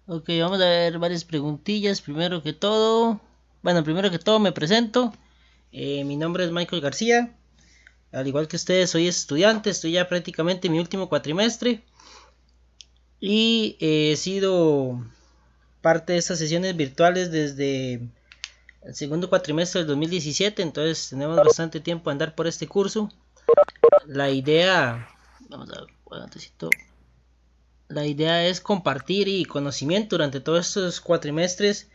Ok, vamos a ver varias preguntillas. Primero que todo, me presento. Mi nombre es Michael García. Al igual que ustedes, soy estudiante. Estoy ya prácticamente en mi último cuatrimestre. Y he sido parte de estas sesiones virtuales desde el segundo cuatrimestre del 2017. Entonces tenemos bastante tiempo a andar por este curso. La idea, vamos a ver, la idea es compartir y conocimiento durante todos estos cuatrimestres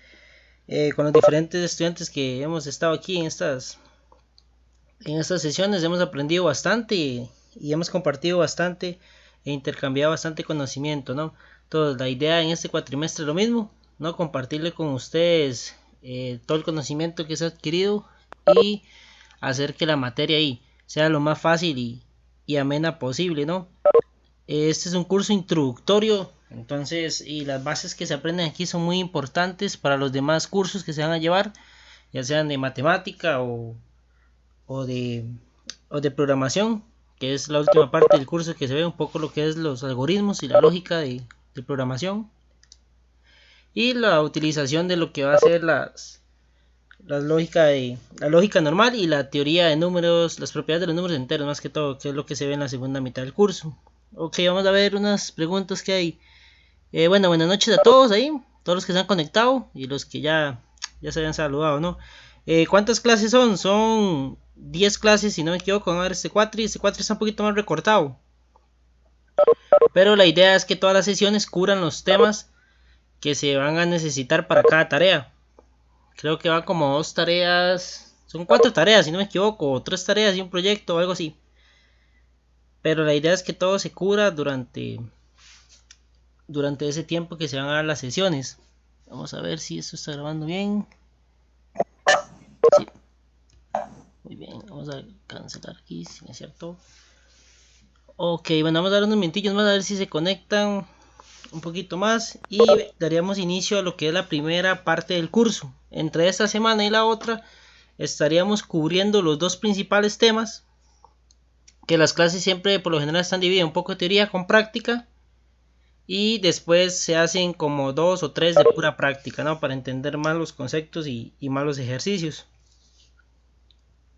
con los diferentes estudiantes que hemos estado aquí en estas sesiones. Hemos aprendido bastante y hemos compartido bastante e intercambiado bastante conocimiento, ¿no? Entonces la idea en este cuatrimestre es lo mismo, ¿no? Compartirle con ustedes todo el conocimiento que se ha adquirido y hacer que la materia ahí sea lo más fácil y amena posible, ¿no? Este es un curso introductorio, entonces, y las bases que se aprenden aquí son muy importantes para los demás cursos que se van a llevar, ya sean de matemática o de, o de programación, que es la última parte del curso que se ve un poco lo que es los algoritmos y la lógica de programación y la utilización de lo que va a ser la lógica normal y la teoría de números, las propiedades de los números enteros más que todo, que es lo que se ve en la segunda mitad del curso. Ok, vamos a ver unas preguntas que hay. Bueno, buenas noches a todos ahí, todos los que se han conectado y los que ya se habían saludado, ¿no? ¿Cuántas clases son? Son 10 clases, si no me equivoco. Van a ver este cuatri está un poquito más recortado. Pero la idea es que todas las sesiones cubran los temas que se van a necesitar para cada tarea. Creo que va como dos tareas, son 4 tareas, si no me equivoco, o 3 tareas y un proyecto o algo así. Pero la idea es que todo se cubra durante ese tiempo que se van a dar las sesiones. Vamos a ver si esto está grabando bien. Sí, muy bien. Vamos a cancelar aquí, si es cierto. Ok, bueno, vamos a dar unos minutillos más a ver si se conectan un poquito más y daríamos inicio a lo que es la primera parte del curso. Entre esta semana y la otra estaríamos cubriendo los dos principales temas, que las clases siempre por lo general están divididas un poco de teoría con práctica y después se hacen como 2 o 3 de pura práctica, ¿no? Para entender más los conceptos y más los ejercicios.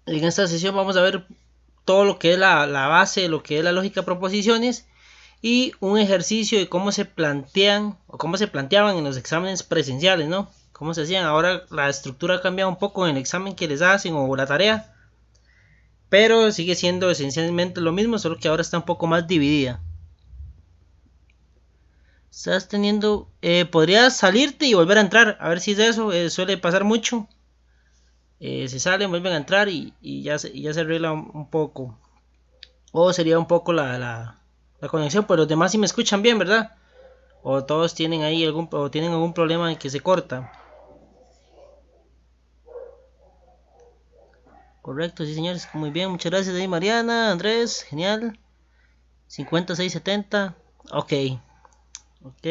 En esta sesión vamos a ver todo lo que es la base de lo que es la lógica de proposiciones y un ejercicio de cómo se plantean o cómo se planteaban en los exámenes presenciales, ¿no? Cómo se hacían. Ahora la estructura ha cambiado un poco en el examen que les hacen o la tarea, pero sigue siendo esencialmente lo mismo, solo que ahora está un poco más dividida. Estás teniendo, podrías salirte y volver a entrar, a ver si es eso, suele pasar mucho. Se salen, vuelven a entrar y ya se arregla un poco. O sería un poco la conexión, pero los demás sí me escuchan bien, ¿verdad? O todos tienen ahí tienen algún problema en que se corta. Correcto, sí señores, muy bien, muchas gracias ahí Mariana, Andrés, genial. 5670. Ok, ok.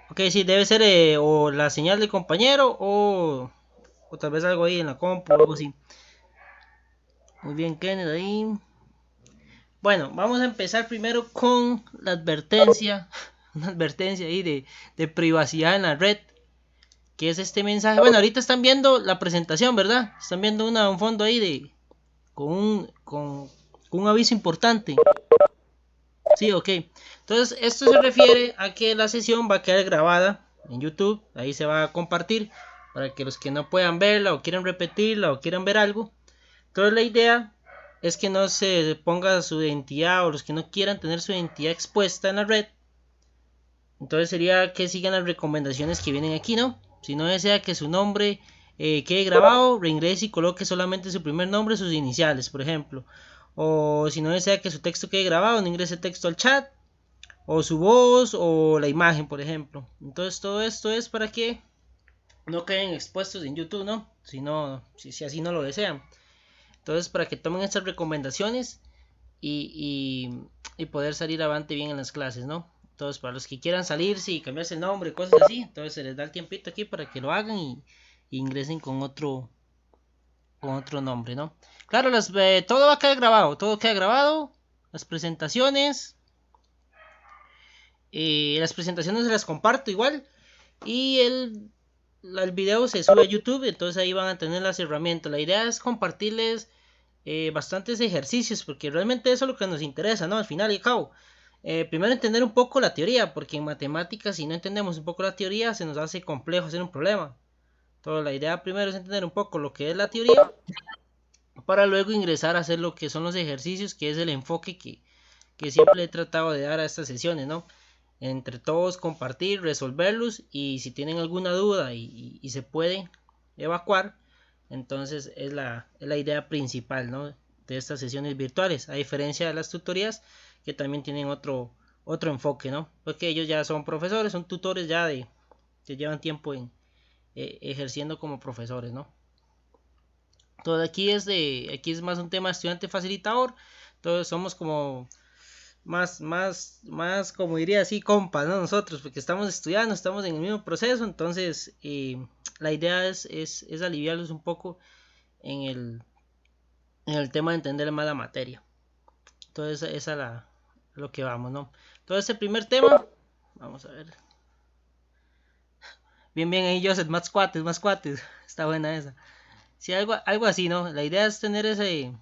Ok, sí, debe ser o la señal del compañero o tal vez algo ahí en la compu o algo así. Muy bien, Kenneth ahí. Bueno, vamos a empezar primero con la advertencia. Una advertencia ahí de privacidad en la red. Que es este mensaje. Bueno, ahorita están viendo la presentación, ¿verdad? Están viendo un fondo ahí con un aviso importante. Sí, ok. Entonces, esto se refiere a que la sesión va a quedar grabada en YouTube. Ahí se va a compartir para que los que no puedan verla o quieran repetirla o quieran ver algo. Entonces, la idea es que no se ponga su identidad o los que no quieran tener su identidad expuesta en la red. Entonces, sería que sigan las recomendaciones que vienen aquí, ¿no? Si no desea que su nombre quede grabado, reingrese y coloque solamente su primer nombre, sus iniciales, por ejemplo. O si no desea que su texto quede grabado, no ingrese texto al chat o su voz o la imagen, por ejemplo. Entonces todo esto es para que no queden expuestos en YouTube, ¿no? Si así no lo desean. Entonces para que tomen estas recomendaciones y poder salir avante bien en las clases, ¿no? Entonces para los que quieran salirse y cambiarse el nombre y cosas así, entonces se les da el tiempito aquí para que lo hagan y ingresen con otro nombre, ¿no? Claro, todo va a quedar grabado, todo queda grabado Las presentaciones se las comparto igual. Y el video se sube a YouTube, entonces ahí van a tener las herramientas. La idea es compartirles bastantes ejercicios, porque realmente eso es lo que nos interesa, ¿no? Al final y al cabo. Primero entender un poco la teoría, porque en matemáticas si no entendemos un poco la teoría se nos hace complejo hacer un problema. Entonces la idea primero es entender un poco lo que es la teoría para luego ingresar a hacer lo que son los ejercicios, que es el enfoque que siempre he tratado de dar a estas sesiones, ¿no? Entre todos compartir, resolverlos y si tienen alguna duda y se puede evacuar, entonces es la idea principal, ¿no? De estas sesiones virtuales, a diferencia de las tutorías que también tienen otro enfoque, ¿no? Porque ellos ya son profesores, son tutores ya que llevan tiempo ejerciendo como profesores, ¿no? Entonces aquí es más un tema de estudiante facilitador, entonces somos como más como diría así, compas, ¿no? Nosotros, porque estamos estudiando, estamos en el mismo proceso, entonces la idea es aliviarlos un poco en el tema de entender más la materia. Entonces esa es lo que vamos, ¿no? Entonces el primer tema, vamos a ver. Bien, bien ahí Joseph, más cuates, está buena esa. Sí, algo así, ¿no? La idea es tener ese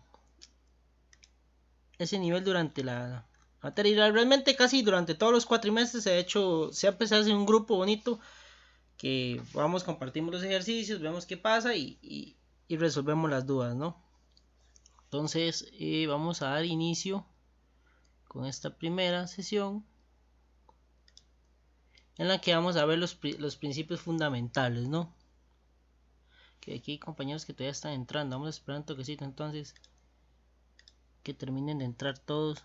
nivel durante la materia. Realmente casi durante todos los cuatrimestres se ha empezado a hacer un grupo bonito que vamos, compartimos los ejercicios, vemos qué pasa y resolvemos las dudas, ¿no? Entonces vamos a dar inicio con esta primera sesión en la que vamos a ver los principios fundamentales, ¿no? Que aquí hay compañeros que todavía están entrando, vamos a esperar un toquecito entonces que terminen de entrar todos.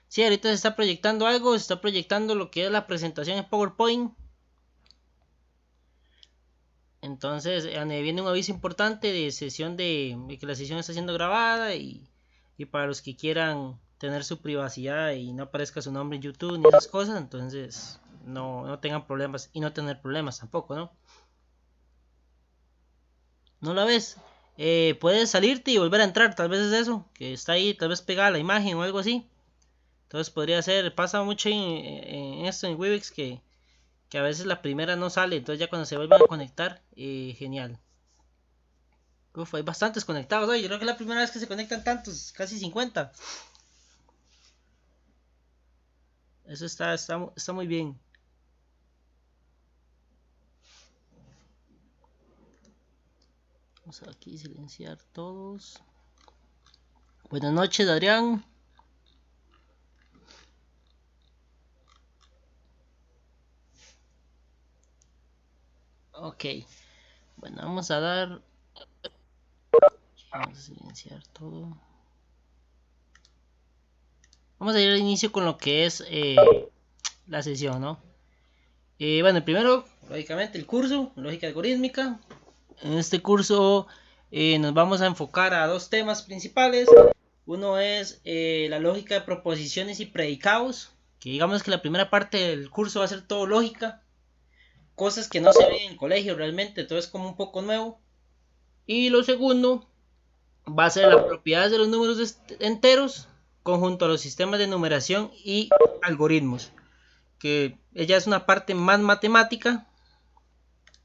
Sí, ahorita se está proyectando algo, se está proyectando lo que es la presentación en PowerPoint. Entonces viene un aviso importante de sesión de que la sesión está siendo grabada y para los que quieran tener su privacidad y no aparezca su nombre en YouTube ni esas cosas, entonces no tengan problemas y no tener problemas tampoco, ¿no? ¿No la ves? Puedes salirte y volver a entrar, tal vez es eso, que está ahí, tal vez pegada la imagen o algo así. Entonces podría ser, pasa mucho en esto en Webex que a veces la primera no sale, entonces ya cuando se vuelven a conectar, genial. Uf, hay bastantes conectados hoy, yo creo que es la primera vez que se conectan tantos, casi 50. Eso está muy bien. Vamos aquí a silenciar todos. Buenas noches, Adrián. Ok. Bueno, vamos a dar... Vamos a silenciar todo. Vamos a ir al inicio con lo que es la sesión, ¿no? Bueno, primero, lógicamente, el curso, lógica algorítmica. En este curso nos vamos a enfocar a dos temas principales. Uno es la lógica de proposiciones y predicados, que digamos que la primera parte del curso va a ser todo lógica, cosas que no se ven en el colegio realmente, todo es como un poco nuevo. Y lo segundo va a ser las propiedades de los números enteros conjunto a los sistemas de numeración y algoritmos, que ella es una parte más matemática,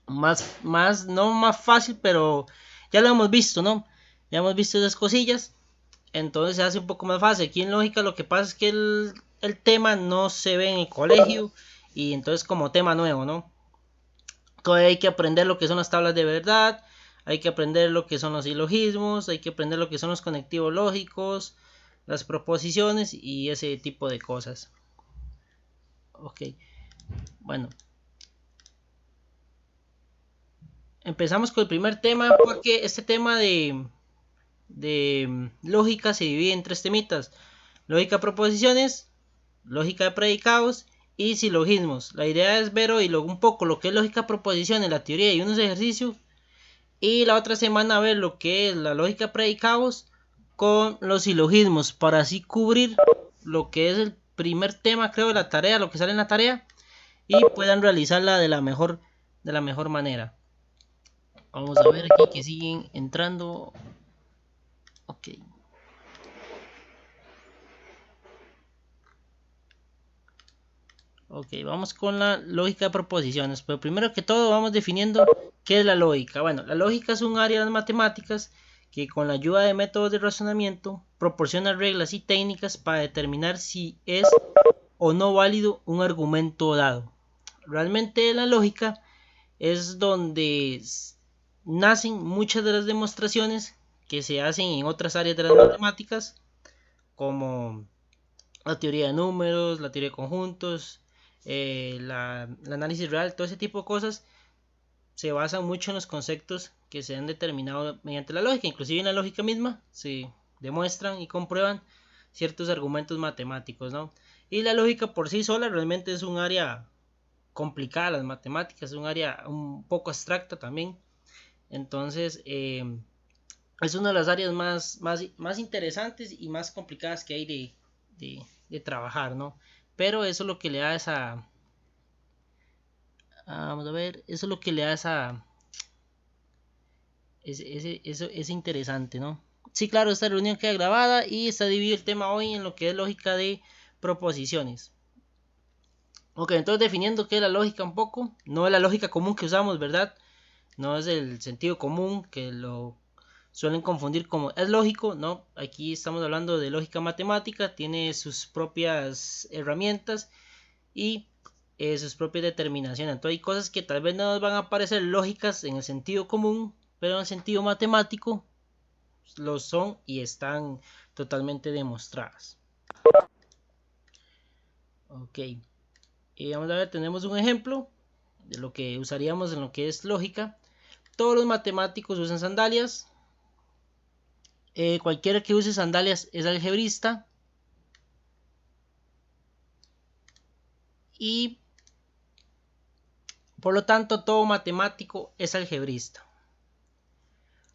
no más fácil, pero ya lo hemos visto, ¿no? Ya hemos visto esas cosillas, entonces se hace un poco más fácil. Aquí en lógica lo que pasa es que el tema no se ve en el colegio y entonces como tema nuevo, ¿no? Todavía hay que aprender lo que son las tablas de verdad, hay que aprender lo que son los silogismos, hay que aprender lo que son los conectivos lógicos, las proposiciones y ese tipo de cosas. Ok, bueno. Empezamos con el primer tema porque este tema de lógica se divide en tres temitas. Lógica de proposiciones, lógica de predicados y silogismos. La idea es ver hoy un poco lo que es lógica de proposiciones, la teoría y unos ejercicios. Y la otra semana ver lo que es la lógica de predicados con los silogismos para así cubrir lo que es el primer tema, creo, de la tarea, lo que sale en la tarea y puedan realizarla de la mejor manera. Vamos a ver aquí que siguen entrando. Ok. Ok, vamos con la lógica de proposiciones. Pero primero que todo vamos definiendo qué es la lógica. Bueno, la lógica es un área de las matemáticas que con la ayuda de métodos de razonamiento proporciona reglas y técnicas para determinar si es o no válido un argumento dado. Realmente la lógica es donde nacen muchas de las demostraciones que se hacen en otras áreas de las matemáticas, como la teoría de números, la teoría de conjuntos, el análisis real, todo ese tipo de cosas se basan mucho en los conceptos que se han determinado mediante la lógica. Inclusive en la lógica misma se demuestran y comprueban ciertos argumentos matemáticos, ¿no? Y la lógica por sí sola realmente es un área complicada, las matemáticas, es un área un poco abstracta también. Entonces, es una de las áreas más interesantes y más complicadas que hay de trabajar, ¿no? Pero eso es lo que le da esa... Vamos a ver, eso es lo que le da esa... Eso es interesante, ¿no? Sí, claro, esta reunión queda grabada y está dividido el tema hoy en lo que es lógica de proposiciones. Ok, entonces definiendo qué es la lógica un poco, no es la lógica común que usamos, ¿verdad? No es el sentido común que lo suelen confundir como es lógico, ¿no? Aquí estamos hablando de lógica matemática, tiene sus propias herramientas y sus propias determinaciones. Entonces hay cosas que tal vez no nos van a parecer lógicas en el sentido común, pero en el sentido matemático lo son y están totalmente demostradas. Ok, y vamos a ver, tenemos un ejemplo de lo que usaríamos en lo que es lógica. Todos los matemáticos usan sandalias. Cualquiera que use sandalias es algebrista. Y por lo tanto todo matemático es algebrista.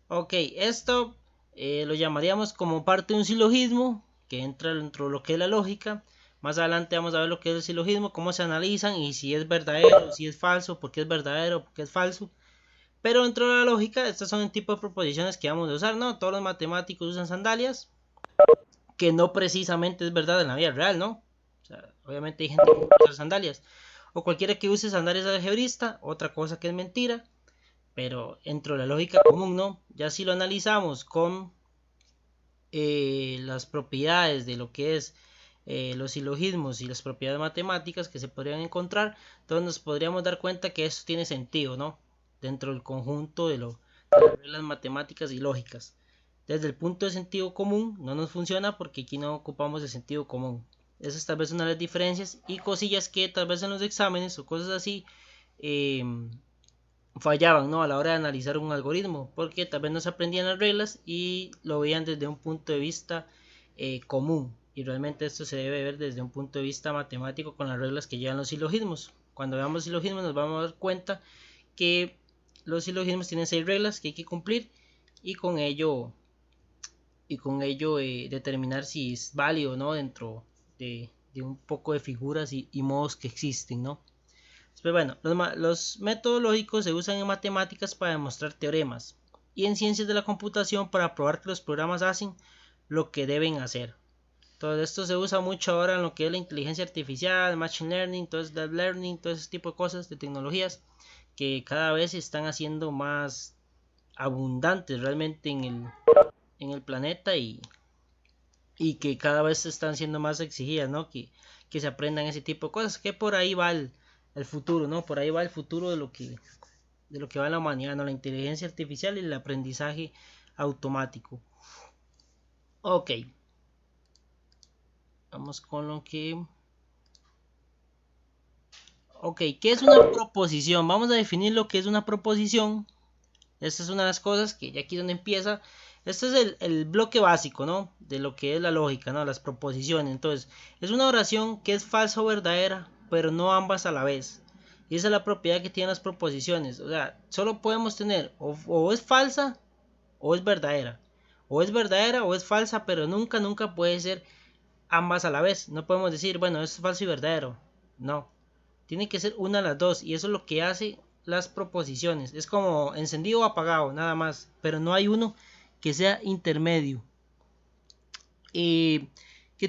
Ok, esto lo llamaríamos como parte de un silogismo que entra dentro de lo que es la lógica. Más adelante vamos a ver lo que es el silogismo, cómo se analizan y si es verdadero, si es falso, por qué es verdadero, por qué es falso. Pero dentro de la lógica, estas son el tipo de proposiciones que vamos a usar, ¿no? Todos los matemáticos usan sandalias, que no precisamente es verdad en la vida real, ¿no? O sea, obviamente hay gente que usa sandalias. O cualquiera que use sandalias algebrista, otra cosa que es mentira. Pero dentro de la lógica común, ¿no? Ya si lo analizamos con las propiedades de lo que es los silogismos y las propiedades matemáticas que se podrían encontrar, entonces nos podríamos dar cuenta que eso tiene sentido, ¿no? Dentro del conjunto de las reglas matemáticas y lógicas. Desde el punto de sentido común no nos funciona porque aquí no ocupamos el sentido común. Esa es tal vez una de las diferencias y cosillas que tal vez en los exámenes o cosas así fallaban, ¿no? A la hora de analizar un algoritmo, porque tal vez no se aprendían las reglas y lo veían desde un punto de vista común. Y realmente esto se debe ver desde un punto de vista matemático con las reglas que llevan los silogismos. Cuando veamos silogismos nos vamos a dar cuenta que los silogismos tienen 6 reglas que hay que cumplir y con ello determinar si es válido o no dentro de un poco de figuras y modos que existen, ¿no? Pero bueno, los métodos lógicos se usan en matemáticas para demostrar teoremas y en ciencias de la computación para probar que los programas hacen lo que deben hacer. Todo esto se usa mucho ahora en lo que es la inteligencia artificial, machine learning, todo es deep learning, todo ese tipo de cosas, de tecnologías que cada vez se están haciendo más abundantes realmente en el planeta y que cada vez están siendo más exigidas, ¿no? Que se aprendan ese tipo de cosas, que por ahí va el futuro, ¿no? Por ahí va el futuro de lo que va en la humanidad, ¿no? La inteligencia artificial y el aprendizaje automático. Ok. Vamos con lo que... Ok, ¿qué es una proposición? Vamos a definir lo que es una proposición. Esta es una de las cosas que ya aquí donde empieza. Este es el bloque básico, ¿no? De lo que es la lógica, ¿no? Las proposiciones. Entonces, es una oración que es falsa o verdadera, pero no ambas a la vez. Y esa es la propiedad que tienen las proposiciones. O sea, solo podemos tener o es falsa o es verdadera. O es verdadera o es falsa, pero nunca puede ser ambas a la vez. No podemos decir, bueno, es falso y verdadero. No. Tiene que ser una de las dos. Y eso es lo que hace las proposiciones. Es como encendido o apagado, nada más. Pero no hay uno que sea intermedio. Qué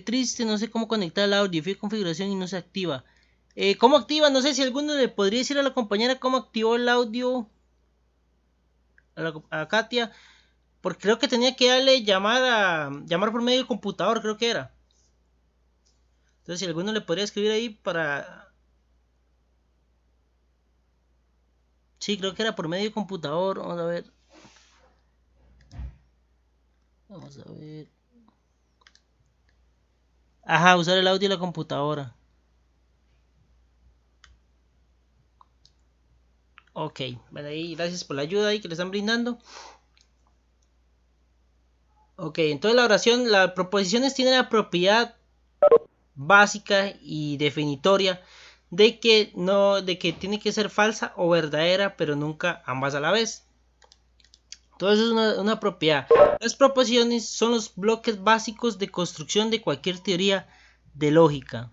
triste, no sé cómo conectar el audio. Fui a configuración y no se activa. ¿Cómo activa? No sé si alguno le podría decir a la compañera cómo activó el audio a Katia. Porque creo que tenía que darle llamar por medio del computador, creo que era. Entonces, si alguno le podría escribir ahí para... Sí, creo que era por medio del computador. Vamos a ver. Vamos a ver. Ajá, usar el audio de la computadora. Ok, bueno, ahí gracias por la ayuda ahí que le están brindando. Ok, entonces la oración, las proposiciones tienen la propiedad básica y definitoria de que tiene que ser falsa o verdadera, pero nunca ambas a la vez. Entonces es una propiedad. Las proposiciones son los bloques básicos de construcción de cualquier teoría de lógica.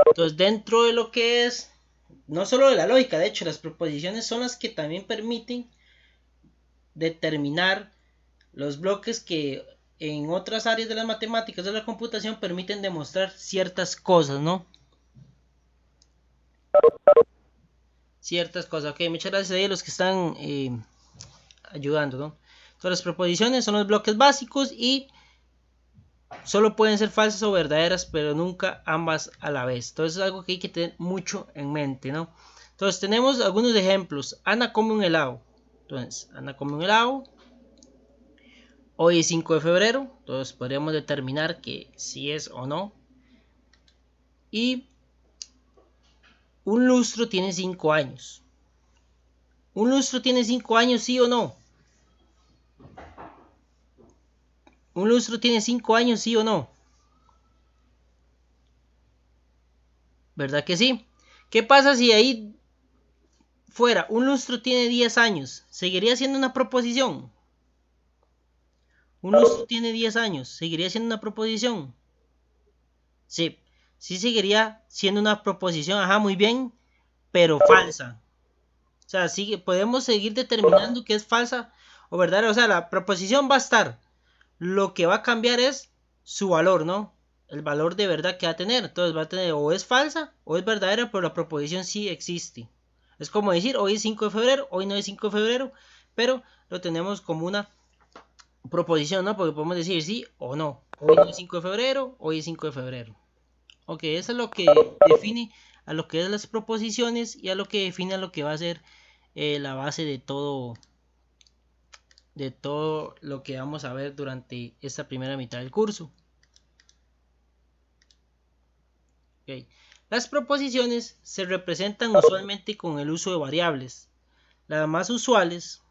Entonces dentro de lo que es, no solo de la lógica, de hecho las proposiciones son las que también permiten determinar los bloques que en otras áreas de las matemáticas de la computación permiten demostrar ciertas cosas, ¿no? Ciertas cosas. Ok, muchas gracias a los que están ayudando, ¿no? Entonces las proposiciones son los bloques básicos y solo pueden ser falsas o verdaderas, pero nunca ambas a la vez. Entonces es algo que hay que tener mucho en mente, ¿no? Entonces tenemos algunos ejemplos. Ana come un helado. Entonces, Ana come un helado. Hoy es 5 de febrero. Entonces podríamos determinar que si es o no. Y un lustro tiene 5 años. ¿Un lustro tiene 5 años, sí o no? ¿Un lustro tiene 5 años, sí o no? ¿Verdad que sí? ¿Qué pasa si ahí fuera un lustro tiene 10 años? ¿Seguiría siendo una proposición? Un lustro tiene 10 años. ¿Seguiría siendo una proposición? Sí, sí seguiría siendo una proposición, ajá, muy bien, pero falsa. O sea, sí, podemos seguir determinando que es falsa o verdadera. O sea, la proposición va a estar. Lo que va a cambiar es su valor, ¿no? El valor de verdad que va a tener. Entonces va a tener o es falsa o es verdadera, pero la proposición sí existe. Es como decir, hoy es 5 de febrero, hoy no es 5 de febrero, pero lo tenemos como una proposición, ¿no? Porque podemos decir sí o no. Hoy no es 5 de febrero, hoy es 5 de febrero. Ok, eso es lo que define a lo que es las proposiciones y a lo que define a lo que va a ser la base de todo lo que vamos a ver durante esta primera mitad del curso. Okay. Las proposiciones se representan usualmente con el uso de variables. Las más usuales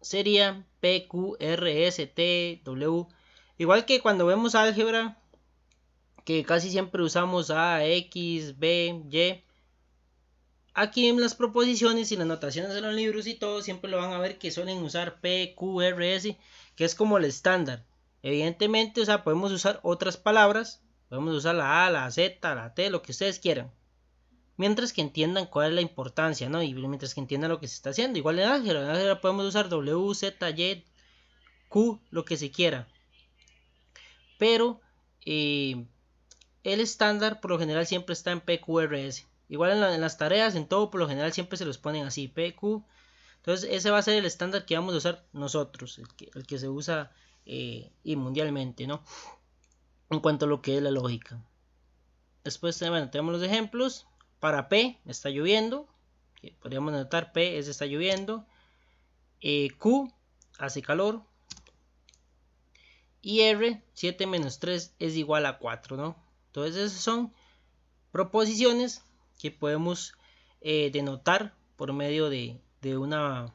serían P, Q, R, S, T, W. Igual que cuando vemos álgebra, que casi siempre usamos A, X, B, Y. Aquí en las proposiciones y las notaciones de los libros y todo, siempre lo van a ver que suelen usar P, Q, R, S, que es como el estándar. Evidentemente, o sea, podemos usar otras palabras, podemos usar la A, la Z, la T, lo que ustedes quieran. Mientras que entiendan cuál es la importancia, ¿no? Y mientras que entiendan lo que se está haciendo. Igual en álgebra podemos usar W, Z, Y, Q, lo que se quiera. Pero el estándar por lo general siempre está en PQRS. Igual en las tareas, en todo, por lo general siempre se los ponen así, PQ. Entonces ese va a ser el estándar que vamos a usar nosotros, el que se usa y mundialmente, ¿no? En cuanto a lo que es la lógica. Después bueno, tenemos los ejemplos. Para P está lloviendo. Podríamos anotar P es está lloviendo. Q hace calor. Y R 7 menos 3 es igual a 4, ¿no? Entonces esas son proposiciones que podemos denotar por medio de una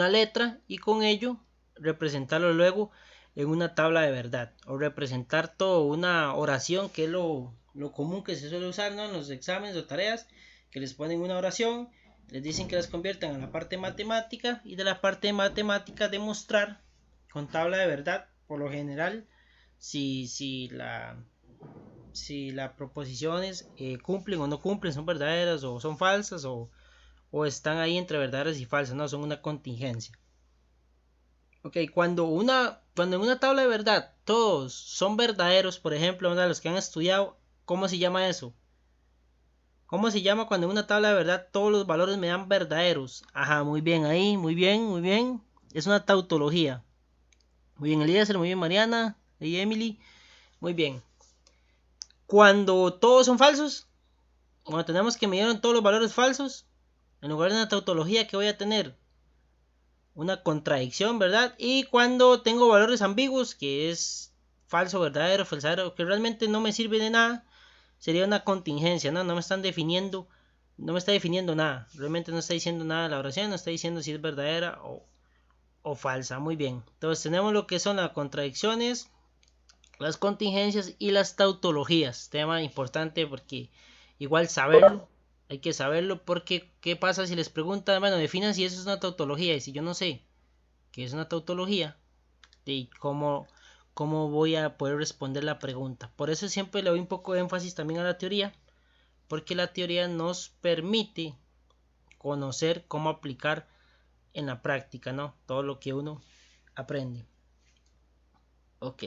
letra y con ello representarlo luego en una tabla de verdad o representar toda una oración que es lo común que se suele usar, ¿no? En los exámenes o tareas que les ponen una oración, les dicen que las conviertan a la parte matemática y de la parte matemática demostrar con tabla de verdad por lo general si las proposiciones cumplen o no cumplen, son verdaderas o son falsas o están ahí entre verdaderas y falsas, no, son una contingencia. Ok, cuando en una tabla de verdad todos son verdaderos, por ejemplo, los que han estudiado ¿Cómo se llama eso? ¿Cómo se llama cuando en una tabla de verdad todos los valores me dan verdaderos? Ajá, muy bien ahí, muy bien, muy bien. Es una tautología. Muy bien, Eliezer, muy bien, Mariana y Emily. Muy bien. Cuando todos son falsos, cuando tenemos que medir todos los valores falsos, en lugar de una tautología, ¿qué voy a tener? Una contradicción, ¿verdad? Y cuando tengo valores ambiguos, que es falso, verdadero, falsado, que realmente no me sirve de nada, sería una contingencia, ¿no? No me están definiendo, no me está definiendo nada. Realmente no está diciendo nada la oración, no está diciendo si es verdadera o falsa. Muy bien. Entonces tenemos lo que son las contradicciones, las contingencias y las tautologías. Tema importante porque igual saberlo, hay que saberlo porque ¿qué pasa si les preguntan, bueno, definan si eso es una tautología? Y si yo no sé qué es una tautología, y cómo voy a poder responder la pregunta. Por eso siempre le doy un poco de énfasis también a la teoría, porque la teoría nos permite conocer cómo aplicar en la práctica, ¿no? Todo lo que uno aprende. Ok.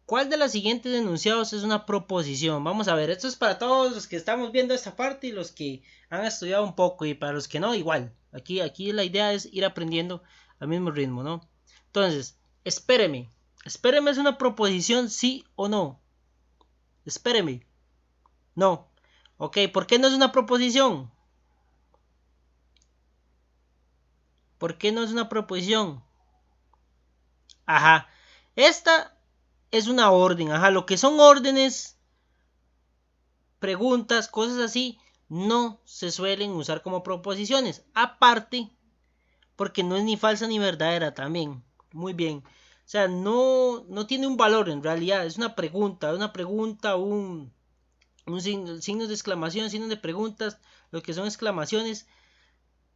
¿Cuál de los siguientes enunciados es una proposición? Vamos a ver, esto es para todos los que estamos viendo esta parte y los que han estudiado un poco, y para los que no, igual. Aquí la idea es ir aprendiendo al mismo ritmo, ¿no? Entonces, espéreme. Espéreme es una proposición, sí o no. Espéreme. No. Ok, ¿por qué no es una proposición? ¿Por qué no es una proposición? Ajá. Esta es una orden. Ajá, lo que son órdenes, preguntas, cosas así, no se suelen usar como proposiciones. Aparte, porque no es ni falsa ni verdadera también. Muy bien. O sea, no tiene un valor en realidad. Es una pregunta, un signo de exclamación, signos de preguntas, lo que son exclamaciones.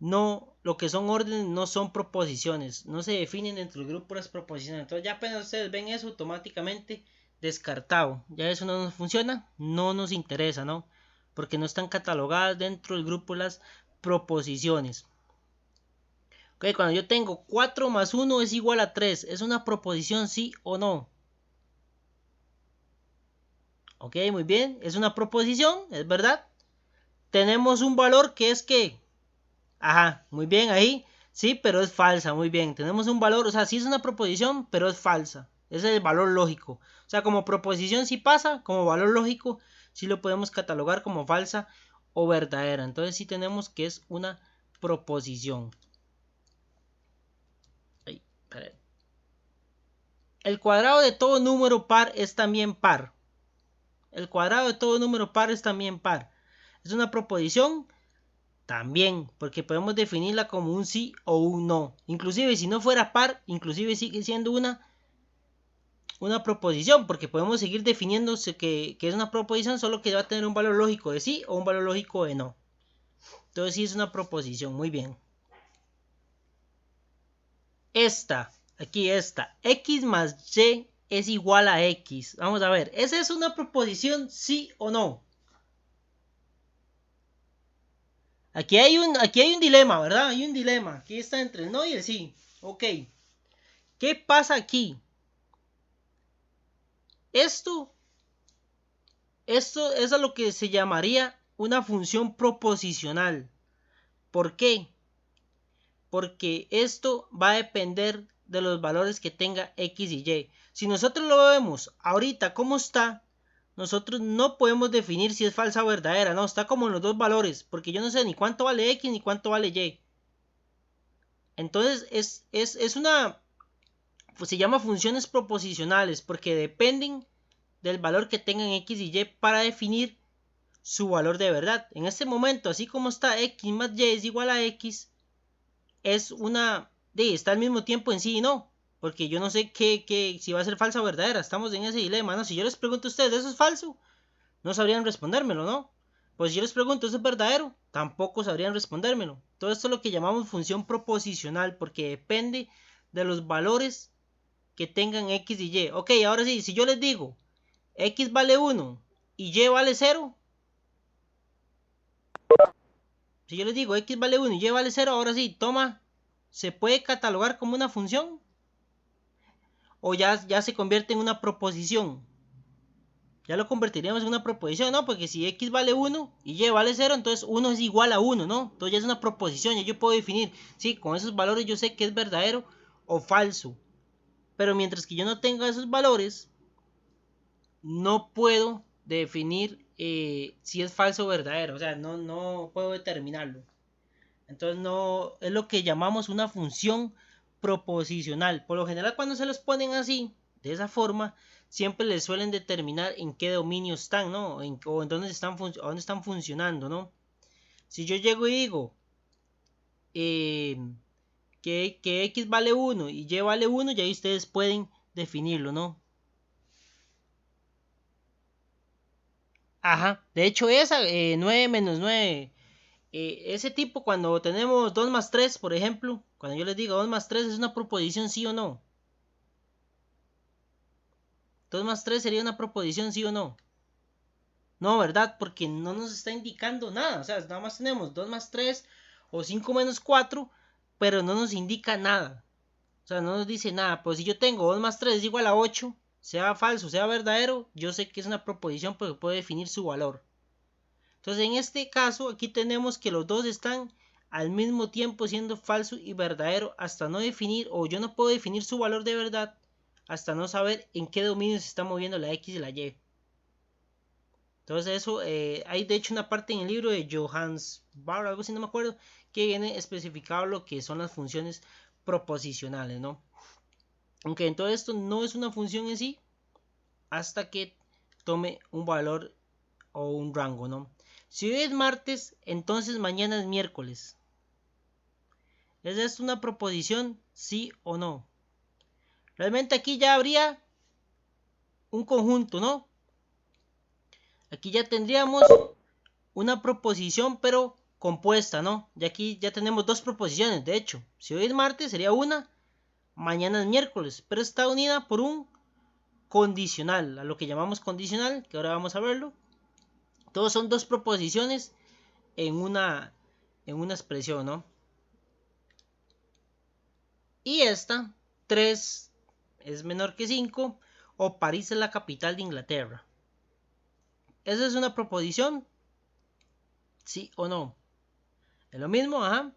No, lo que son órdenes no son proposiciones, no se definen dentro del grupo las proposiciones. Entonces ya apenas ustedes ven eso, automáticamente descartado. Ya eso no nos funciona, no nos interesa, ¿no? Porque no están catalogadas dentro del grupo las proposiciones. Ok, cuando yo tengo 4 más 1 es igual a 3, ¿es una proposición sí o no? Ok, muy bien, es una proposición, es verdad. Tenemos un valor que es que ajá, muy bien ahí. Sí, pero es falsa, muy bien. Tenemos un valor, o sea, sí es una proposición, pero es falsa. Ese es el valor lógico. O sea, como proposición sí pasa, como valor lógico sí lo podemos catalogar como falsa o verdadera. Entonces sí tenemos que es una proposición. Ay, el cuadrado de todo número par es también par. El cuadrado de todo número par es también par. ¿Es una proposición? También, porque podemos definirla como un sí o un no. Inclusive si no fuera par, inclusive sigue siendo una proposición, porque podemos seguir definiéndose que es una proposición, solo que va a tener un valor lógico de sí o un valor lógico de no. Entonces sí es una proposición, muy bien. Aquí esta, x más y es igual a x. Vamos a ver, ¿esa es una proposición sí o no? Aquí hay un dilema, ¿verdad? Hay un dilema. Aquí está entre el no y el sí. Ok. ¿Qué pasa aquí? Esto es a lo que se llamaría una función proposicional. ¿Por qué? Porque esto va a depender de los valores que tenga x y y. Si nosotros lo vemos ahorita como está, nosotros no podemos definir si es falsa o verdadera, no, está como en los dos valores, porque yo no sé ni cuánto vale x ni cuánto vale y. Entonces es una, pues se llama funciones proposicionales, porque dependen del valor que tengan x y y para definir su valor de verdad. En este momento, así como está x más y es igual a x, es una está al mismo tiempo en sí y no, porque yo no sé si va a ser falsa o verdadera. Estamos en ese dilema, ¿no? Si yo les pregunto a ustedes, ¿eso es falso? No sabrían respondérmelo, ¿no? Pues si yo les pregunto, ¿eso es verdadero? Tampoco sabrían respondérmelo. Todo esto es lo que llamamos función proposicional, porque depende de los valores que tengan x y y. Ok, ahora sí, si yo les digo x vale 1 y y vale 0, si yo les digo x vale 1 y y vale 0, ahora sí, toma, ¿se puede catalogar como una función? o ya se convierte en una proposición. Ya lo convertiríamos en una proposición, ¿no? Porque si x vale 1 y y vale 0, entonces 1 es igual a 1, ¿no? Entonces ya es una proposición, ya yo puedo definir, sí, con esos valores yo sé que es verdadero o falso. Pero mientras que yo no tenga esos valores, no puedo definir si es falso o verdadero. O sea, no puedo determinarlo. Entonces no es lo que llamamos una función proposicional. Por lo general cuando se los ponen así, de esa forma, siempre les suelen determinar en qué dominio están, ¿no? O en dónde están funcionando, ¿no? Si yo llego y digo eh, que x vale 1 y y vale 1, ya ahí ustedes pueden definirlo, ¿no? Ajá, de hecho esa 9 menos 9, ese tipo cuando tenemos 2 más 3, por ejemplo, cuando yo les digo 2 más 3 es una proposición sí o no. 2 más 3 sería una proposición sí o no. No, ¿verdad? Porque no nos está indicando nada. O sea, nada más tenemos 2 más 3 o 5 menos 4, pero no nos indica nada. O sea, no nos dice nada. Pues si yo tengo 2 más 3 es igual a 8, sea falso, sea verdadero, yo sé que es una proposición porque puedo definir su valor. Entonces, en este caso, aquí tenemos que los dos están al mismo tiempo siendo falso y verdadero hasta no definir, o yo no puedo definir su valor de verdad hasta no saber en qué dominio se está moviendo la X y la Y. Entonces eso, hay de hecho una parte en el libro de Johannes Barr, algo así no me acuerdo, que viene especificado lo que son las funciones proposicionales, ¿no? Aunque en todo esto no es una función en sí hasta que tome un valor o un rango, ¿no? Si hoy es martes, entonces mañana es miércoles. ¿Es esto una proposición, sí o no? Realmente aquí ya habría un conjunto, ¿no? Aquí ya tendríamos una proposición, pero compuesta, ¿no? Y aquí ya tenemos dos proposiciones, de hecho. Si hoy es martes sería una, mañana es miércoles, pero está unida por un condicional, a lo que llamamos condicional, que ahora vamos a verlo. Todos son dos proposiciones en una expresión, ¿no? Y esta, 3 es menor que 5 o París es la capital de Inglaterra. ¿Esa es una proposición? ¿Sí o no? Es lo mismo, ajá.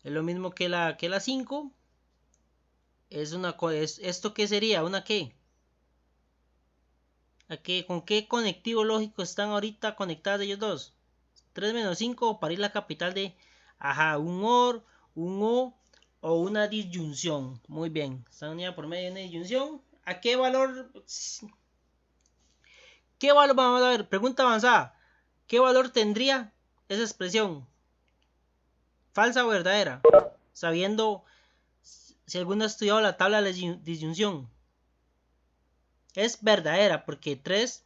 Es lo mismo que la 5. ¿Esto qué sería? ¿Una qué? ¿Con qué conectivo lógico están ahorita conectados ellos dos? 3 menos 5 o París la capital de... Ajá, un OR, un o una disyunción. Muy bien, están unidas por medio de una disyunción. ¿A qué valor? ¿Qué valor? Vamos a ver, pregunta avanzada. ¿Qué valor tendría esa expresión? ¿Falsa o verdadera? Sabiendo si alguno ha estudiado la tabla de disyunción. Es verdadera porque 3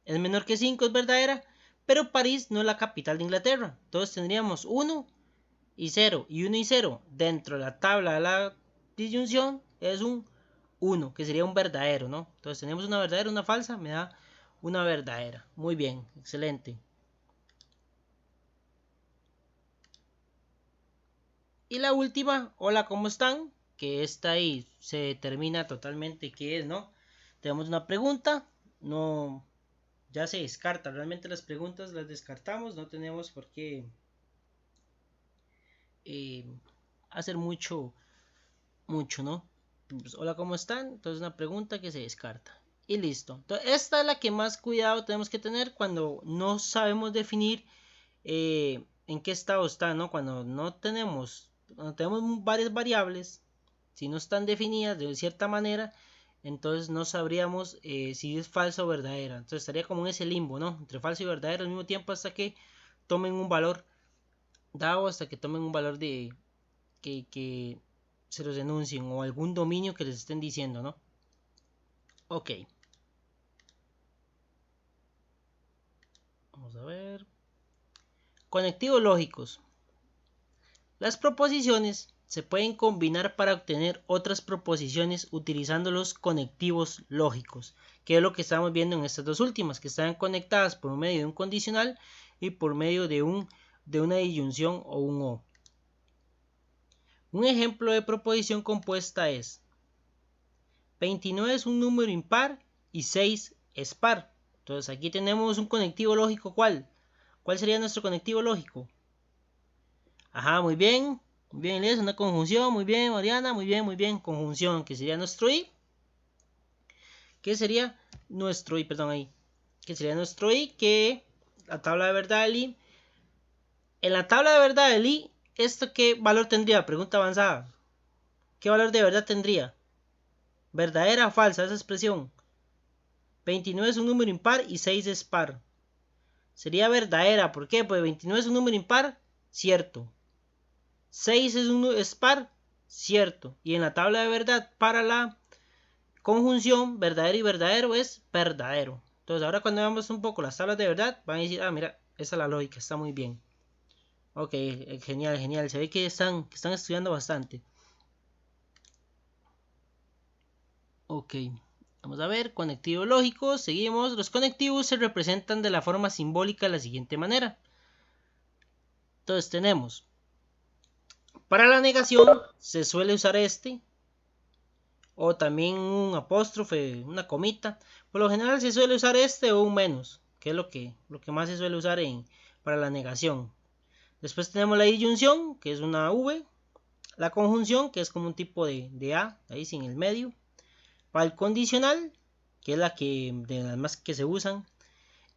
es menor que 5, es verdadera, pero París no es la capital de Inglaterra. Entonces tendríamos 1 y 0. Y 1 y 0 dentro de la tabla de la disyunción es un 1, que sería un verdadero, ¿no? Entonces tenemos una verdadera, una falsa, me da una verdadera. Muy bien, excelente. Y la última, hola, ¿cómo están? Que esta ahí se determina totalmente qué es, ¿no? Tenemos una pregunta, no, ya se descarta. Realmente las preguntas las descartamos, no tenemos por qué eh, hacer mucho, ¿no? Pues, hola, ¿cómo están? Entonces una pregunta que se descarta. Y listo. Entonces, esta es la que más cuidado tenemos que tener cuando no sabemos definir en qué estado está, ¿no? Cuando tenemos varias variables, si no están definidas de cierta manera, entonces no sabríamos si es falsa o verdadera. Entonces estaría como en ese limbo, ¿no? Entre falso y verdadero al mismo tiempo hasta que tomen un valor dado, hasta que tomen un valor de que se los denuncien o algún dominio que les estén diciendo, ¿no? Ok. Vamos a ver. Conectivos lógicos. Las proposiciones se pueden combinar para obtener otras proposiciones utilizando los conectivos lógicos, que es lo que estamos viendo en estas dos últimas, que están conectadas por medio de un condicional y por medio de una disyunción o un o. Un ejemplo de proposición compuesta es: 29 es un número impar y 6 es par. Entonces aquí tenemos un conectivo lógico. ¿Cuál? ¿Cuál sería nuestro conectivo lógico? Ajá, muy bien. Muy bien, Elias, una conjunción. Muy bien, Mariana. Muy bien, muy bien. Conjunción, que sería nuestro i. ¿Qué sería nuestro i? Perdón, ahí. Que sería nuestro i, que la tabla de verdad del i. En la tabla de verdad del i, ¿esto qué valor tendría? Pregunta avanzada. ¿Qué valor de verdad tendría? ¿Verdadera o falsa esa expresión? 29 es un número impar y 6 es par. Sería verdadera. ¿Por qué? Pues 29 es un número impar. Cierto. 6 es par. Cierto. Y en la tabla de verdad para la conjunción verdadero y verdadero es verdadero. Entonces ahora cuando veamos un poco las tablas de verdad van a decir, ah, mira, esa es la lógica, está muy bien. Ok, genial, genial. Se ve que están estudiando bastante. Ok, vamos a ver, conectivos lógicos, seguimos. Los conectivos se representan de la forma simbólica de la siguiente manera. Entonces tenemos, para la negación se suele usar este, o también un apóstrofe, una comita. Por lo general se suele usar este o un menos, que es lo que más se suele usar para la negación. Después tenemos la disyunción, que es una V. La conjunción, que es como un tipo de A, ahí sin el medio. Para el condicional, que es de las más que se usan.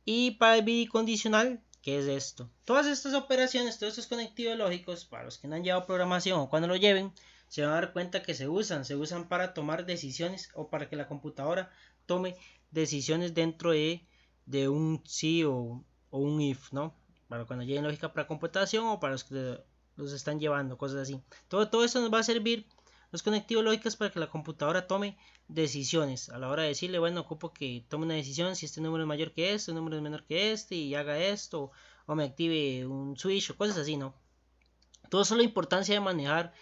Y para el bicondicional, que es esto. Todas estas operaciones, todos estos conectivos lógicos, para los que no han llevado programación o cuando lo lleven, se van a dar cuenta que se usan para tomar decisiones o para que la computadora tome decisiones dentro de un sí o un if, ¿no? Para cuando lleguen lógica para computación o para los que los están llevando, cosas así. Todo eso nos va a servir, los conectivos lógicos, para que la computadora tome decisiones a la hora de decirle, bueno, ocupo que tome una decisión si este número es mayor que este número es menor que este y haga esto, o me active un switch o cosas así, ¿no? Todo eso es la importancia de manejar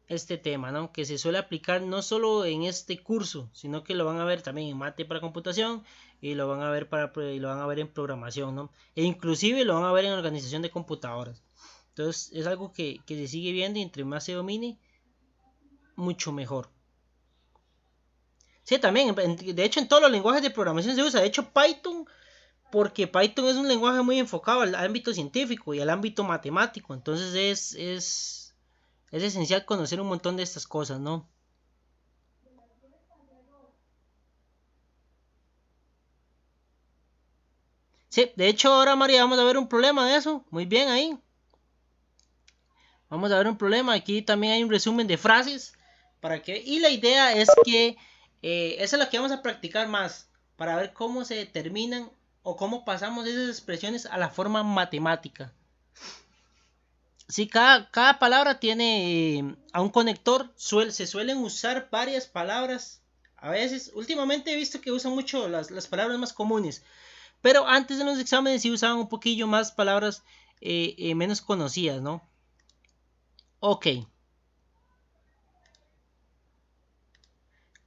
este tema, ¿no? Que se suele aplicar no solo en este curso, sino que lo van a ver también en mate para computación y lo van a ver en programación, ¿no? E inclusive lo van a ver en organización de computadoras. Entonces es algo que se sigue viendo y entre más se domine, mucho mejor. Sí, también, de hecho en todos los lenguajes de programación se usa. De hecho Python, porque Python es un lenguaje muy enfocado al ámbito científico y al ámbito matemático. Entonces es esencial conocer un montón de estas cosas, ¿no? Sí, de hecho ahora María vamos a ver un problema de eso. Muy bien ahí. Vamos a ver un problema. Aquí también hay un resumen de frases. Y la idea es que esa es la que vamos a practicar más. Para ver cómo se determinan o cómo pasamos esas expresiones a la forma matemática. Sí, cada palabra tiene a un conector. Se suelen usar varias palabras. A veces, últimamente he visto que usan mucho las palabras más comunes. Pero antes de los exámenes sí usaban un poquillo más palabras menos conocidas, ¿no? Ok.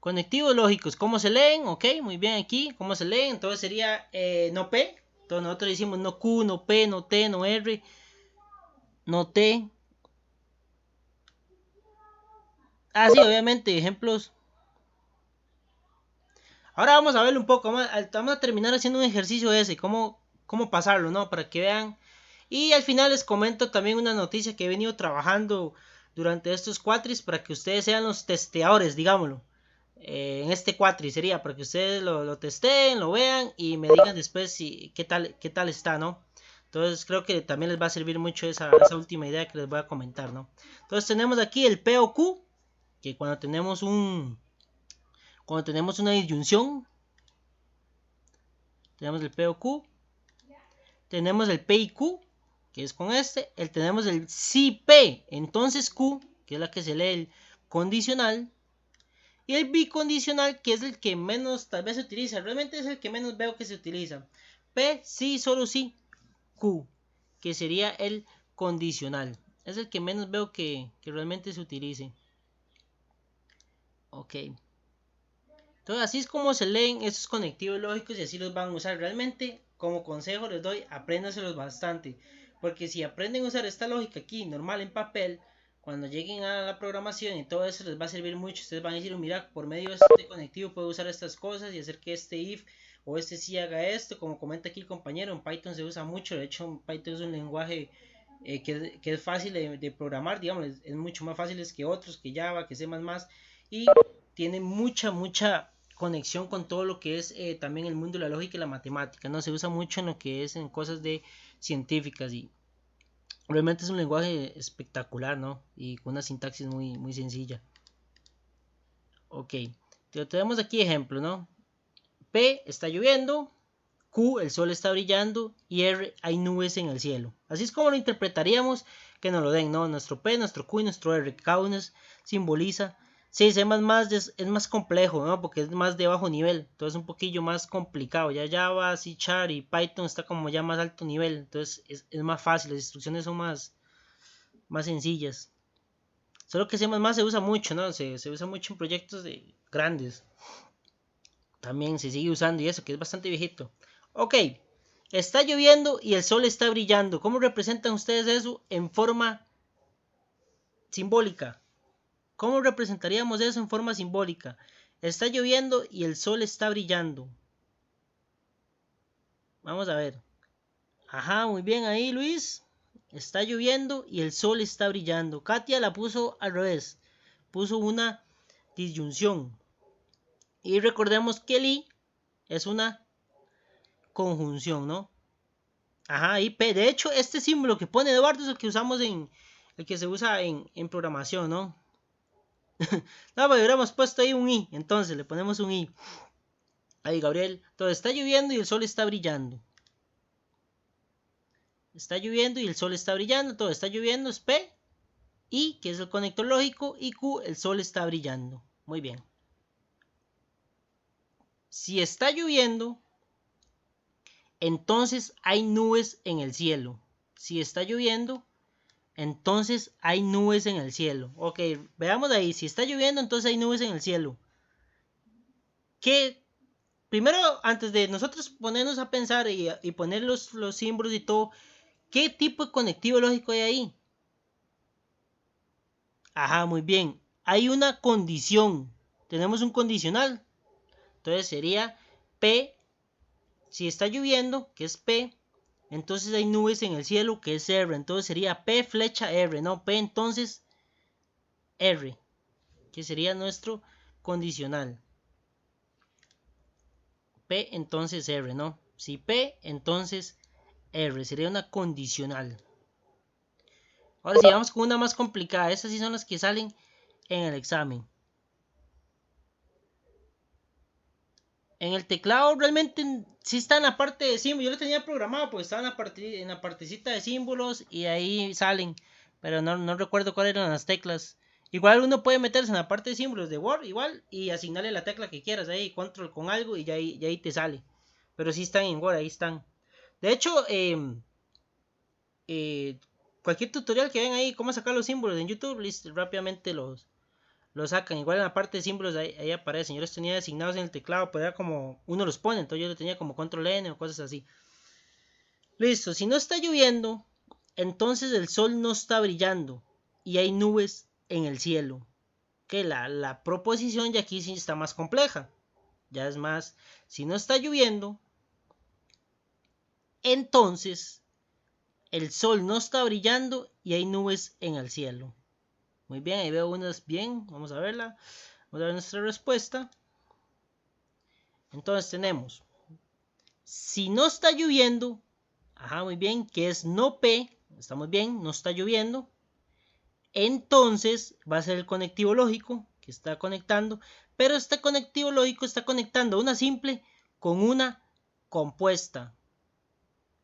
Conectivos lógicos. ¿Cómo se leen? Ok, muy bien aquí. ¿Cómo se leen? Entonces sería no P. Entonces nosotros decimos no Q, no P, no T, no R, no T. Ah, sí, obviamente, ejemplos. Ahora vamos a verlo un poco. Vamos a terminar haciendo un ejercicio ese. Cómo pasarlo, ¿no? Para que vean. Y al final les comento también una noticia que he venido trabajando durante estos cuatris para que ustedes sean los testeadores, digámoslo. En este cuatri sería para que ustedes lo testeen, lo vean y me digan después qué tal está, ¿no? Entonces creo que también les va a servir mucho esa última idea que les voy a comentar, ¿no? Entonces tenemos aquí el P o Q, que cuando tenemos una disyunción, tenemos el P o Q, tenemos el P y Q, que es con tenemos el si P, entonces Q, que es la que se lee el condicional, y el bicondicional, que es el que menos tal vez se utiliza, realmente es el que menos veo que se utiliza. P, sí, solo sí, Q, que sería el condicional. Es el que menos veo que realmente se utilice. Ok. Entonces así es como se leen estos conectivos lógicos y así los van a usar. Realmente, como consejo les doy, apréndanselos bastante. Porque si aprenden a usar esta lógica aquí, normal en papel, cuando lleguen a la programación y todo eso les va a servir mucho. Ustedes van a decir, mira, por medio de este conectivo puedo usar estas cosas y hacer que este if o este sí haga esto. Como comenta aquí el compañero, en Python se usa mucho. De hecho, Python es un lenguaje que es fácil de programar, digamos, es mucho más fácil que otros, que Java, que C++, y tiene mucha conexión con todo lo que es también el mundo de la lógica y la matemática, ¿no? Se usa mucho en lo que es en cosas de científicas y realmente es un lenguaje espectacular, ¿no? Y con una sintaxis muy sencilla. Ok, tenemos aquí ejemplo, ¿no? P está lloviendo, Q el sol está brillando y R hay nubes en el cielo. Así es como lo interpretaríamos que nos lo den, ¿no? Nuestro P, nuestro Q y nuestro R. Cada uno simboliza. Sí, C++ es más complejo, ¿no? Porque es más de bajo nivel. Entonces es un poquillo más complicado. Ya Java, C# y Python está como ya más alto nivel. Entonces es más fácil. Las instrucciones son más sencillas. Solo que C++ se usa mucho, ¿no? Se usa mucho en proyectos grandes. También se sigue usando y eso, que es bastante viejito. Ok, está lloviendo y el sol está brillando. ¿Cómo representan ustedes eso en forma simbólica? ¿Cómo representaríamos eso en forma simbólica? Está lloviendo y el sol está brillando. Vamos a ver. Ajá, muy bien ahí, Luis. Está lloviendo y el sol está brillando. Katia la puso al revés. Puso una disyunción. Y recordemos que el I es una conjunción, ¿no? Ajá, IP. De hecho, este símbolo que pone Eduardo es el que usamos el que se usa en programación, ¿no? No, pero hubiéramos puesto ahí un I. Entonces le ponemos un I. Ahí, Gabriel. Todo está lloviendo y el sol está brillando. Está lloviendo y el sol está brillando. Todo está lloviendo es P. I, que es el conector lógico. Y Q, el sol está brillando. Muy bien. Si está lloviendo, entonces hay nubes en el cielo. Si está lloviendo, entonces hay nubes en el cielo. Ok, veamos ahí. Si está lloviendo, entonces hay nubes en el cielo. ¿Qué? Primero, antes de nosotros ponernos a pensar y poner los símbolos y todo, ¿qué tipo de conectivo lógico hay ahí? Ajá, muy bien. Hay una condición. Tenemos un condicional. Entonces sería P. Si está lloviendo, que es P, entonces hay nubes en el cielo, que es R. Entonces sería P flecha R, no P entonces R, que sería nuestro condicional. P entonces R, ¿no? Si P entonces R, sería una condicional. Ahora si vamos con una más complicada, estas sí son las que salen en el examen. En el teclado realmente sí está en la parte de símbolos. Yo lo tenía programado porque estaba en la partecita de símbolos y ahí salen. Pero no recuerdo cuáles eran las teclas. Igual uno puede meterse en la parte de símbolos de Word igual y asignarle la tecla que quieras ahí, control con algo y ya ahí te sale. Pero sí están en Word, ahí están. De hecho, eh, cualquier tutorial que ven ahí, cómo sacar los símbolos en YouTube, rápidamente lo sacan. Igual en la parte de símbolos ahí aparecen. Yo los tenía designados en el teclado, pero era como uno los pone. Entonces yo lo tenía como control N o cosas así. Listo, si no está lloviendo, entonces el sol no está brillando y hay nubes en el cielo. Que la proposición ya aquí sí está más compleja. Ya es más, si no está lloviendo, entonces el sol no está brillando y hay nubes en el cielo. Muy bien, ahí veo unas bien. Vamos a verla. Vamos a ver nuestra respuesta. Entonces tenemos, si no está lloviendo, ajá, muy bien, que es no P, estamos bien, no está lloviendo, entonces va a ser el conectivo lógico que está conectando, pero este conectivo lógico está conectando una simple con una compuesta,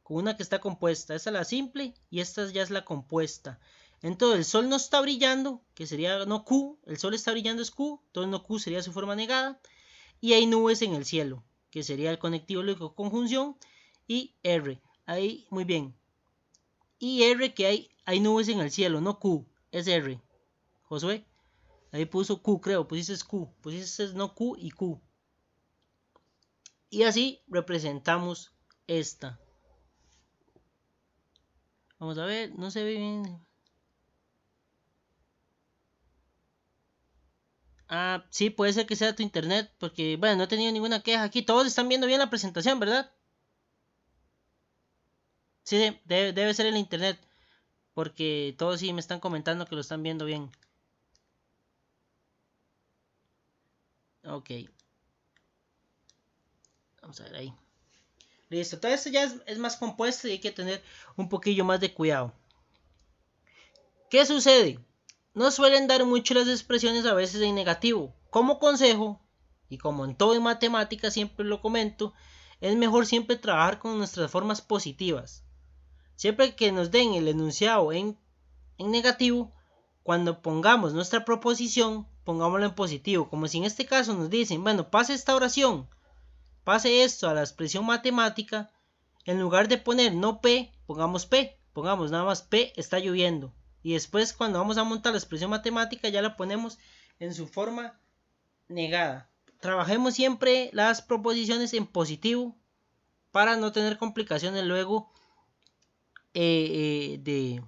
con una que está compuesta. Esta es la simple y esta ya es la compuesta. Entonces el sol no está brillando, que sería no Q, el sol está brillando es Q, entonces no Q sería su forma negada, y hay nubes en el cielo, que sería el conectivo lógico conjunción, y R. Ahí, muy bien. Y R que hay nubes en el cielo, no Q, es R. Josué, ahí puso Q, creo, pusiste Q, pusiste no Q y Q. Y así representamos esta. Vamos a ver, no se ve bien. Ah, sí, puede ser que sea tu internet, porque, bueno, no he tenido ninguna queja aquí. Todos están viendo bien la presentación, ¿verdad? Sí, debe ser el internet, porque todos sí me están comentando que lo están viendo bien. Ok, vamos a ver ahí. Listo, todo esto ya es más compuesto y hay que tener un poquillo más de cuidado. ¿Qué sucede? No suelen dar mucho las expresiones a veces en negativo. Como consejo, y como en todo en matemáticas siempre lo comento, es mejor siempre trabajar con nuestras formas positivas. Siempre que nos den el enunciado en negativo, cuando pongamos nuestra proposición, pongámoslo en positivo. Como si en este caso nos dicen, bueno, pase esta oración, pase esto a la expresión matemática, en lugar de poner no P, pongamos P, pongamos nada más P está lloviendo. Y después cuando vamos a montar la expresión matemática ya la ponemos en su forma negada. Trabajemos siempre las proposiciones en positivo para no tener complicaciones luego de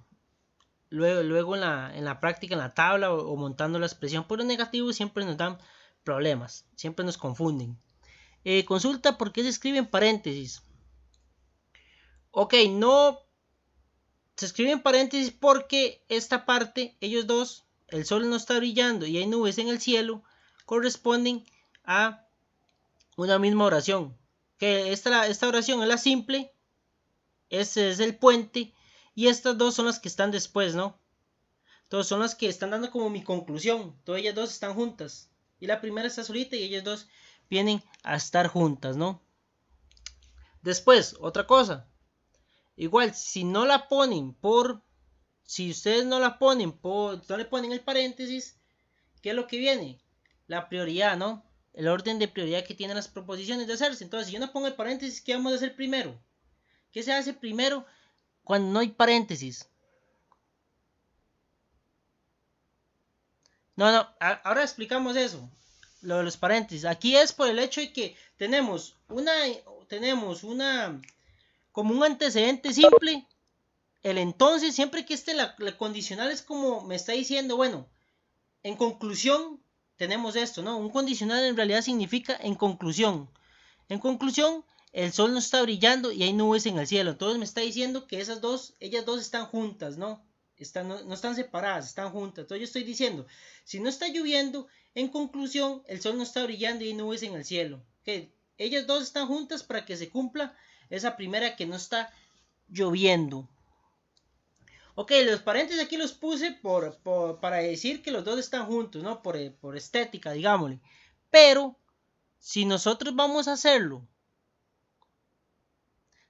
luego en la práctica, en la tabla o montando la expresión. Por lo negativo siempre nos dan problemas, siempre nos confunden. Consulta por qué se escribe en paréntesis. Ok, no se escribe en paréntesis porque esta parte, ellos dos, el sol no está brillando y hay nubes en el cielo, corresponden a una misma oración. Que esta oración es la simple, ese es el puente, y estas dos son las que están después, ¿no? Entonces son las que están dando como mi conclusión. Todas ellas dos están juntas. Y la primera está solita y ellas dos vienen a estar juntas, ¿no? Después, otra cosa. Igual, si no la ponen por... Si ustedes no la ponen por... No le ponen el paréntesis, ¿qué es lo que viene? La prioridad, ¿no? El orden de prioridad que tienen las proposiciones de hacerse. Entonces, si yo no pongo el paréntesis, ¿qué vamos a hacer primero? ¿Qué se hace primero cuando no hay paréntesis? No, no, ahora explicamos eso. Lo de los paréntesis. Aquí es por el hecho de que tenemos una como un antecedente simple. El entonces, siempre que esté la condicional es como me está diciendo, bueno, en conclusión tenemos esto, ¿no? Un condicional en realidad significa en conclusión. En conclusión, el sol no está brillando y hay nubes en el cielo. Entonces me está diciendo que ellas dos están juntas, ¿no? No están separadas, están juntas. Entonces yo estoy diciendo, si no está lloviendo, en conclusión, el sol no está brillando y hay nubes en el cielo. Que ellas dos están juntas para que se cumpla esa primera que no está lloviendo. Ok, los paréntesis aquí los puse para decir que los dos están juntos, ¿no? Por estética, digámosle. Pero, si nosotros vamos a hacerlo,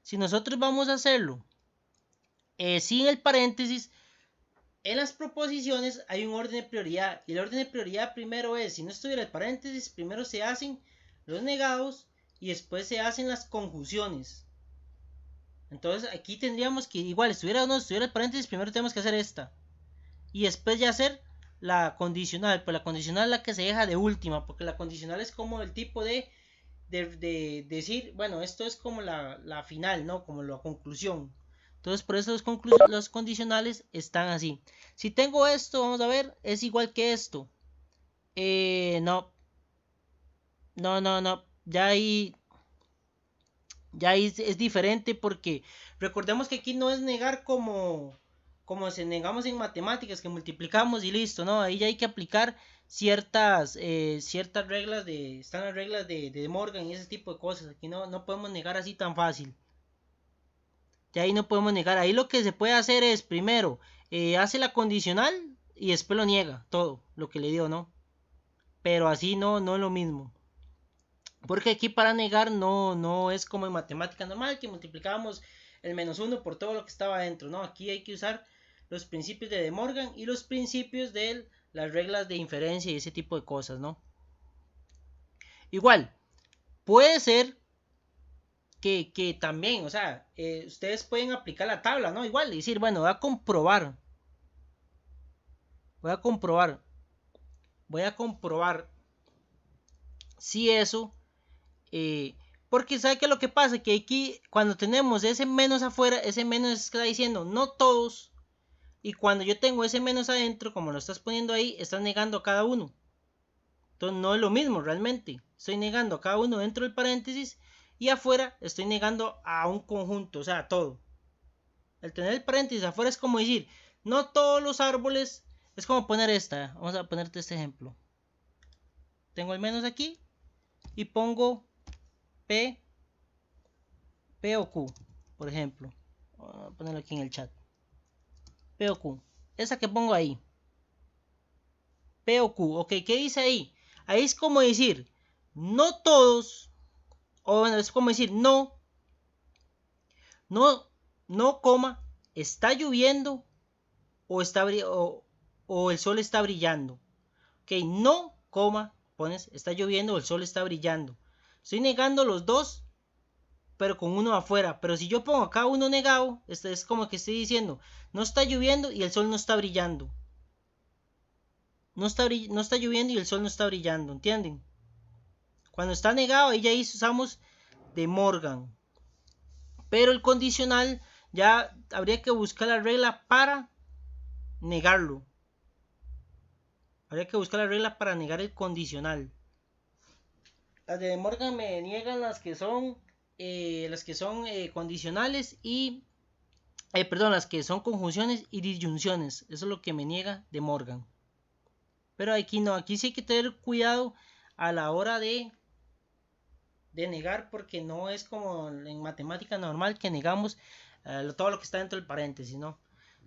sin el paréntesis, en las proposiciones hay un orden de prioridad. Y el orden de prioridad primero es, si no estuviera el paréntesis, primero se hacen los negados y después se hacen las conjunciones. Entonces aquí tendríamos que, igual, estuviera o no estuviera el paréntesis, primero tenemos que hacer esta. Y después ya hacer la condicional. Pues la condicional es la que se deja de última, porque la condicional es como el tipo de decir, bueno, esto es como la final, ¿no? Como la conclusión. Entonces por eso los condicionales están así. Si tengo esto, vamos a ver, es igual que esto. No, no, no, no. Ya ahí es diferente porque recordemos que aquí no es negar como se negamos en matemáticas, que multiplicamos y listo, ¿no? Ahí ya hay que aplicar ciertas reglas están las reglas de Morgan y ese tipo de cosas. Aquí no podemos negar así tan fácil. Ya ahí no podemos negar. Ahí lo que se puede hacer es, primero, hace la condicional y después lo niega, todo lo que le dio, ¿no? Pero así no es lo mismo. Porque aquí para negar no es como en matemática normal que multiplicábamos el -1 por todo lo que estaba adentro, ¿no? Aquí hay que usar los principios de De Morgan y los principios de las reglas de inferencia y ese tipo de cosas, ¿no? Igual, puede ser que también, o sea, ustedes pueden aplicar la tabla, ¿no? Igual, decir, bueno, voy a comprobar, voy a comprobar si eso, porque sabe que lo que pasa, que aquí cuando tenemos ese menos afuera, ese menos está diciendo no todos, y cuando yo tengo ese menos adentro, como lo estás poniendo ahí, estás negando a cada uno. Entonces no es lo mismo realmente. Estoy negando a cada uno dentro del paréntesis y afuera estoy negando a un conjunto, o sea, a todo. El tener el paréntesis afuera es como decir, no todos los árboles, es como poner esta, vamos a ponerte este ejemplo. Tengo el menos aquí y pongo P o Q, por ejemplo. Voy a ponerlo aquí en el chat. P o Q. Esa que pongo ahí. P o Q. Ok, ¿qué dice ahí? Ahí es como decir, no todos, o bueno, es como decir, no, coma, está lloviendo o el sol está brillando. Ok, no, coma, pones, está lloviendo o el sol está brillando. Estoy negando los dos, pero con uno afuera. Pero si yo pongo acá uno negado, es como que estoy diciendo, no está lloviendo y el sol no está brillando. No está lloviendo y el sol no está brillando, ¿entienden? Cuando está negado, ahí ya usamos de Morgan. Pero el condicional ya habría que buscar la regla para negarlo. Habría que buscar la regla para negar el condicional. Las de Morgan me niegan las que son condicionales y perdón, las que son conjunciones y disyunciones. Eso es lo que me niega de Morgan. Pero aquí no, aquí sí hay que tener cuidado a la hora de negar, porque no es como en matemática normal que negamos todo lo que está dentro del paréntesis, ¿no?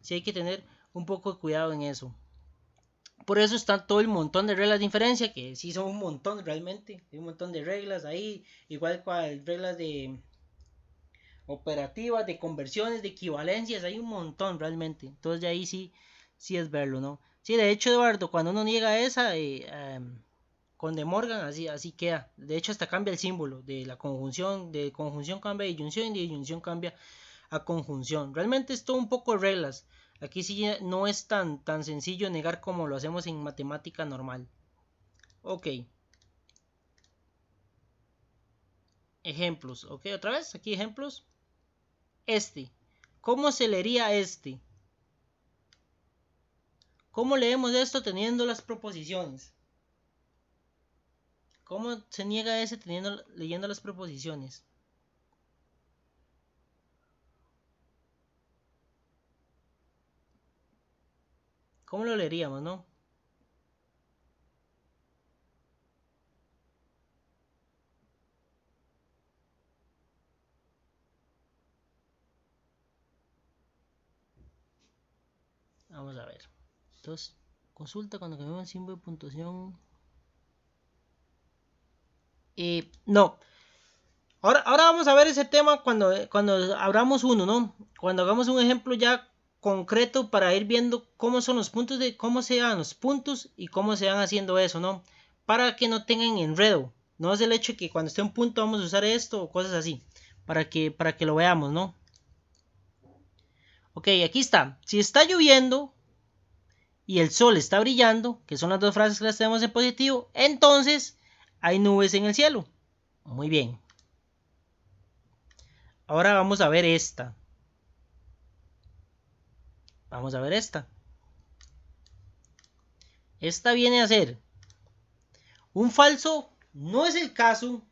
Sí hay que tener un poco de cuidado en eso. Por eso está todo el montón de reglas de inferencia, que sí son un montón realmente. Hay un montón de reglas ahí, igual cual reglas de operativas, de conversiones, de equivalencias, hay un montón realmente. Entonces de ahí sí es verlo, ¿no? Sí, de hecho, Eduardo, cuando uno niega esa, con De Morgan así queda. De hecho, hasta cambia el símbolo de la conjunción. De conjunción cambia a disyunción y de disyunción cambia a conjunción. Realmente es todo un poco de reglas. Aquí sí no es tan sencillo negar como lo hacemos en matemática normal. Ok. Ejemplos. Ok, otra vez. Aquí ejemplos. ¿Cómo se leería este? ¿Cómo leemos esto teniendo las proposiciones? ¿Cómo se niega ese leyendo las proposiciones? ¿Cómo lo leeríamos, no? Vamos a ver. Entonces, consulta cuando cambiamos el símbolo de puntuación. No. Ahora vamos a ver ese tema cuando abramos uno, ¿no? Cuando hagamos un ejemplo ya concreto para ir viendo cómo son los puntos, cómo se dan los puntos y cómo se van haciendo eso, ¿no? Para que no tengan enredo. No es el hecho de que cuando esté un punto vamos a usar esto o cosas así. Para que lo veamos, ¿no? Ok, aquí está. Si está lloviendo y el sol está brillando, que son las dos frases que las tenemos en positivo, entonces hay nubes en el cielo. Muy bien. Ahora vamos a ver esta. Vamos a ver esta. Esta viene a ser un falso. No es el caso,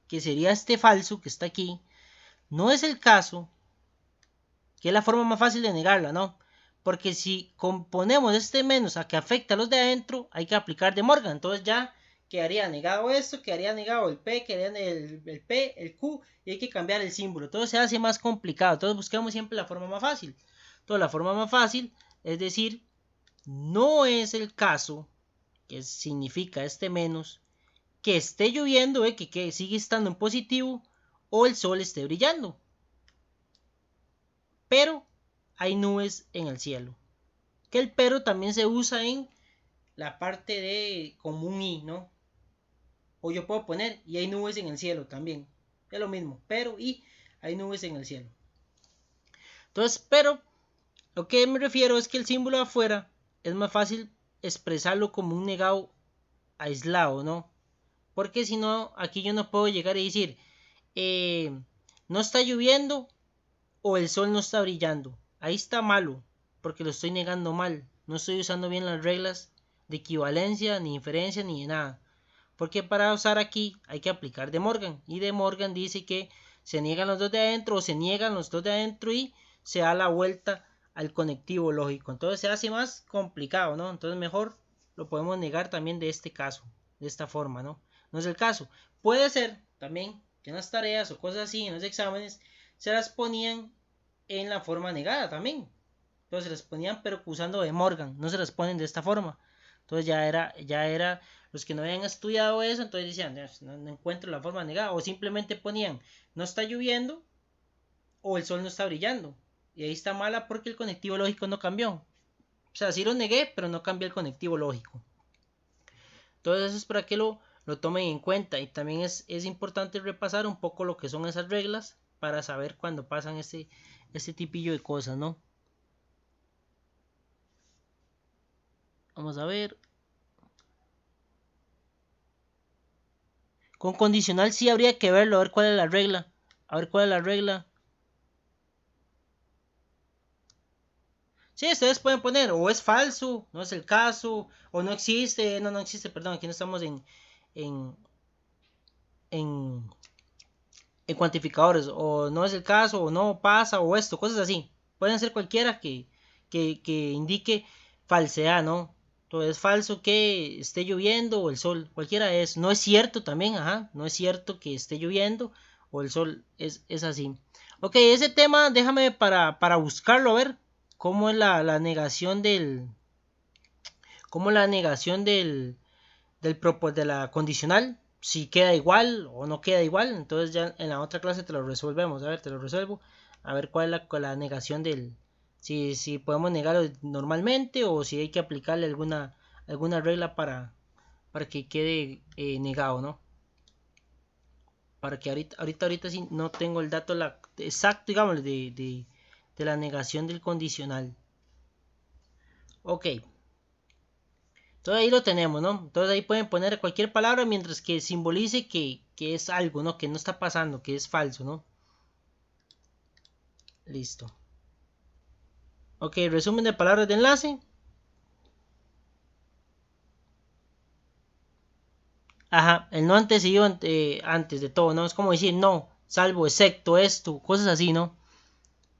que sería este falso que está aquí. No es el caso, que es la forma más fácil de negarla, ¿no? Porque si componemos este menos a que afecta a los de adentro, hay que aplicar de Morgan. Entonces ya quedaría negado esto, quedaría negado el P, quedaría el P, el Q, y hay que cambiar el símbolo. Entonces se hace más complicado. Entonces buscamos siempre la forma más fácil. Entonces la forma más fácil es decir, no es el caso, que significa este menos, que esté lloviendo, que sigue estando en positivo, o el sol esté brillando. Pero hay nubes en el cielo. Que el pero también se usa en la parte de como un y, ¿no? O yo puedo poner y hay nubes en el cielo también. Es lo mismo, pero y hay nubes en el cielo. Entonces, pero lo que me refiero es que el símbolo de afuera es más fácil expresarlo como un negado aislado, ¿no? Porque si no, aquí yo no puedo llegar y decir, no está lloviendo o el sol no está brillando. Ahí está malo, porque lo estoy negando mal. No estoy usando bien las reglas de equivalencia, ni inferencia, ni de nada. porque para usar aquí hay que aplicar De Morgan, y De Morgan dice que se niegan los dos de adentro o se niegan los dos de adentro y se da la vuelta al conectivo lógico. Entonces se hace más complicado, ¿no? Entonces mejor lo podemos negar también de este caso, de esta forma, ¿no? No es el caso. Puede ser también que en las tareas o cosas así, en los exámenes, se las ponían en la forma negada también. Entonces se las ponían pero usando De Morgan, no se las ponen de esta forma. Entonces ya era los que no habían estudiado eso, entonces decían, no encuentro la forma negada, o simplemente ponían, no está lloviendo, o el sol no está brillando. Y ahí está mala porque el conectivo lógico no cambió. O sea, sí lo negué, pero no cambió el conectivo lógico. Entonces eso es para que lo tomen en cuenta. Y también es importante repasar un poco lo que son esas reglas para saber cuando pasan este tipillo de cosas, ¿no? Vamos a ver. Con condicional sí habría que verlo, a ver cuál es la regla. A ver cuál es la regla. Sí, ustedes pueden poner o es falso, no es el caso, o no existe, no existe, perdón, aquí no estamos en, en, en cuantificadores, o no es el caso, o no pasa, o esto, cosas así. Pueden ser cualquiera que indique falsedad, ¿no? Entonces es falso que esté lloviendo o el sol, cualquiera es. No es cierto también, ajá, no es cierto que esté lloviendo o el sol es así. Ok, ese tema déjame para buscarlo, a ver cómo es la negación cómo la negación de la condicional, si queda igual o no queda igual. Entonces ya en la otra clase te lo resolvemos, a ver, te lo resuelvo, a ver cuál es la negación si podemos negarlo normalmente o si hay que aplicarle alguna regla para que quede negado, ¿no? Para que ahorita sí no tengo el dato exacto, digamos, de la negación del condicional. Ok, entonces ahí lo tenemos, ¿no? Entonces ahí pueden poner cualquier palabra mientras que simbolice que es algo, ¿no? Que no está pasando, que es falso, ¿no? Listo. Ok, resumen de palabras de enlace. Ajá, el no antecedido antes de todo, ¿no? Es como decir no, salvo, excepto, esto, cosas así, ¿no?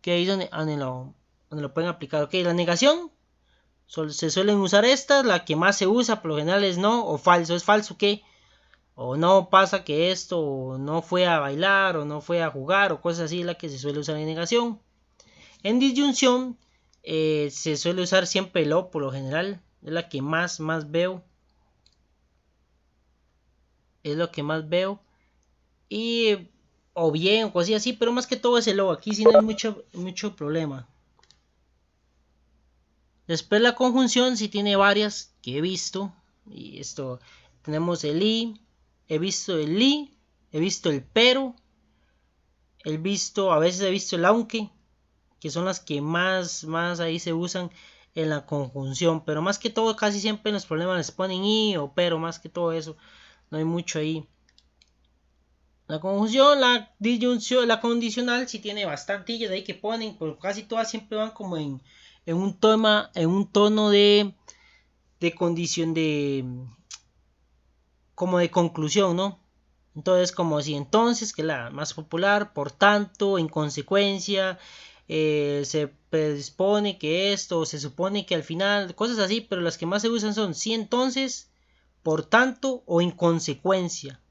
Que ahí es donde lo pueden aplicar. Ok, la negación, se suelen usar estas, la que más se usa por lo general es no o falso. Es falso que, o no pasa que esto, o no fue a bailar, o no fue a jugar, o cosas así, la que se suele usar en negación. En disyunción se suele usar siempre lo por lo general, es la que más veo, es lo que más veo. Y o bien, o cosas así, pero más que todo es el o, aquí sí no hay mucho problema. Después la conjunción sí tiene varias que he visto, y esto, tenemos el i, he visto el li, he visto el pero, a veces he visto el aunque, que son las que más ahí se usan en la conjunción, pero más que todo casi siempre en los problemas les ponen i o pero, más que todo eso, no hay mucho ahí. La conjunción, la disyunción, la condicional sí tiene bastantillas de ahí que ponen, pero casi todas siempre van como en un tono de condición como de conclusión, ¿no? Entonces, como si entonces, que es la más popular, por tanto, en consecuencia, se predispone que esto, se supone que al final, cosas así, pero las que más se usan son si entonces, por tanto o en consecuencia.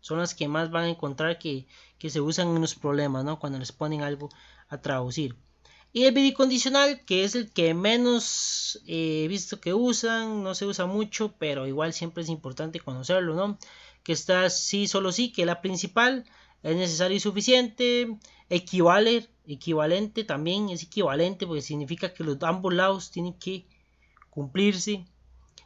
Son las que más van a encontrar que se usan en los problemas, ¿no? Cuando les ponen algo a traducir. Y el bidicondicional, que es el que menos he visto que usan, no se usa mucho, pero igual siempre es importante conocerlo, ¿no? Que está sí, solo sí, que la principal es necesario y suficiente, equivalente también es equivalente porque significa que los ambos lados tienen que cumplirse,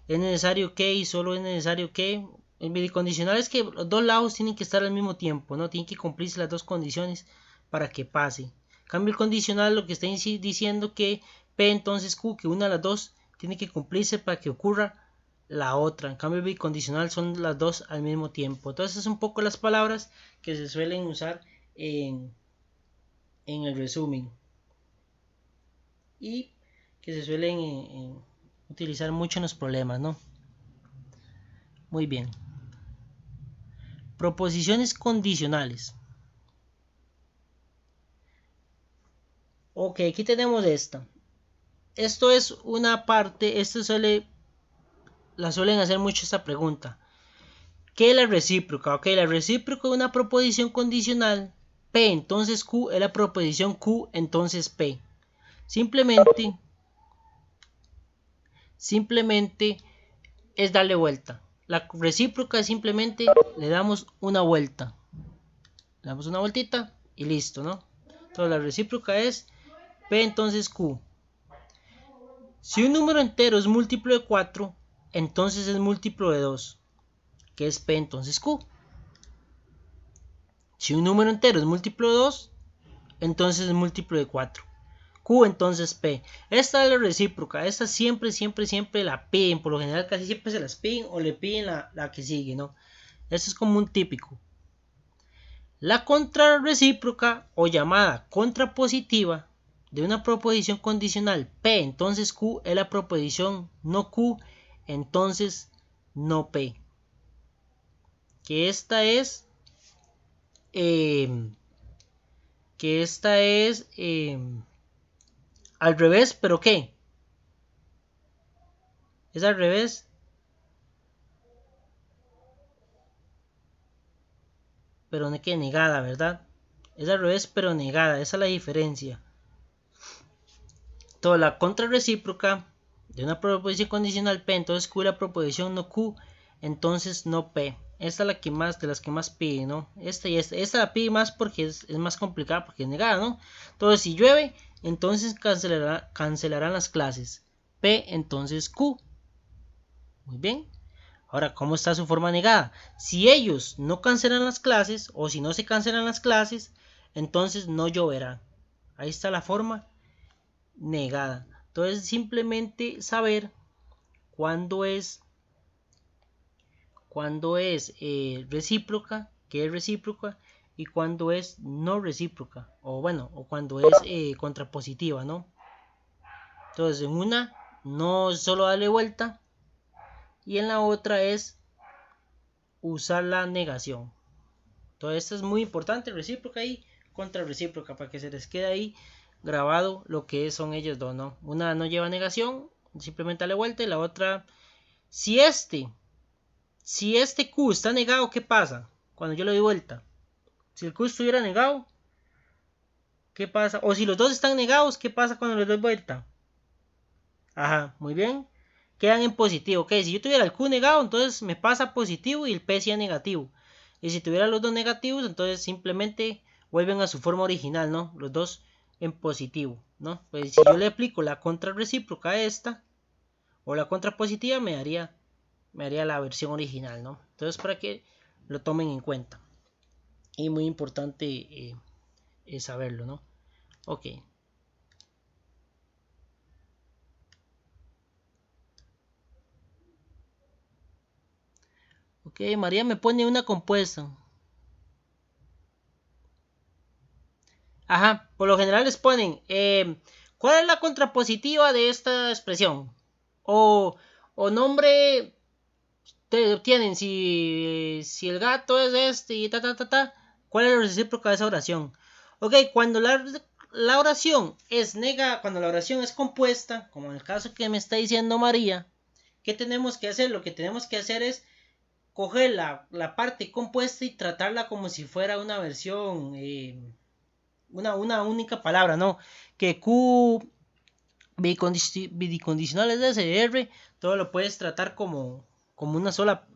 es necesario que y solo es necesario que. El bidicondicional es que los dos lados tienen que estar al mismo tiempo, ¿no? Tienen que cumplirse las dos condiciones para que pase. En cambio el condicional lo que está diciendo que P entonces Q, que una de las dos tiene que cumplirse para que ocurra la otra. En cambio el bicondicional son las dos al mismo tiempo. Entonces es un poco las palabras que se suelen usar en el resumen y que se suelen utilizar mucho en los problemas, ¿no? Muy bien. Proposiciones condicionales. Ok, aquí tenemos esta. Esto es una parte, la suelen hacer mucho esta pregunta. ¿Qué es la recíproca? Ok, la recíproca es una proposición condicional. P, entonces Q es la proposición Q, entonces P. Simplemente es darle vuelta. La recíproca es simplemente le damos una vuelta. Le damos una vueltita y listo, ¿no? Entonces la recíproca es P entonces Q. Si un número entero es múltiplo de 4, entonces es múltiplo de 2, que es P entonces Q. Si un número entero es múltiplo de 2, entonces es múltiplo de 4. Q entonces P. Esta es la recíproca. Esta siempre la piden. Por lo general casi siempre se las piden o le piden la que sigue, ¿no? Esto es como un típico. La contrarrecíproca o llamada contrapositiva de una proposición condicional P entonces Q es la proposición no Q entonces no P. Que esta es al revés, pero ¿qué? Es al revés, pero no que negada, ¿verdad? Es al revés, pero negada. Esa es la diferencia. Toda la contrarrecíproca de una proposición condicional P, entonces Q la proposición no Q, entonces no P. Esta es la que más, de las que más pide, ¿no? Esta y esta. Esta la pide más porque es más complicada, porque es negada, ¿no? Entonces si llueve, entonces cancelarán las clases. P, entonces Q. Muy bien. Ahora, ¿cómo está su forma negada? Si ellos no cancelan las clases, o si no se cancelan las clases, entonces no lloverá. Ahí está la forma negada. Entonces, simplemente saber cuándo es recíproca, que es recíproca, y cuándo es no recíproca, o bueno, o cuando es contrapositiva, ¿no? Entonces, en una no solo darle vuelta, y en la otra es usar la negación. Entonces, esto es muy importante, recíproca y contrarrecíproca, para que se les quede ahí grabado lo que son ellos dos, ¿no? Una no lleva negación, simplemente darle vuelta, y la otra, si este Q está negado, ¿qué pasa? Cuando yo le doy vuelta. Si el Q estuviera negado, ¿qué pasa? O si los dos están negados, ¿qué pasa cuando les doy vuelta? Ajá, muy bien. Quedan en positivo. Ok, si yo tuviera el Q negado, entonces me pasa positivo y el P sea negativo. Y si tuviera los dos negativos, entonces simplemente vuelven a su forma original, ¿no? Los dos en positivo, ¿no? Pues si yo le aplico la contrarrecíproca a esta, o la contrapositiva, me daría la versión original, ¿no? Entonces, para que lo tomen en cuenta. Y muy importante saberlo, ¿no? Ok. Ok, María me pone una compuesta. Ajá, por lo general les ponen, ¿cuál es la contrapositiva de esta expresión? O nombre, te obtienen, si el gato es este y ¿cuál es la recíproca de esa oración? Ok, cuando la oración cuando la oración es compuesta, como en el caso que me está diciendo María, ¿qué tenemos que hacer? Lo que tenemos que hacer es coger la parte compuesta y tratarla como si fuera una versión, una única palabra, ¿no? Que Q bicondicional es SR, todo lo puedes tratar como una sola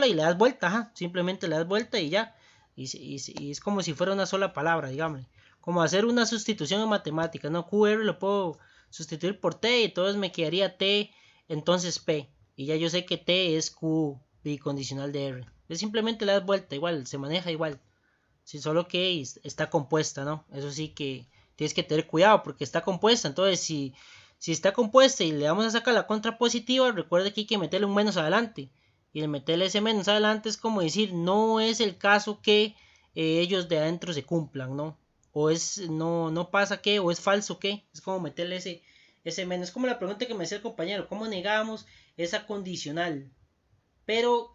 y le das vuelta, ajá, simplemente le das vuelta y ya. Y es como si fuera una sola palabra, digamos. Como hacer una sustitución en matemáticas, ¿no? QR lo puedo sustituir por T y entonces me quedaría T, entonces P. Y ya yo sé que T es Q bicondicional de R. Es simplemente le das vuelta, igual, se maneja igual. Sí, solo que está compuesta, ¿no? Eso sí que tienes que tener cuidado porque está compuesta. Entonces, si está compuesta y le vamos a sacar la contrapositiva, recuerde que hay que meterle un menos adelante. Y el meterle ese menos adelante es como decir, no es el caso que ellos de adentro se cumplan, ¿no? O no pasa que, o es falso que. Es como meterle ese menos. Es como la pregunta que me hacía el compañero, ¿cómo negamos esa condicional? Pero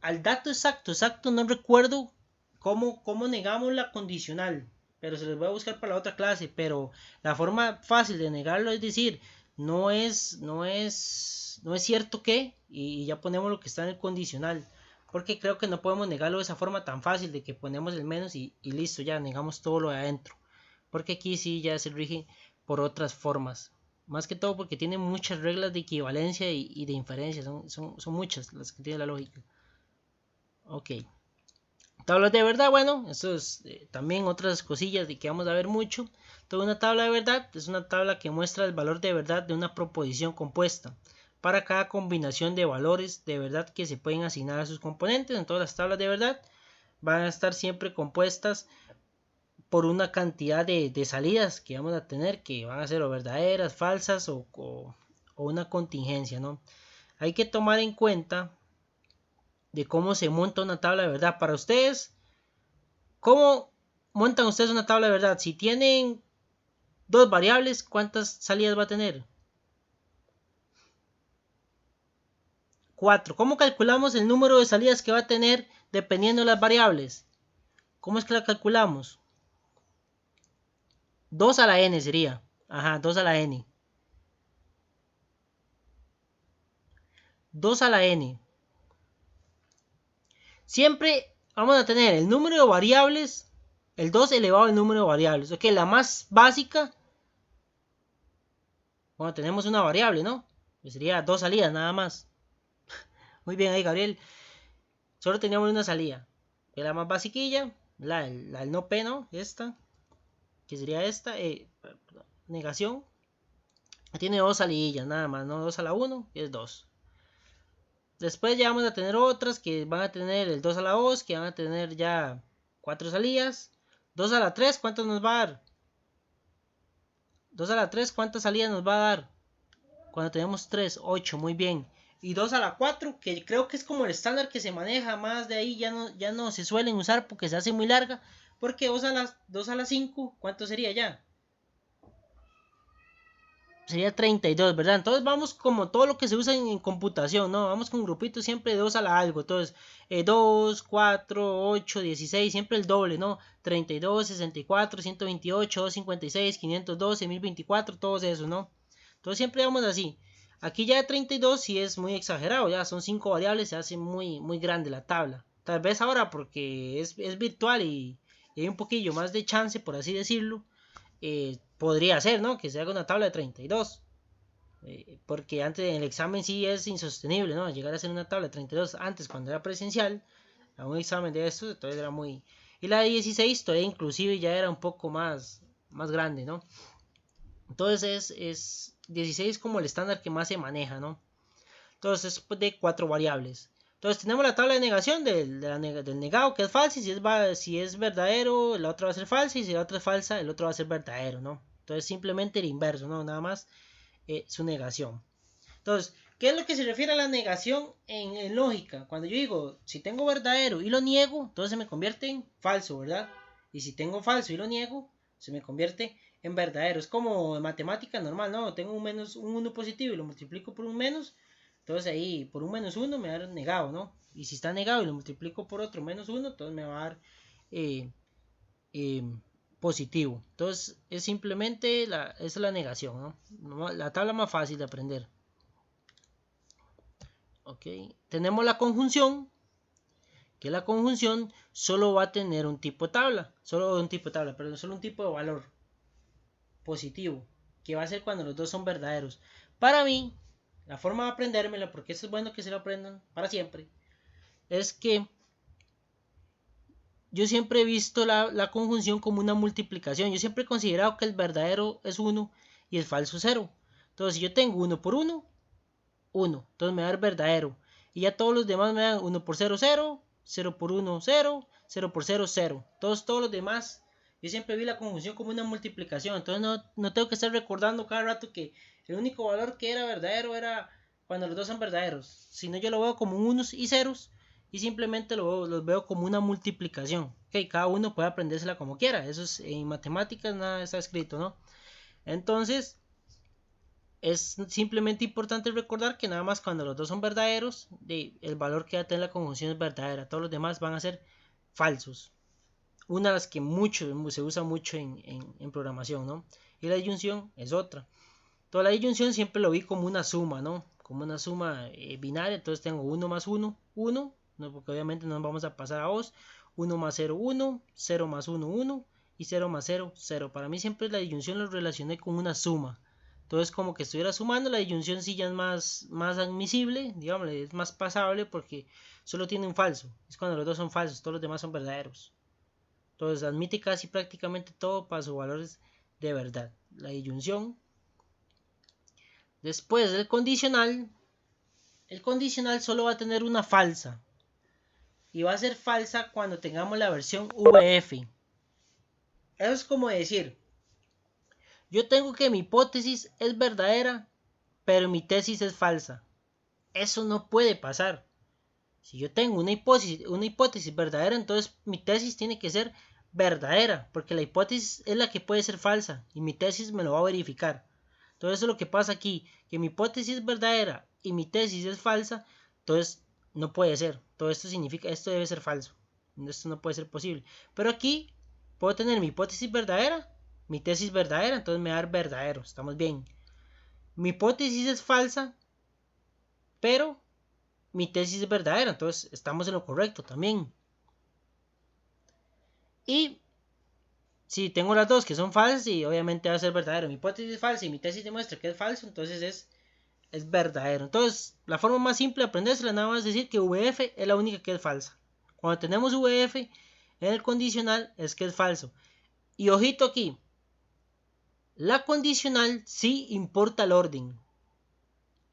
al dato exacto, no recuerdo cómo negamos la condicional, pero se los voy a buscar para la otra clase. Pero la forma fácil de negarlo es decir, no es cierto que, y ya ponemos lo que está en el condicional. Porque creo que no podemos negarlo de esa forma tan fácil de que ponemos el menos y listo, ya negamos todo lo de adentro. Porque aquí sí ya se rige por otras formas. Más que todo porque tiene muchas reglas de equivalencia y de inferencia. Son muchas las que tiene la lógica. Ok. Tablas de verdad, bueno, eso es también otras cosillas de que vamos a ver mucho. Toda una tabla de verdad es una tabla que muestra el valor de verdad de una proposición compuesta para cada combinación de valores de verdad que se pueden asignar a sus componentes. En todas las tablas de verdad van a estar siempre compuestas por una cantidad de salidas que vamos a tener, que van a ser o verdaderas, falsas o una contingencia, ¿no? Hay que tomar en cuenta de cómo se monta una tabla de verdad. Para ustedes, ¿cómo montan ustedes una tabla de verdad? Si tienen dos variables, ¿cuántas salidas va a tener? 4. ¿Cómo calculamos el número de salidas que va a tener dependiendo de las variables? ¿Cómo es que la calculamos? 2 a la n sería. Ajá, 2 a la n. 2 a la n. Siempre vamos a tener el número de variables, el 2 elevado al número de variables. Ok, la más básica, bueno, tenemos una variable, ¿no? Que sería 2 salidas nada más. Muy bien ahí, Gabriel. Solo teníamos una salida. Que la más basiquilla, la del no P, ¿no? Esta, que sería esta, negación. Tiene dos salidillas nada más, ¿no? 2 a la 1 es 2. Después ya vamos a tener otras que van a tener el 2 a la 2, que van a tener ya 4 salidas. 2 a la 3, ¿cuántas nos va a dar? 2 a la 3, ¿cuántas salidas nos va a dar? Cuando tenemos 3, 8, muy bien. Y 2 a la 4, que creo que es como el estándar que se maneja, más de ahí ya no se suelen usar porque se hace muy larga. Porque 2 a la 5, ¿cuánto sería ya? Sería 32, ¿verdad? Entonces vamos como todo lo que se usa en computación, ¿no? Vamos con grupitos siempre de 2 a la algo. Entonces, 2, 4, 8, 16, siempre el doble, ¿no? 32, 64, 128, 256, 512, 1024, todos esos, ¿no? Entonces siempre vamos así. Aquí ya de 32 sí es muy exagerado, ya son 5 variables, se hace muy grande la tabla. Tal vez ahora porque es virtual y hay un poquillo más de chance, por así decirlo. Podría ser, ¿no? Que se haga una tabla de 32. Porque antes en el examen sí es insostenible, ¿no? Llegar a hacer una tabla de 32 antes cuando era presencial, a un examen de estos, entonces era muy... Y la de 16 todavía inclusive ya era un poco más grande, ¿no? Entonces es 16 como el estándar que más se maneja, ¿no? Entonces es de 4 variables. Entonces tenemos la tabla de negación del negado, que es falso, y si es verdadero, la otra va a ser falsa, y si la otra es falsa, el otro va a ser verdadero, ¿no? Entonces simplemente el inverso, ¿no? Nada más su negación. Entonces, ¿qué es lo que se refiere a la negación en lógica? Cuando yo digo, si tengo verdadero y lo niego, entonces se me convierte en falso, ¿verdad? Y si tengo falso y lo niego, se me convierte en verdadero. Es como en matemática normal, ¿no? Tengo un 1 positivo y lo multiplico por un menos, entonces ahí por un menos 1 me va a dar negado, ¿no? Y si está negado y lo multiplico por otro menos 1, entonces me va a dar eh, eh, positivo. Entonces es simplemente es la negación, ¿no? La tabla más fácil de aprender. Ok, tenemos la conjunción, que la conjunción solo va a tener un tipo de tabla, solo un tipo de valor positivo, que va a ser cuando los dos son verdaderos. Para mí, la forma de aprendérmela, porque eso es bueno que se lo aprendan para siempre, es que yo siempre he visto la conjunción como una multiplicación. Yo siempre he considerado que el verdadero es 1 y el falso 0. Entonces, si yo tengo 1 por 1, 1. Entonces me va a dar verdadero. Y ya todos los demás me dan 1 por 0, 0. 0 por 1, 0. 0 por 0, 0. Todos los demás. Yo siempre vi la conjunción como una multiplicación. Entonces no tengo que estar recordando cada rato que el único valor que era verdadero era cuando los dos son verdaderos. Sino yo lo veo como unos y ceros. Y simplemente los veo como una multiplicación. Okay, cada uno puede aprendérsela como quiera. Eso es en matemáticas, nada está escrito, ¿no? Entonces, es simplemente importante recordar que nada más cuando los dos son verdaderos, el valor que va a tener la conjunción es verdadera. Todos los demás van a ser falsos. Una de las que se usa mucho en programación, ¿no? Y la disyunción es otra. Toda la disyunción siempre lo vi como una suma, ¿no? Como una suma binaria. Entonces tengo 1 más 1, 1, ¿no? Porque obviamente no nos vamos a pasar a 2. 1 más 0, 1, 0 más 1, 1 y 0 más 0, 0. Para mí siempre la disyunción lo relacioné con una suma. Entonces como que estuviera sumando, la disyunción sí ya es más admisible, digamos, es más pasable porque solo tiene un falso. Es cuando los dos son falsos, todos los demás son verdaderos. Entonces admite casi prácticamente todo para sus valores de verdad. La disyunción. Después del condicional, el condicional solo va a tener una falsa. Y va a ser falsa cuando tengamos la versión VF. Eso es como decir, yo tengo que mi hipótesis es verdadera, pero mi tesis es falsa. Eso no puede pasar. Si yo tengo una hipótesis verdadera, entonces mi tesis tiene que ser verdadera, porque la hipótesis es la que puede ser falsa y mi tesis me lo va a verificar. Entonces eso es lo que pasa aquí, que mi hipótesis es verdadera y mi tesis es falsa, entonces no puede ser. Todo esto significa, esto debe ser falso. Esto no puede ser posible. Pero aquí puedo tener mi hipótesis verdadera, mi tesis verdadera, entonces me va a dar verdadero, estamos bien. Mi hipótesis es falsa, pero mi tesis es verdadera, entonces estamos en lo correcto también. Y si tengo las dos que son falsas, y obviamente va a ser verdadero. Mi hipótesis es falsa y mi tesis demuestra que es falso, entonces es verdadero. Entonces, la forma más simple de aprendérsela nada más es decir que VF es la única que es falsa. Cuando tenemos VF en el condicional es que es falso. Y ojito aquí, la condicional sí importa el orden.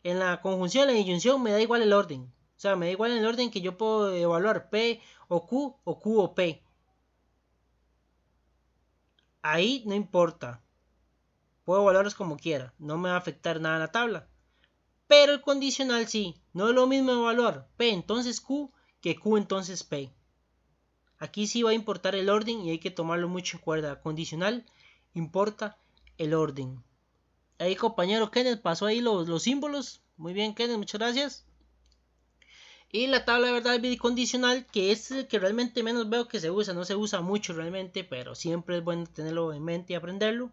En la conjunción, la disyunción me da igual el orden. O sea, me da igual el orden que yo puedo evaluar P o Q o P. Ahí no importa. Puedo evaluarlos como quiera. No me va a afectar nada la tabla. Pero el condicional sí. No es lo mismo evaluar P entonces Q que Q entonces P. Aquí sí va a importar el orden y hay que tomarlo mucho en cuenta. Condicional importa el orden. Ahí compañero Kenneth pasó ahí los símbolos. Muy bien Kenneth, muchas gracias. Y la tabla de verdad bicondicional, que es el que realmente menos veo que se usa. No se usa mucho realmente, pero siempre es bueno tenerlo en mente y aprenderlo.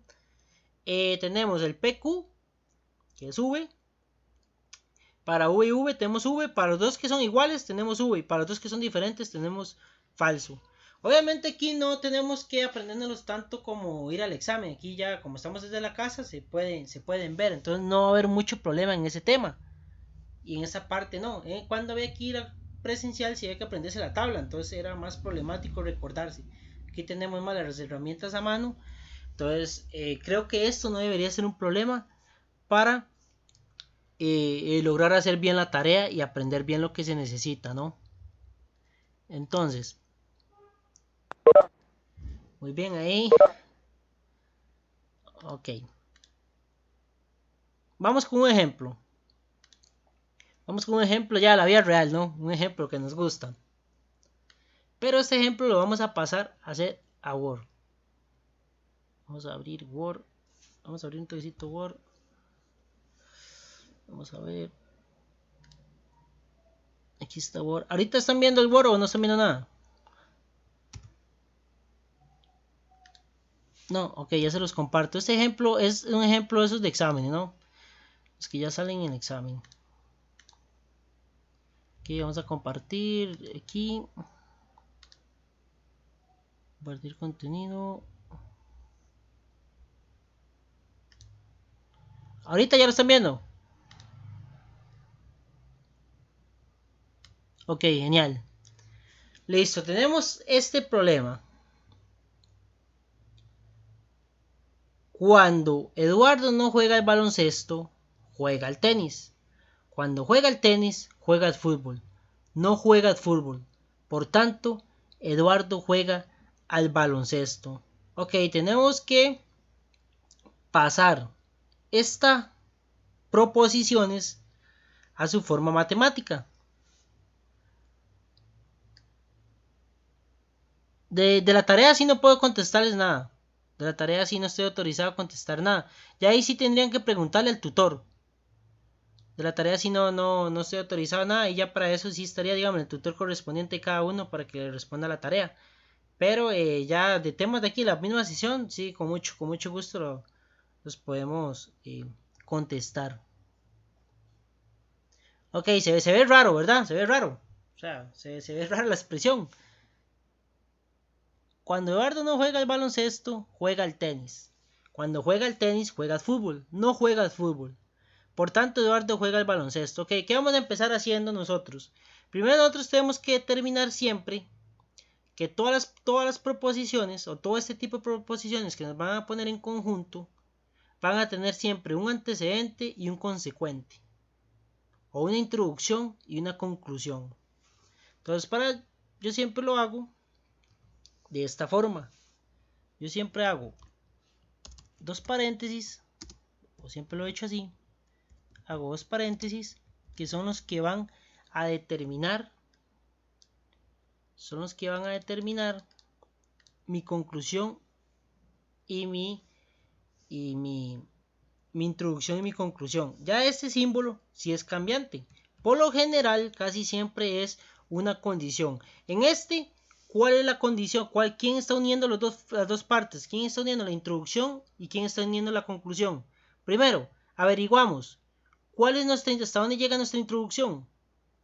Tenemos el PQ, que es V. Para V y V tenemos V. Para los dos que son iguales tenemos V. Y para los dos que son diferentes tenemos falso. Obviamente aquí no tenemos que aprendérnoslos tanto como ir al examen. Aquí ya como estamos desde la casa se pueden ver. Entonces no va a haber mucho problema en ese tema. Y en esa parte no. Cuando había que ir a presencial sí había que aprenderse la tabla. Entonces era más problemático recordarse. Aquí tenemos más las herramientas a mano. Entonces creo que esto no debería ser un problema para lograr hacer bien la tarea y aprender bien lo que se necesita, ¿no? Entonces, muy bien ahí. Ok. Vamos con un ejemplo. Vamos con un ejemplo ya de la vida real, ¿no? Un ejemplo que nos gusta. Pero este ejemplo lo vamos a pasar a hacer a Word. Vamos a abrir Word. Vamos a abrir un toquecito Word. Vamos a ver. Aquí está Word. ¿Ahorita están viendo el Word o no están viendo nada? No, ok, ya se los comparto. Este ejemplo es un ejemplo de esos de exámenes, ¿no? Los que ya salen en examen. Aquí vamos a compartir. Aquí. Compartir contenido. Ahorita ya lo están viendo. Ok, genial. Listo, tenemos este problema. Cuando Eduardo no juega al baloncesto, juega al tenis. Cuando juega al tenis, juega al fútbol. No juega al fútbol. Por tanto, Eduardo juega al baloncesto. Ok, tenemos que pasar estas proposiciones a su forma matemática. De la tarea sí no puedo contestarles nada. De la tarea sí no estoy autorizado a contestar nada. Y ahí sí tendrían que preguntarle al tutor. De la tarea sí no estoy autorizado a nada, y ya para eso sí estaría, digamos, el tutor correspondiente de cada uno para que le responda la tarea. Pero ya de temas de aquí, la misma sesión, sí, con mucho gusto los podemos contestar. Ok, se ve raro, ¿verdad? Se ve raro. O sea, se ve rara la expresión. Cuando Eduardo no juega el baloncesto, juega el tenis. Cuando juega el tenis, juega el fútbol. No juega el fútbol. Por tanto, Eduardo juega el baloncesto. Ok, ¿qué vamos a empezar haciendo nosotros? Primero nosotros tenemos que determinar siempre que todas las proposiciones o todo este tipo de proposiciones que nos van a poner en conjunto van a tener siempre un antecedente y un consecuente, o una introducción y una conclusión. Entonces, yo siempre lo hago de esta forma. Yo siempre hago dos paréntesis, o siempre lo he hecho así. Hago dos paréntesis que son los que van a determinar mi conclusión y mi introducción y mi conclusión. Ya este símbolo sí es cambiante. Por lo general, casi siempre es una condición. En este, ¿cuál es la condición? ¿Quién está uniendo las dos partes? ¿Quién está uniendo la introducción y quién está uniendo la conclusión? Primero, averiguamos hasta dónde llega nuestra introducción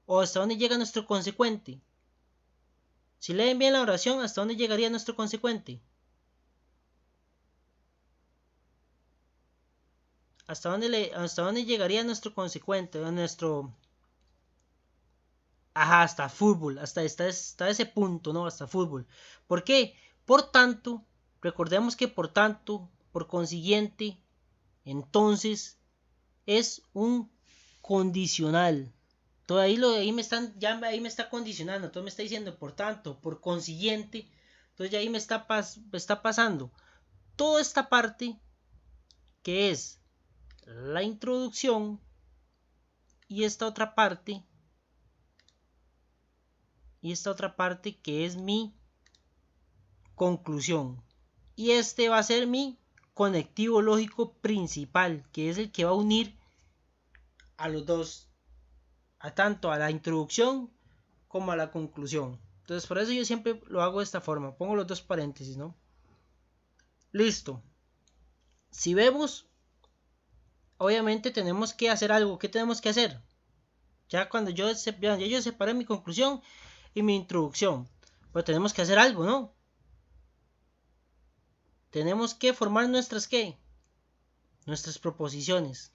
o hasta dónde llega nuestro consecuente. Si leen bien la oración, ¿hasta dónde llegaría nuestro consecuente? ¿Hasta dónde llegaría nuestro consecuente? Hasta fútbol, hasta ese punto, ¿no? Hasta fútbol. ¿Por qué? Por tanto, recordemos que por tanto, por consiguiente, entonces, es un condicional. Todo ahí me está condicionando, entonces me está diciendo por tanto, por consiguiente, entonces ya ahí me está pasando toda esta parte que es la introducción y esta otra parte que es mi conclusión, y este va a ser mi conectivo lógico principal, que es el que va a unir a los dos, tanto a la introducción como a la conclusión. Entonces por eso yo siempre lo hago de esta forma, pongo los dos paréntesis, ¿no? Listo. Si vemos, obviamente tenemos que hacer algo. ¿Qué tenemos que hacer? Ya cuando yo separé mi conclusión y mi introducción, pues tenemos que hacer algo, ¿no? Tenemos que formar nuestras proposiciones.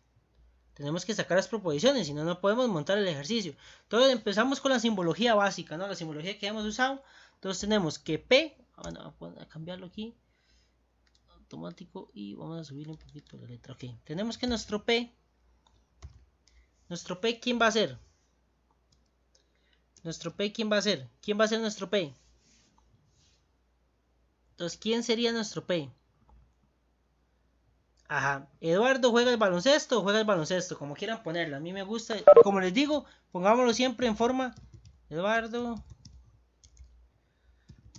Tenemos que sacar las proposiciones, si no, no podemos montar el ejercicio. Entonces empezamos con la simbología básica, ¿no? La simbología que hemos usado. Entonces tenemos que P, vamos a cambiarlo aquí, automático, y vamos a subir un poquito la letra. Ok, tenemos que nuestro P, ¿quién va a ser? ¿Quién va a ser? ¿Quién va a ser nuestro P? Entonces, ¿quién sería nuestro P? Ajá, Eduardo juega el baloncesto o juega el baloncesto, como quieran ponerlo. A mí me gusta, como les digo, pongámoslo siempre en forma. Eduardo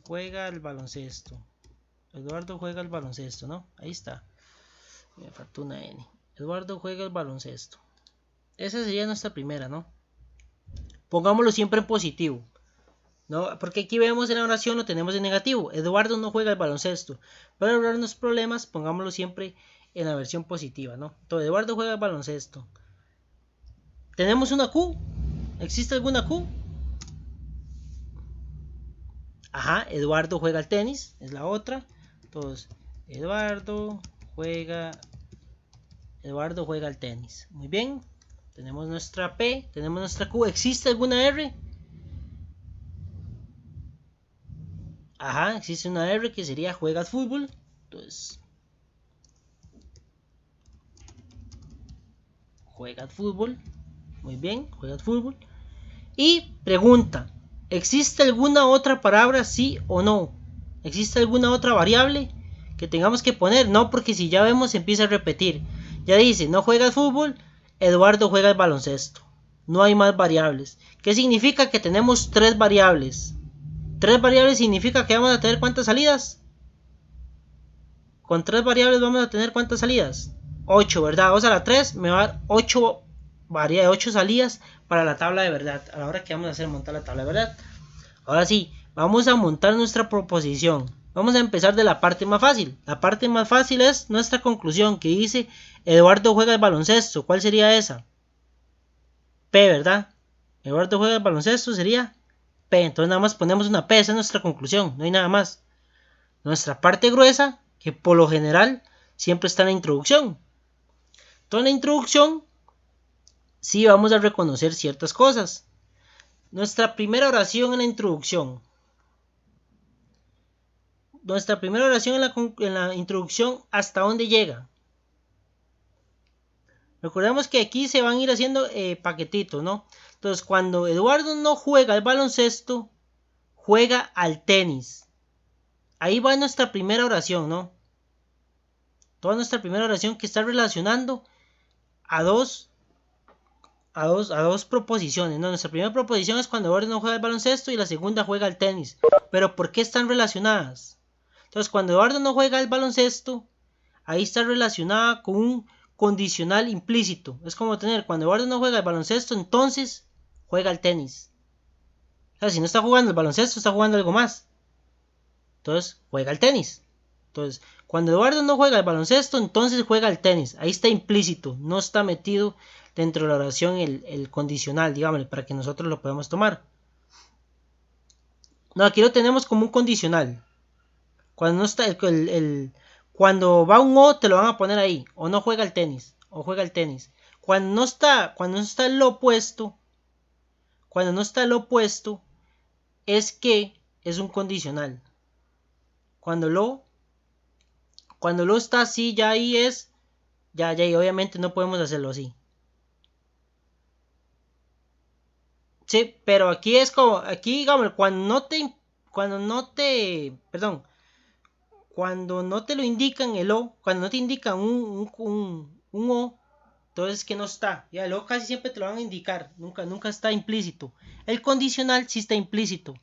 juega el baloncesto. Eduardo juega el baloncesto, ¿no? Ahí está. Me faltó una N. Eduardo juega el baloncesto. Esa sería nuestra primera, ¿no? Pongámoslo siempre en positivo, ¿no? Porque aquí vemos en la oración lo tenemos en negativo. Eduardo no juega el baloncesto. Para ahorrarnos problemas, pongámoslo siempre en la versión positiva, ¿no? Entonces, Eduardo juega el baloncesto. ¿Tenemos una Q? ¿Existe alguna Q? Ajá, Eduardo juega al tenis, es la otra. Entonces, Eduardo juega al tenis. Muy bien. Tenemos nuestra P, tenemos nuestra Q. ¿Existe alguna R? Ajá, existe una R que sería juega al fútbol. Entonces, juega al fútbol. Muy bien, juega al fútbol. Y pregunta, ¿existe alguna otra palabra sí o no? ¿Existe alguna otra variable que tengamos que poner? No, porque si ya vemos se empieza a repetir. Ya dice, no juega al fútbol, Eduardo juega al baloncesto. No hay más variables. ¿Qué significa? Que tenemos 3 variables. 3 variables significa que vamos a tener ¿cuántas salidas? Con 3 variables vamos a tener ¿cuántas salidas? 8, ¿verdad? 2 a la 3 me va a dar 8 varía de 8 salidas para la tabla de verdad, a la hora que vamos a hacer montar la tabla de verdad. Ahora sí, vamos a montar nuestra proposición. Vamos a empezar de la parte más fácil. La parte más fácil es nuestra conclusión, que dice Eduardo juega el baloncesto. ¿Cuál sería esa? P, ¿verdad? Eduardo juega el baloncesto sería P. Entonces nada más ponemos una P, esa es nuestra conclusión, no hay nada más. Nuestra parte gruesa, que por lo general siempre está en la introducción. Entonces en la introducción sí vamos a reconocer ciertas cosas. Nuestra primera oración en la introducción. Nuestra primera oración en la introducción, ¿hasta dónde llega? Recordemos que aquí se van a ir haciendo paquetitos, ¿no? Entonces, cuando Eduardo no juega al baloncesto, juega al tenis. Ahí va nuestra primera oración, ¿no? Toda nuestra primera oración que está relacionando a dos proposiciones, ¿no? Nuestra primera proposición es cuando Eduardo no juega al baloncesto y la segunda juega al tenis. Pero ¿por qué están relacionadas? Entonces, cuando Eduardo no juega al baloncesto, ahí está relacionada con un condicional implícito. Es como tener, cuando Eduardo no juega al baloncesto, entonces juega al tenis. O sea, si no está jugando el baloncesto, está jugando algo más. Entonces, juega al tenis. Entonces, cuando Eduardo no juega al baloncesto, entonces juega al tenis. Ahí está implícito, no está metido dentro de la oración el condicional, digamos, para que nosotros lo podamos tomar. No, aquí lo tenemos como un condicional. Cuando no está cuando va un O, te lo van a poner ahí. O no juega el tenis. O juega el tenis. Cuando no está el opuesto. Cuando no está el opuesto. Es que es un condicional. Cuando lo está así, ya ahí es. Ya, y obviamente no podemos hacerlo así. Sí, pero aquí es como. Aquí, digamos, cuando no te lo indican el O, cuando no te indican un O, entonces que no está. Ya el O casi siempre te lo van a indicar, nunca está implícito. El condicional sí está implícito.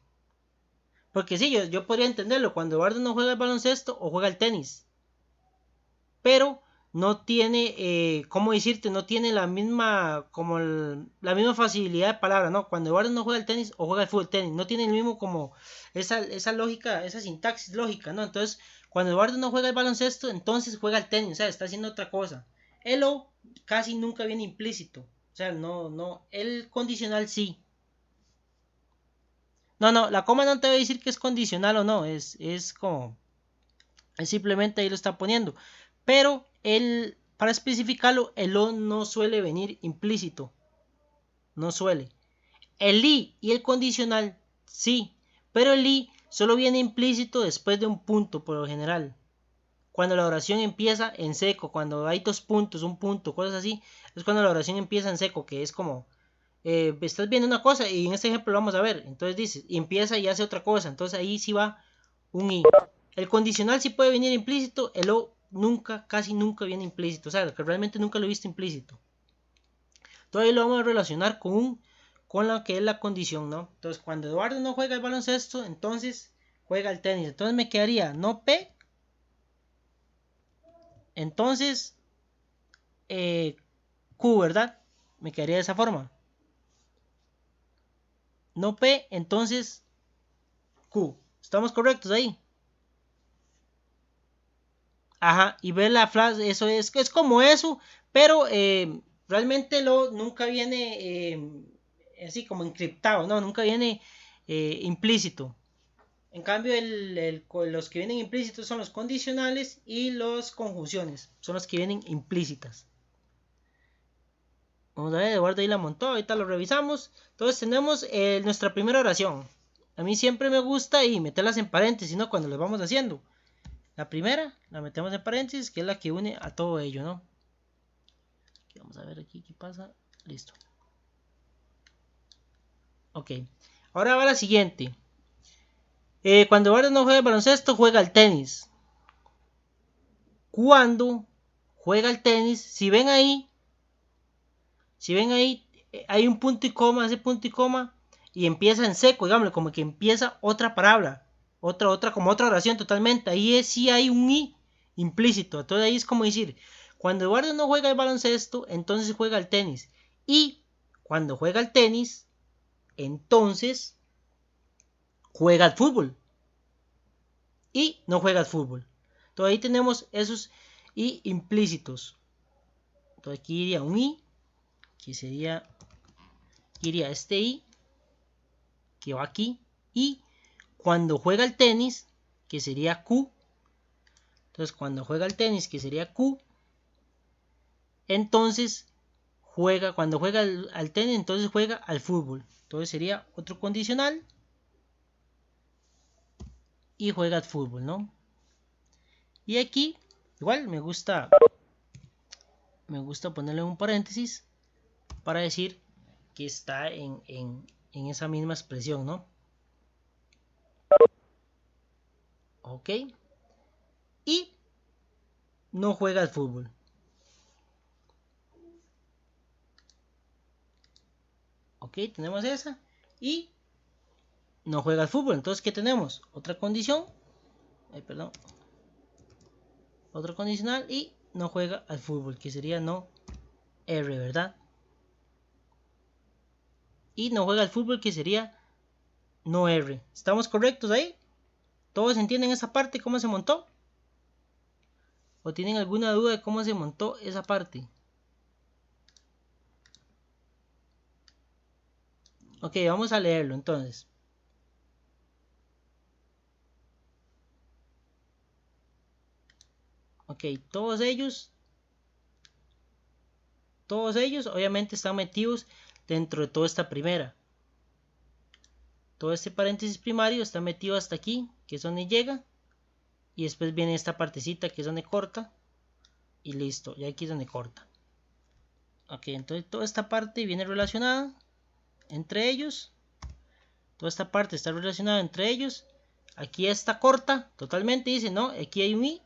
Porque sí, yo podría entenderlo, cuando Eduardo no juega el baloncesto o juega el tenis. Pero no tiene, ¿cómo decirte? No tiene la misma, la misma facilidad de palabra, ¿no? Cuando Eduardo no juega el tenis o juega el fútbol tenis, no tiene el mismo como esa lógica, esa sintaxis lógica, ¿no? Entonces, cuando Eduardo no juega el baloncesto, entonces juega el tenis, o sea, está haciendo otra cosa. El O casi nunca viene implícito, o sea, no, el condicional sí. No, la coma no te va a decir que es condicional o no, es como, es simplemente ahí lo está poniendo. Pero para especificarlo, el O no suele venir implícito. No suele. El I y el condicional sí. Pero el I solo viene implícito después de un punto por lo general. Cuando la oración empieza en seco, cuando hay dos puntos, un punto, cosas así, es cuando la oración empieza en seco, que es como, estás viendo una cosa y en este ejemplo lo vamos a ver. Entonces dices, y empieza y hace otra cosa. Entonces ahí sí va un I. El condicional sí puede venir implícito, el O casi nunca viene implícito, o sea, que realmente nunca lo he visto implícito. Entonces lo vamos a relacionar con lo que es la condición, ¿no? Entonces cuando Eduardo no juega el baloncesto, entonces juega el tenis. Entonces me quedaría no P, entonces Q, ¿verdad? Me quedaría de esa forma. No P, entonces Q. ¿Estamos correctos ahí? Ajá, y ver la frase, eso es como eso, pero realmente nunca viene así como encriptado, ¿no? Nunca viene implícito. En cambio, los que vienen implícitos son los condicionales y las conjunciones, son los que vienen implícitas. Vamos a ver, Eduardo ahí la montó, ahorita lo revisamos. Entonces tenemos nuestra primera oración. A mí siempre me gusta y meterlas en paréntesis, ¿no? Cuando las vamos haciendo. La primera la metemos en paréntesis, que es la que une a todo ello, ¿no? Vamos a ver aquí qué pasa. Listo. Ok. Ahora va la siguiente. Cuando Eduardo no juega el baloncesto, juega al tenis. Cuando juega al tenis, si ven ahí, hay un punto y coma, ese punto y coma, y empieza en seco, digamos, como que empieza otra palabra, como otra oración totalmente. Ahí sí hay un i implícito. Entonces ahí es como decir, cuando Eduardo no juega el baloncesto, entonces juega al tenis. Y cuando juega al tenis, entonces juega al fútbol. Y no juega al fútbol. Entonces ahí tenemos esos y implícitos. Entonces aquí iría un i, que sería, iría este i, que va aquí. Y cuando juega al tenis, que sería q. Entonces cuando juega al tenis, que sería q, entonces cuando juega al tenis, entonces juega al fútbol. Entonces sería otro condicional y juega al fútbol, ¿no? Y aquí igual me gusta ponerle un paréntesis para decir que está en esa misma expresión, ¿no? Ok. Y no juega al fútbol. Ok, tenemos esa. Y no juega al fútbol. Entonces, ¿qué tenemos? Otra condición. Perdón. Otro condicional y no juega al fútbol, que sería no R, ¿verdad? Y no juega al fútbol, que sería no R. ¿Estamos correctos ahí? ¿Todos entienden esa parte, cómo se montó? ¿O tienen alguna duda de cómo se montó esa parte? Ok, vamos a leerlo entonces. Ok, todos ellos obviamente están metidos dentro de toda esta primera. Todo este paréntesis primario está metido hasta aquí, que es donde llega. Y después viene esta partecita que es donde corta. Y listo, ya aquí es donde corta. Ok, entonces toda esta parte viene relacionada entre ellos. Toda esta parte está relacionada entre ellos. Aquí está corta totalmente, dice, no, aquí hay un i.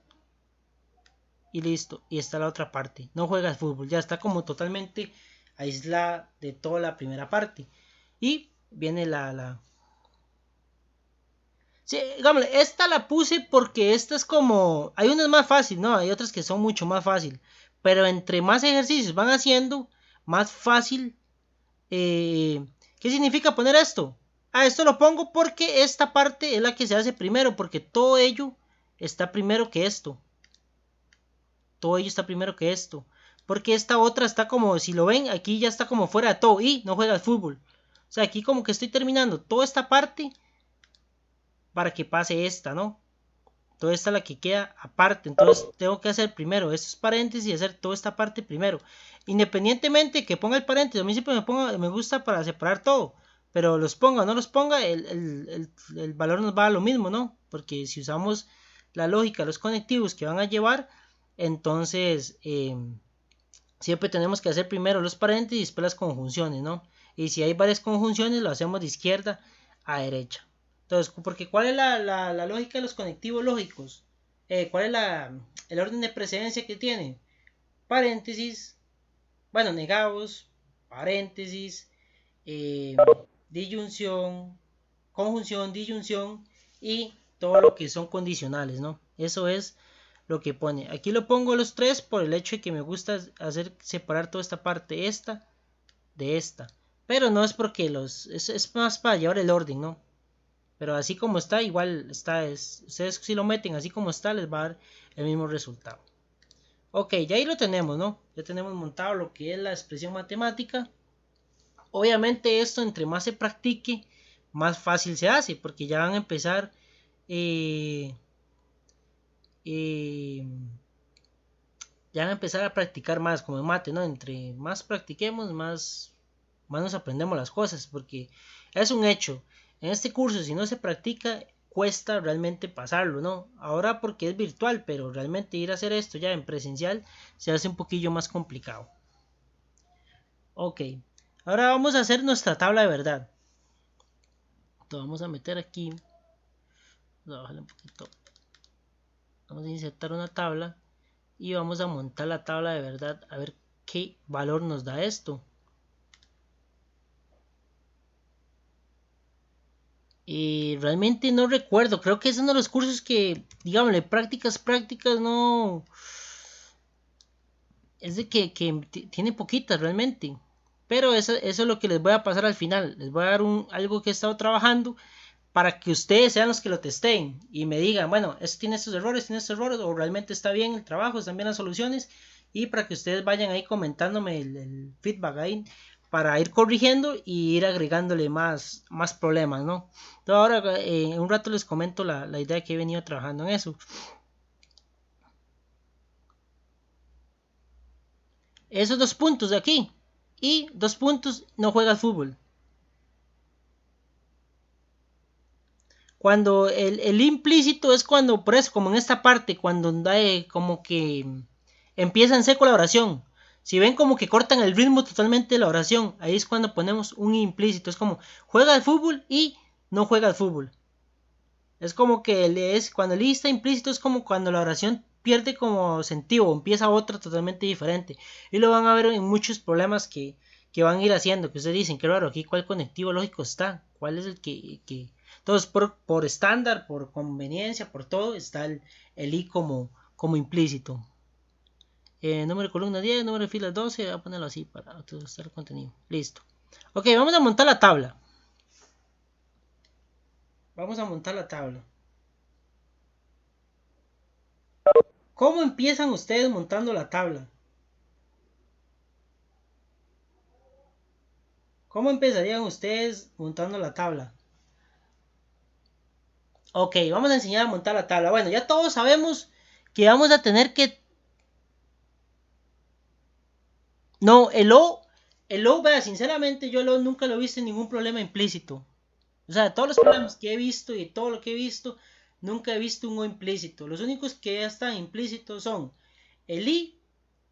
Y listo, y está la otra parte. No juega al fútbol, ya está como totalmente aislada de toda la primera parte. Y viene sí, digámosle, esta la puse porque esta es como... Hay unas más fácil, ¿no? Hay otras que son mucho más fácil. Pero entre más ejercicios van haciendo, más fácil... ¿Qué significa poner esto? Esto lo pongo porque esta parte es la que se hace primero, porque todo ello está primero que esto. Todo ello está primero que esto. Porque esta otra está como, si lo ven, aquí ya está como fuera de todo y no juega al fútbol. O sea, aquí como que estoy terminando toda esta parte para que pase esta, ¿no? Toda esta es la que queda aparte. Entonces tengo que hacer primero estos paréntesis y hacer toda esta parte primero. Independientemente que ponga el paréntesis, a mí siempre me gusta para separar todo. Pero los ponga o no los ponga, el valor nos va a lo mismo, ¿no? Porque si usamos la lógica, los conectivos que van a llevar, entonces siempre tenemos que hacer primero los paréntesis y después las conjunciones, ¿no? Y si hay varias conjunciones, lo hacemos de izquierda a derecha. Entonces, porque ¿cuál es la lógica de los conectivos lógicos? ¿Cuál es el orden de precedencia que tienen? Paréntesis, bueno, negados, paréntesis, disyunción, conjunción, disyunción y todo lo que son condicionales, ¿no? Eso es lo que pone. Aquí lo pongo los tres por el hecho de que me gusta hacer separar toda esta parte, esta, de esta. Pero no es porque es más para llevar el orden, ¿no? Pero así como está, igual está. Ustedes si lo meten así como está, les va a dar el mismo resultado. Ok, ya ahí lo tenemos, ¿no? Ya tenemos montado lo que es la expresión matemática. Obviamente esto entre más se practique, más fácil se hace, porque ya van a empezar ya van a empezar a practicar más como en mate, ¿no? Entre más practiquemos, más nos aprendemos las cosas, porque es un hecho. En este curso, si no se practica, cuesta realmente pasarlo, ¿no? Ahora porque es virtual, pero realmente ir a hacer esto ya en presencial se hace un poquillo más complicado. Ok, ahora vamos a hacer nuestra tabla de verdad. Entonces vamos a meter aquí, vamos a bajarle un poquito, vamos a insertar una tabla y vamos a montar la tabla de verdad a ver qué valor nos da esto. Realmente no recuerdo, creo que es uno de los cursos que, digámosle, prácticas, no, es de que tiene poquitas realmente. Pero eso es lo que les voy a pasar al final. Les voy a dar algo que he estado trabajando para que ustedes sean los que lo testeen y me digan, bueno, esto tiene tiene estos errores, o realmente está bien el trabajo, están bien las soluciones, y para que ustedes vayan ahí comentándome el feedback ahí para ir corrigiendo y ir agregándole más problemas, ¿no? Entonces ahora en un rato les comento la idea que he venido trabajando en eso. Esos 2 puntos de aquí y 2 puntos no juega al fútbol. Cuando el implícito es cuando, por eso, como en esta parte, cuando como que empieza en seco la oración. Si ven como que cortan el ritmo totalmente de la oración, ahí es cuando ponemos un implícito. Es como juega al fútbol y no juega al fútbol. Es como que cuando el está implícito es como cuando la oración pierde como sentido, empieza otra totalmente diferente. Y lo van a ver en muchos problemas que van a ir haciendo, que ustedes dicen, qué raro, aquí cuál conectivo lógico está, cuál es el que... Entonces, por estándar, por conveniencia, por todo, está el i como implícito. Número de columna 10, número de filas 12, voy a ponerlo así para ajustar el contenido. Listo. Ok, vamos a montar la tabla. Vamos a montar la tabla. ¿Cómo empiezan ustedes montando la tabla? ¿Cómo empezarían ustedes montando la tabla? Ok, vamos a enseñar a montar la tabla. Bueno, ya todos sabemos que vamos a tener que... No, vea, sinceramente yo nunca lo he visto en ningún problema implícito. O sea, todos los problemas que he visto y todo lo que he visto, nunca he visto un o implícito. Los únicos que ya están implícitos son el i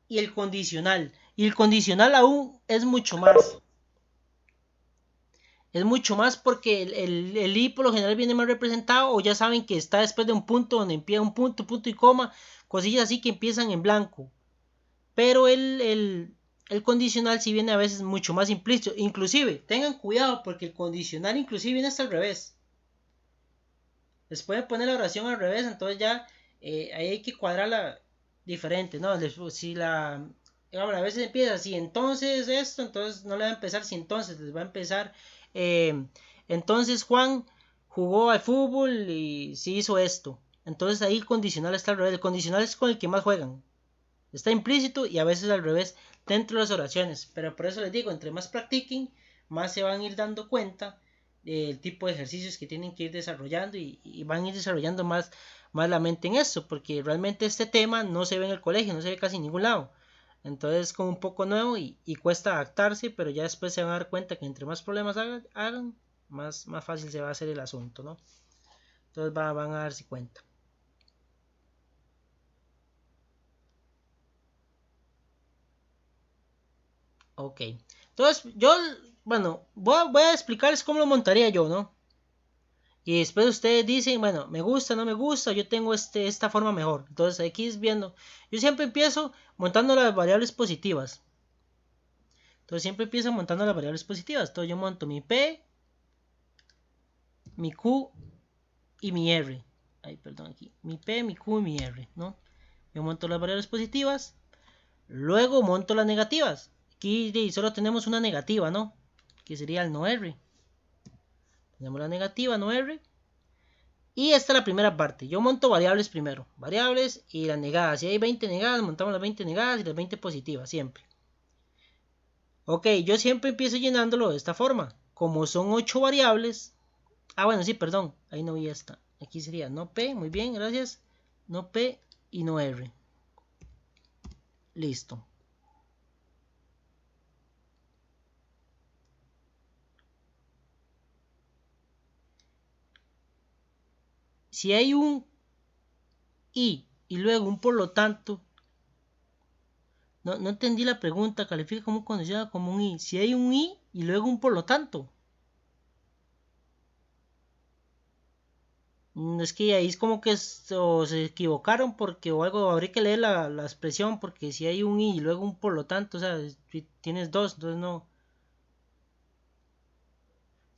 y el condicional. Y el condicional aún es mucho más. Es mucho más porque el i por lo general viene más representado, o ya saben que está después de un punto donde empieza un punto, punto y coma, cosillas así que empiezan en blanco. Pero el condicional sí viene a veces mucho más implícito. Inclusive, tengan cuidado porque el condicional inclusive viene hasta al revés. Les pueden poner la oración al revés, entonces ya ahí hay que cuadrarla diferente, ¿no? Si a veces empieza así, entonces esto, entonces no le va a empezar si entonces, les va a empezar entonces Juan jugó al fútbol y sí hizo esto. Entonces ahí el condicional está al revés, el condicional es con el que más juegan. Está implícito y a veces al revés dentro de las oraciones, pero por eso les digo, entre más practiquen, más se van a ir dando cuenta del tipo de ejercicios que tienen que ir desarrollando y van a ir desarrollando más la mente en eso, porque realmente este tema no se ve en el colegio, no se ve casi en ningún lado. Entonces es como un poco nuevo y cuesta adaptarse, pero ya después se van a dar cuenta que entre más problemas hagan más fácil se va a hacer el asunto, ¿no? Entonces van a darse cuenta. Ok. Entonces, bueno, voy a explicarles cómo lo montaría yo, ¿no? Y después ustedes dicen, bueno, me gusta, no me gusta, yo tengo esta forma mejor. Entonces aquí es viendo. Yo siempre empiezo montando las variables positivas. Entonces siempre empiezo montando las variables positivas. Entonces yo monto mi P, mi Q y mi R. Ay, perdón, aquí. Mi P, mi Q y mi R, ¿no? Yo monto las variables positivas. Luego monto las negativas. Aquí solo tenemos una negativa, ¿no? Que sería el no R. Tenemos la negativa, no R. Y esta es la primera parte. Yo monto variables primero. Variables y las negadas. Si hay 20 negadas, montamos las 20 negadas y las 20 positivas, siempre. Ok, yo siempre empiezo llenándolo de esta forma. Como son 8 variables. Ah, bueno, sí, perdón. Ahí no vi esta. Aquí sería no P, muy bien, gracias. No P y no R. Listo. Si hay un I y luego un por lo tanto, no entendí la pregunta, califica como condicional como un I. Si hay un I y luego un por lo tanto. Es que ahí es como que se equivocaron porque o algo, habría que leer la expresión porque si hay un I y luego un por lo tanto, o sea, si tienes dos, entonces no.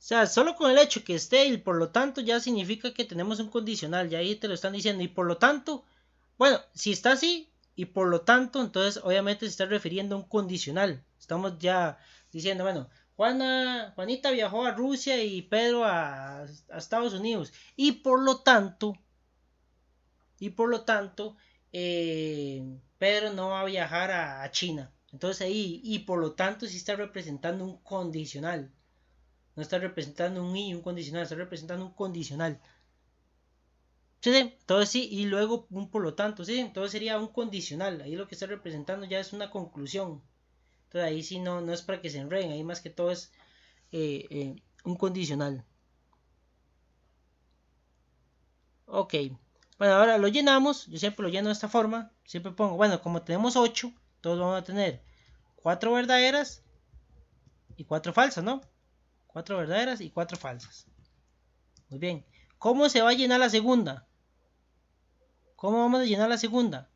O sea, solo con el hecho que esté y por lo tanto ya significa que tenemos un condicional, ya ahí te lo están diciendo y por lo tanto, bueno, si está así y por lo tanto, entonces obviamente se está refiriendo a un condicional. Estamos ya diciendo, bueno, Juanita viajó a Rusia y Pedro a Estados Unidos. Y por lo tanto, Pedro no va a viajar a China. Entonces ahí, y por lo tanto, sí está representando un condicional. No está representando un y un condicional, está representando un condicional. Sí, sí, entonces sí, y luego un por lo tanto, sí, entonces sería un condicional. Ahí lo que está representando ya es una conclusión. Entonces ahí sí no es para que se enreden, ahí más que todo es un condicional. Ok, bueno, ahora lo llenamos, yo siempre lo lleno de esta forma, siempre pongo, bueno, como tenemos 8, todos vamos a tener 4 verdaderas y 4 falsas, ¿no? 4 verdaderas y 4 falsas. Muy bien, ¿cómo se va a llenar la segunda? ¿Cómo vamos a llenar la segunda?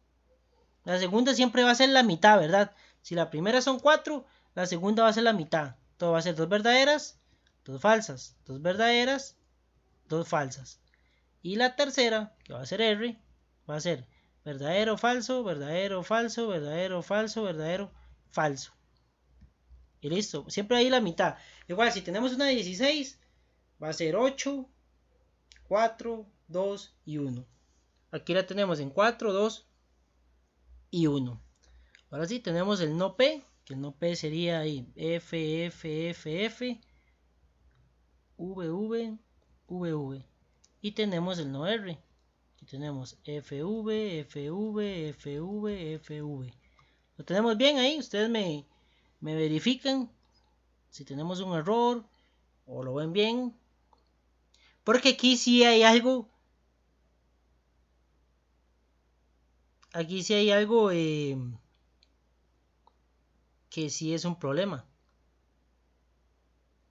La segunda siempre va a ser la mitad, ¿verdad? Si la primera son 4, la segunda va a ser la mitad. Todo va a ser 2 verdaderas, 2 falsas, 2 verdaderas, 2 falsas. Y la tercera, que va a ser R, va a ser verdadero, falso, verdadero, falso, verdadero, falso, verdadero, falso. Y listo, siempre ahí la mitad. Igual, si tenemos una 16, va a ser 8, 4, 2 y 1. Aquí la tenemos en 4, 2 y 1. Ahora sí, tenemos el no P, que el no P sería ahí F, F, F, F, V, V, V, V. Y tenemos el no R. Aquí tenemos FV, FV, FV, FV. ¿Lo tenemos bien ahí? Ustedes me verifican si tenemos un error o lo ven bien. Porque aquí sí hay algo. Aquí sí hay algo que sí es un problema.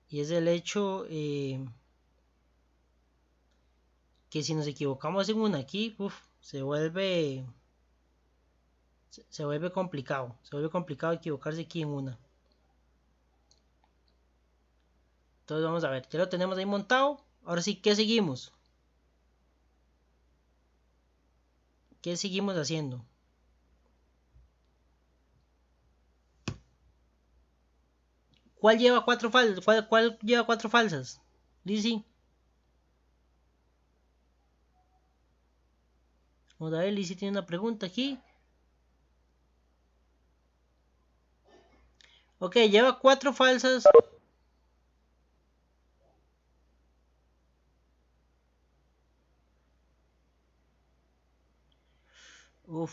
Y es el hecho que si nos equivocamos en una aquí, se vuelve complicado. Se vuelve complicado equivocarse aquí en una. Entonces vamos a ver, ya lo tenemos ahí montado. Ahora sí, ¿qué seguimos? ¿Qué seguimos haciendo? ¿Cuál lleva 4 falsas? ¿Cuál lleva 4 falsas? Lizzy. Vamos a ver, Lizzy tiene una pregunta aquí. Ok, lleva 4 falsas.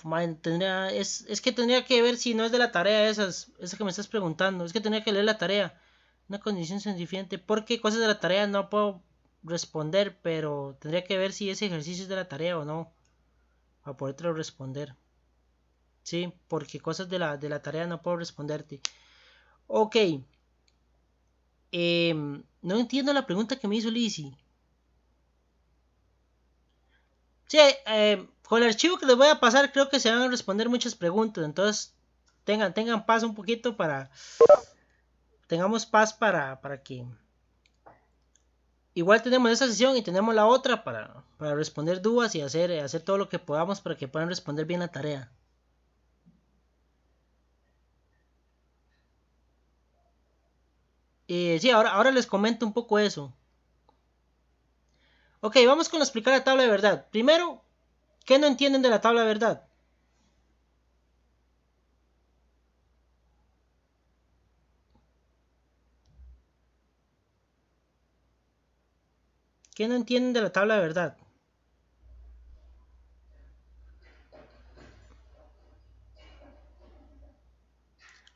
Man, es que tendría que ver si no es de la tarea esa que me estás preguntando. Es que tendría que leer la tarea. Una condición suficiente. Porque cosas de la tarea no puedo responder, pero tendría que ver si ese ejercicio es de la tarea o no. Para podértelo responder. Sí, porque cosas de la tarea no puedo responderte. Ok. No entiendo la pregunta que me hizo Lizzy. Sí, con el archivo que les voy a pasar creo que se van a responder muchas preguntas. Entonces tengan paz un poquito tengamos paz para que igual tenemos esta sesión y tenemos la otra para responder dudas y hacer todo lo que podamos para que puedan responder bien la tarea. Sí, ahora les comento un poco eso. Ok, vamos con explicar la tabla de verdad. Primero, ¿qué no entienden de la tabla de verdad? ¿Qué no entienden de la tabla de verdad?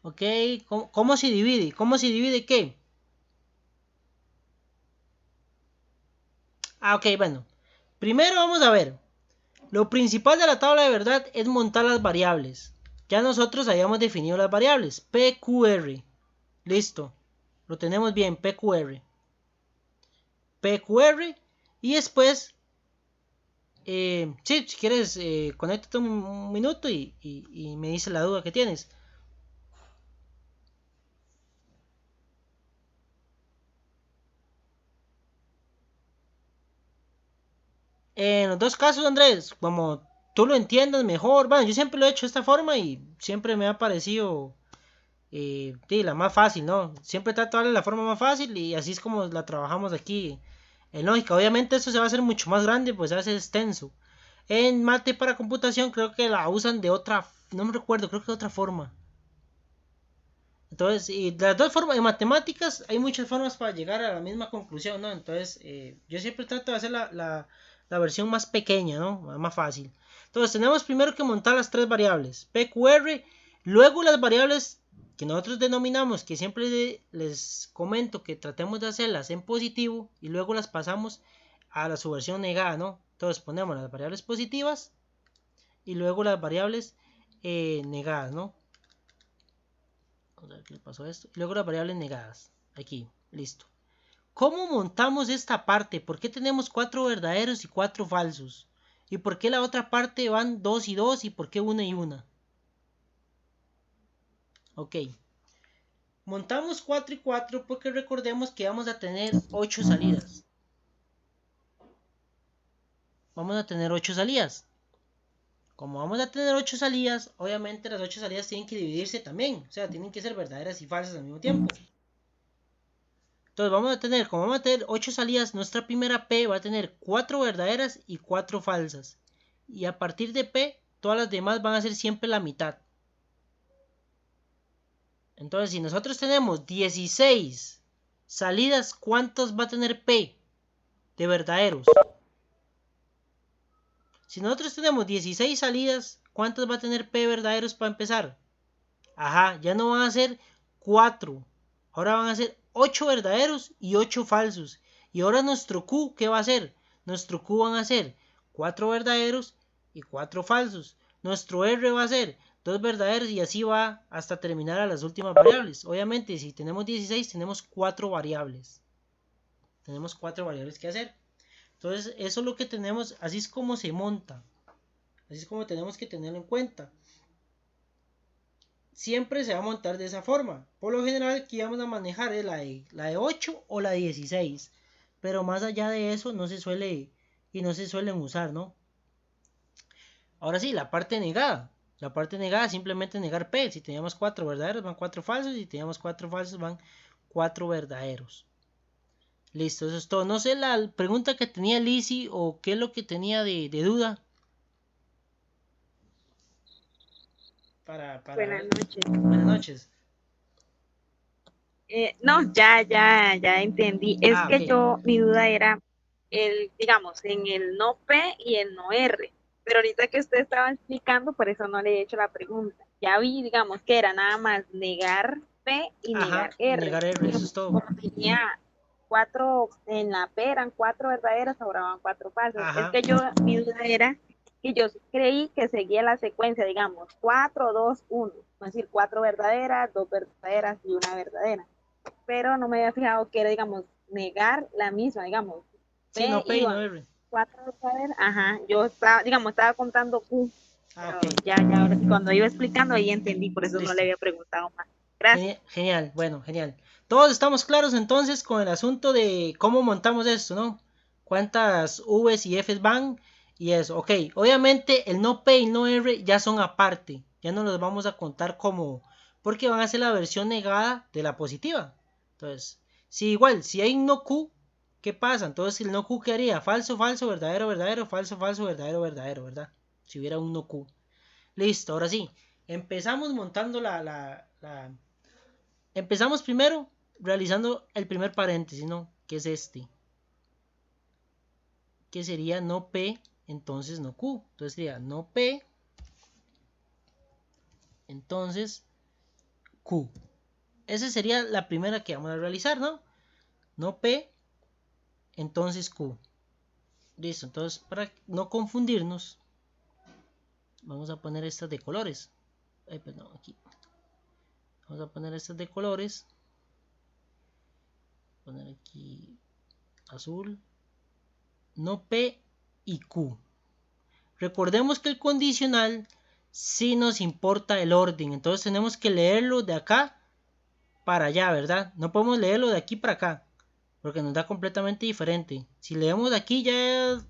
Ok, ¿cómo se divide? ¿Cómo se divide qué? Ok, bueno. Primero vamos a ver. Lo principal de la tabla de verdad es montar las variables. Ya nosotros habíamos definido las variables. PQR. Listo. Lo tenemos bien. PQR. PQR. Y después, sí, si quieres, conéctate un minuto y me dices la duda que tienes. En los dos casos, Andrés, como tú lo entiendas mejor. Bueno, yo siempre lo he hecho de esta forma y siempre me ha parecido Sí, la más fácil, ¿no? Siempre trato de darle la forma más fácil y así es como la trabajamos aquí en lógica. Obviamente esto se va a hacer mucho más grande, pues se va a hacer extenso. En mate para computación creo que la usan de otra, no me recuerdo, creo que de otra forma. Entonces, y de las dos formas, en matemáticas hay muchas formas para llegar a la misma conclusión, ¿no? Entonces, yo siempre trato de hacer la versión más pequeña, ¿no? Más fácil. Entonces, tenemos primero que montar las tres variables, PQR, luego las variables que nosotros denominamos, que siempre les comento que tratemos de hacerlas en positivo y luego las pasamos a su versión negada, ¿no? Entonces, ponemos las variables positivas y luego las variables negadas, ¿no? Vamos a ver qué le pasó a esto. Y luego las variables negadas. Aquí, listo. ¿Cómo montamos esta parte? ¿Por qué tenemos 4 verdaderos y 4 falsos? ¿Y por qué la otra parte van 2 y 2 y por qué una y una? Ok. Montamos 4 y 4 porque recordemos que vamos a tener 8 salidas. Vamos a tener 8 salidas. Como vamos a tener 8 salidas, obviamente las 8 salidas tienen que dividirse también. O sea, tienen que ser verdaderas y falsas al mismo tiempo. Entonces vamos a tener, como vamos a tener 8 salidas, nuestra primera P va a tener 4 verdaderas y 4 falsas. Y a partir de P, todas las demás van a ser siempre la mitad. Entonces, si nosotros tenemos 16 salidas, ¿cuántos va a tener P de verdaderos? Si nosotros tenemos 16 salidas, ¿cuántos va a tener P verdaderos para empezar? Ajá, ya no van a ser 4. Ahora van a ser 8 verdaderos y 8 falsos. Y ahora nuestro Q, ¿qué va a ser? Nuestro Q van a ser 4 verdaderos y 4 falsos. Nuestro R va a ser 2 verdaderos y así va hasta terminar a las últimas variables. Obviamente, si tenemos 16, tenemos 4 variables. Tenemos 4 variables que hacer. Entonces, eso es lo que tenemos, así es como se monta. Así es como tenemos que tenerlo en cuenta. Siempre se va a montar de esa forma. Por lo general, aquí vamos a manejar la de 8 o la de 16. Pero más allá de eso, no se suele y no se suelen usar, ¿no? Ahora sí, la parte negada. La parte negada simplemente negar P. Si teníamos 4 verdaderos, van 4 falsos. Si teníamos 4 falsos, van 4 verdaderos. Listo, eso es todo. No sé la pregunta que tenía Lizzy o qué es lo que tenía de duda. Buenas noches. Buenas noches. No, ya entendí. Es Ah, ok. que mi duda era digamos, en el no P y el no R. Pero ahorita que usted estaba explicando, por eso no le he hecho la pregunta. Ya vi, digamos, que era nada más negar P y negar Ajá, y R. negar R, eso es todo. Como tenía cuatro, en la P eran 4 verdaderas, ahora van 4 falsas. Es Ajá. que mi duda era que yo creí que seguía la secuencia, digamos, 4 2 1. Es decir, 4 verdaderas, 2 verdaderas y una verdadera. Pero no me había fijado que era, digamos, negar la misma, digamos, Sí, P no P y no iban R. 4 verdaderas, ajá, yo estaba, digamos, estaba contando Q, Ah, pero ok. ahora sí, cuando iba explicando ahí entendí, por eso no le Listo. había preguntado más. Gracias. Genial, bueno, genial. Todos estamos claros entonces con el asunto de cómo montamos esto, ¿no? Cuántas V's y F's van y eso. Ok, obviamente el no P y no R ya son aparte. Ya no los vamos a contar como... Porque van a ser la versión negada de la positiva. Entonces, si igual, si hay no Q, ¿qué pasa? Entonces el no Q, ¿qué haría? Falso, falso, verdadero, verdadero, falso, falso, verdadero, verdadero, ¿verdad? Si hubiera un no Q. Listo, ahora sí. Empezamos montando Empezamos primero realizando el primer paréntesis, ¿no? Que es este. Que sería no P, entonces no Q. Entonces sería no P, entonces Q. Esa sería la primera que vamos a realizar, ¿no? No P, entonces Q. Listo, entonces para no confundirnos, vamos a poner estas de colores. Ay, perdón, aquí. Vamos a poner estas de colores. Poner aquí azul. No P y Q. Recordemos que el condicional sí nos importa el orden, entonces tenemos que leerlo de acá para allá, ¿verdad? No podemos leerlo de aquí para acá, porque nos da completamente diferente. Si leemos de aquí ya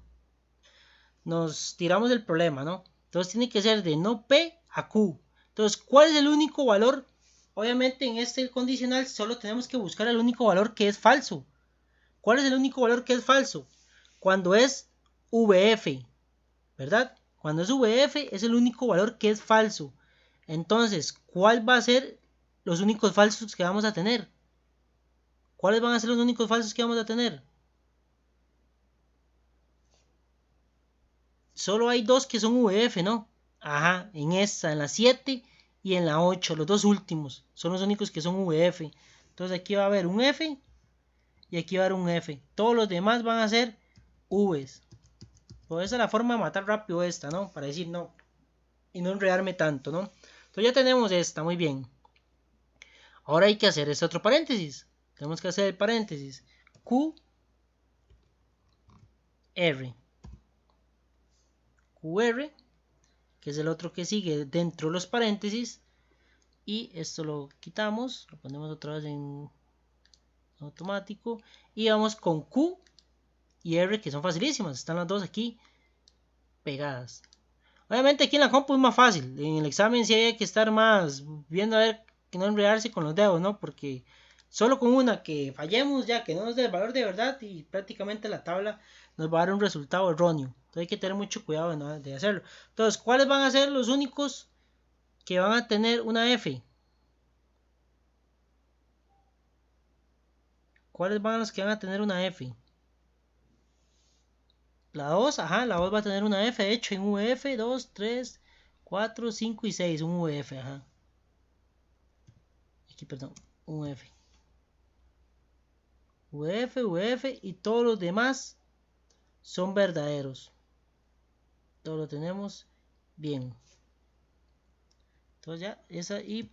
nos tiramos del problema, ¿no? Entonces tiene que ser de no P a Q. Entonces, ¿cuál es el único valor obviamente en este condicional solo tenemos que buscar el único valor que es falso. ¿Cuál es el único valor que es falso? Cuando es VF, ¿verdad? Cuando es VF es el único valor que es falso. Entonces, ¿cuál va a ser los únicos falsos que vamos a tener? ¿Cuáles van a ser los únicos falsos que vamos a tener? Solo hay dos que son VF, ¿no? Ajá, en esta, en la 7 y en la 8, los dos últimos son los únicos que son VF. Entonces aquí va a haber un F y aquí va a haber un F. Todos los demás van a ser Vs. Pues esa es la forma de matar rápido esta, ¿no? Para decir no y no enredarme tanto, ¿no? Entonces ya tenemos esta, muy bien. Ahora hay que hacer este otro paréntesis. Tenemos que hacer el paréntesis Q, R. QR, que es el otro que sigue dentro de los paréntesis. Y esto lo quitamos, lo ponemos otra vez en automático. Y vamos con Q y R, que son facilísimas. Están las dos aquí pegadas. Obviamente aquí en la compu es más fácil. En el examen sí hay que estar más viendo a ver que no enredarse con los dedos, ¿no? Porque solo con una que fallemos ya, que no nos dé el valor de verdad y prácticamente la tabla nos va a dar un resultado erróneo. Entonces hay que tener mucho cuidado de hacerlo. Entonces, ¿cuáles van a ser los únicos que van a tener una F? ¿Cuáles van a los que van a tener una F? La 2, ajá, la 2 va a tener una F, de hecho en VF, 2, 3, 4, 5 y 6, un VF, ajá. Aquí, perdón, un VF. VF y todos los demás son verdaderos. Todo lo tenemos bien. Entonces ya, esa y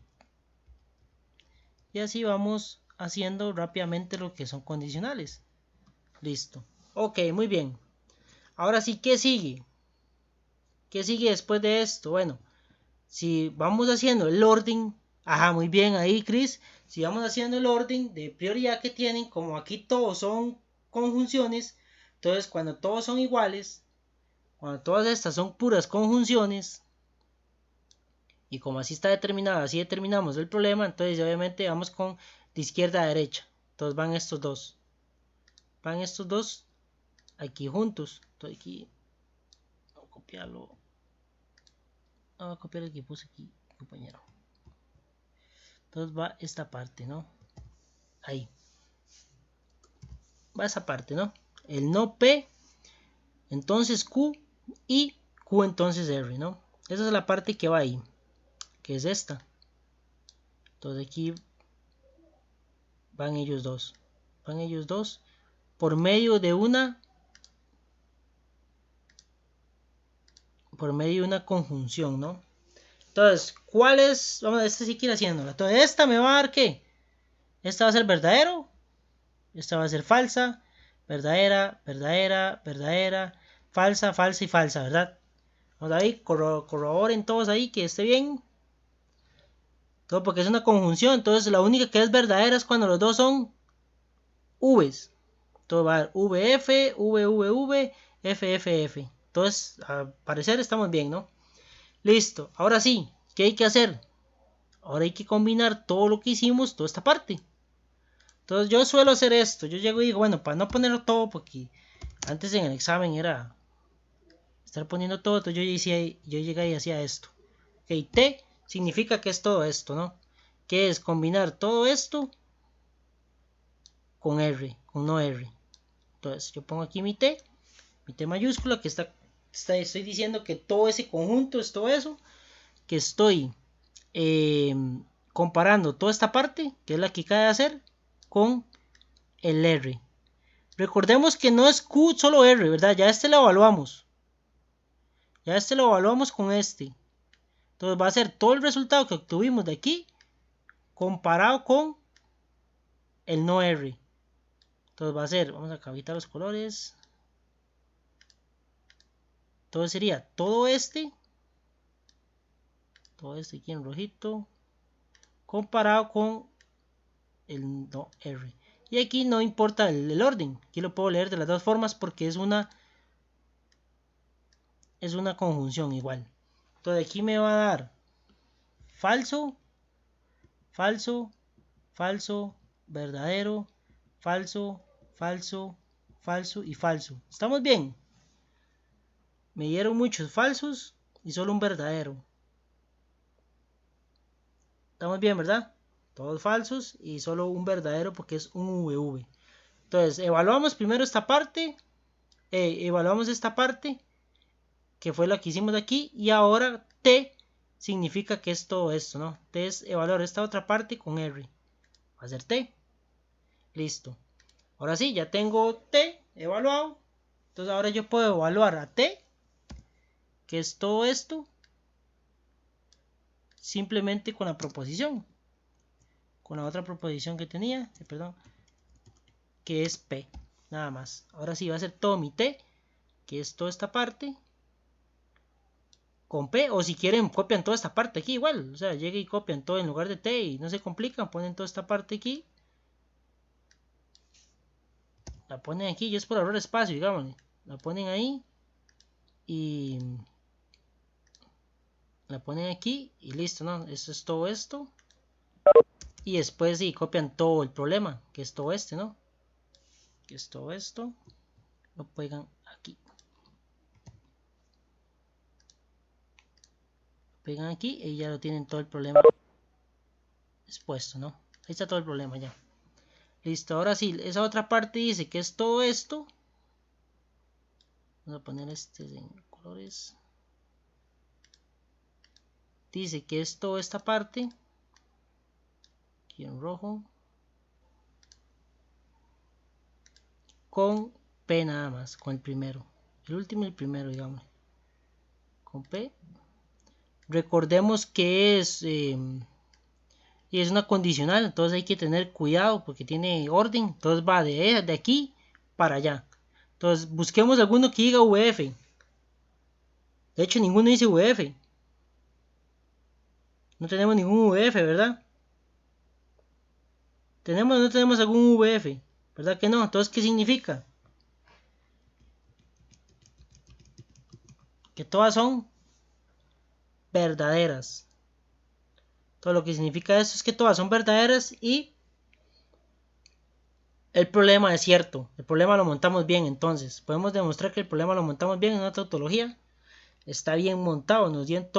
así vamos haciendo rápidamente lo que son condicionales. Listo. Ok, muy bien. Ahora sí, ¿qué sigue? ¿Qué sigue después de esto? Bueno, si vamos haciendo el orden, ajá, muy bien ahí, Chris. Si vamos haciendo el orden de prioridad que tienen, como aquí todos son conjunciones, entonces cuando todos son iguales, cuando todas estas son puras conjunciones, y como así está determinado, así determinamos el problema, entonces obviamente vamos con de izquierda a derecha. Entonces van estos dos. Van estos dos aquí juntos. Entonces aquí, voy a copiarlo. Voy a copiar el que puse aquí, compañero. Entonces va esta parte, ¿no? Ahí. Va esa parte, ¿no? El no P, entonces Q y Q entonces R, ¿no? Esa es la parte que va ahí, que es esta. Entonces aquí van ellos dos. Van ellos dos por medio de una conjunción, ¿no? Entonces, ¿cuál es? Vamos a esta sí quiero haciéndola. Entonces, esta me va a dar ¿qué? Esta va a ser verdadero. Esta va a ser falsa. Verdadera, verdadera, verdadera. Falsa, falsa y falsa, ¿verdad? Vamos ahí, corroboren todos ahí que esté bien. Todo porque es una conjunción. Entonces, la única que es verdadera es cuando los dos son V's. Entonces va a dar VF, VVV, FFF. Entonces, al parecer estamos bien, ¿no? Listo. Ahora sí, ¿qué hay que hacer? Ahora hay que combinar todo lo que hicimos, toda esta parte. Entonces yo suelo hacer esto. Yo llego y digo, bueno, para no ponerlo todo, porque antes en el examen era estar poniendo todo. Entonces yo llegué y hacía esto. Ok, T significa que es todo esto, ¿no? Que es combinar todo esto con R, con no R. Entonces yo pongo aquí mi T mayúscula, que estoy diciendo que todo ese conjunto es todo eso. Que estoy comparando toda esta parte, que es la que cabe hacer, con el R. Recordemos que no es Q solo R, ¿verdad? Ya este lo evaluamos. Ya este lo evaluamos con este. Entonces va a ser todo el resultado que obtuvimos de aquí comparado con el no R. Entonces va a ser, vamos a quitar los colores. Entonces sería todo este aquí en rojito, comparado con el no R. Y aquí no importa el orden. Aquí lo puedo leer de las dos formas porque es una conjunción igual. Entonces aquí me va a dar falso falso, falso, verdadero, falso, falso, falso y falso. ¿Estamos bien? Me dieron muchos falsos y solo un verdadero. ¿Estamos bien, verdad? Todos falsos y solo un verdadero porque es un VV. Entonces, evaluamos primero esta parte. Evaluamos esta parte, que fue la que hicimos de aquí. Y ahora T significa que es todo esto, ¿no? T es evaluar esta otra parte con R. Va a ser T. Listo. Ahora sí, ya tengo T evaluado. Entonces ahora yo puedo evaluar a T, que es todo esto, simplemente con la proposición. Con la otra proposición que tenía, perdón, que es P. Nada más. Ahora sí va a ser todo mi T, que es toda esta parte, con P. O si quieren, copian toda esta parte aquí igual. O sea, llegan y copian todo en lugar de T y no se complican. Ponen toda esta parte aquí. La ponen aquí, y es por ahorrar espacio, digamos. La ponen ahí y la ponen aquí y listo, ¿no? Eso es todo esto. Y después sí, copian todo el problema, que es todo este, ¿no? Que es todo esto. Lo pegan aquí. Lo pegan aquí y ya lo tienen todo el problema expuesto, ¿no? Ahí está todo el problema ya. Listo, ahora sí, esa otra parte dice que es todo esto. Vamos a poner este en colores. Dice que es toda esta parte. Aquí en rojo. Con P nada más, con el primero. El último y el primero, digamos. Con P. Recordemos que es una condicional, entonces hay que tener cuidado porque tiene orden. Entonces va de aquí para allá. Entonces busquemos alguno que diga VF. De hecho ninguno dice VF. No tenemos ningún VF, ¿verdad? ¿Tenemos o no tenemos algún VF? ¿Verdad que no? Entonces, ¿qué significa? Que todas son verdaderas. Todo lo que significa eso es que todas son verdaderas y el problema es cierto. El problema lo montamos bien, entonces. Podemos demostrar que el problema lo montamos bien en una tautología. Está bien montado. Nos dieron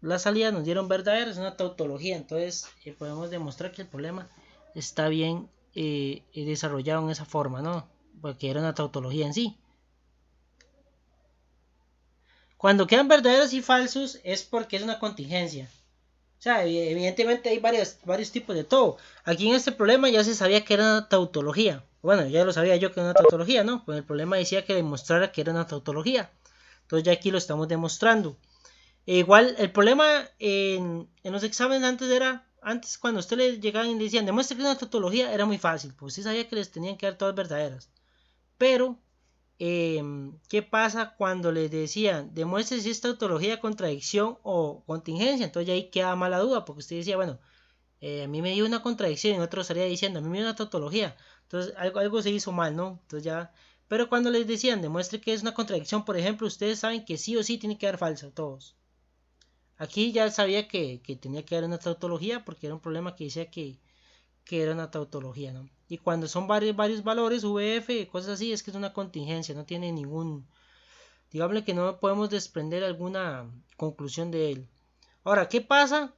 las salidas nos dieron verdaderas en una tautología. Entonces, podemos demostrar que el problema está bien desarrollado en esa forma, ¿no? Porque era una tautología en sí. Cuando quedan verdaderos y falsos es porque es una contingencia. O sea, evidentemente hay varios tipos de todo. Aquí en este problema ya se sabía que era una tautología. Bueno, ya lo sabía yo que era una tautología, ¿no? Pues el problema decía que demostrara que era una tautología. Entonces ya aquí lo estamos demostrando. Igual el problema en los exámenes antes cuando usted le llegaban y le decían demuestre que es una tautología, era muy fácil. Pues usted sabía que les tenían que dar todas verdaderas. Pero ¿qué pasa cuando les decían demuestre si es tautología, contradicción o contingencia? Entonces ya ahí queda mala duda porque usted decía, bueno, a mí me dio una contradicción y otro estaría diciendo a mí me dio una tautología. Entonces algo se hizo mal, ¿no? Entonces ya, pero cuando les decían demuestre que es una contradicción, por ejemplo, ustedes saben que sí o sí tiene que dar falso todos. Aquí ya sabía que tenía que dar una tautología porque era un problema que decía que era una tautología, ¿no? Y cuando son varios valores, VF, cosas así, es que es una contingencia, no tiene ningún, digamos que no podemos desprender alguna conclusión de él. Ahora, ¿qué pasa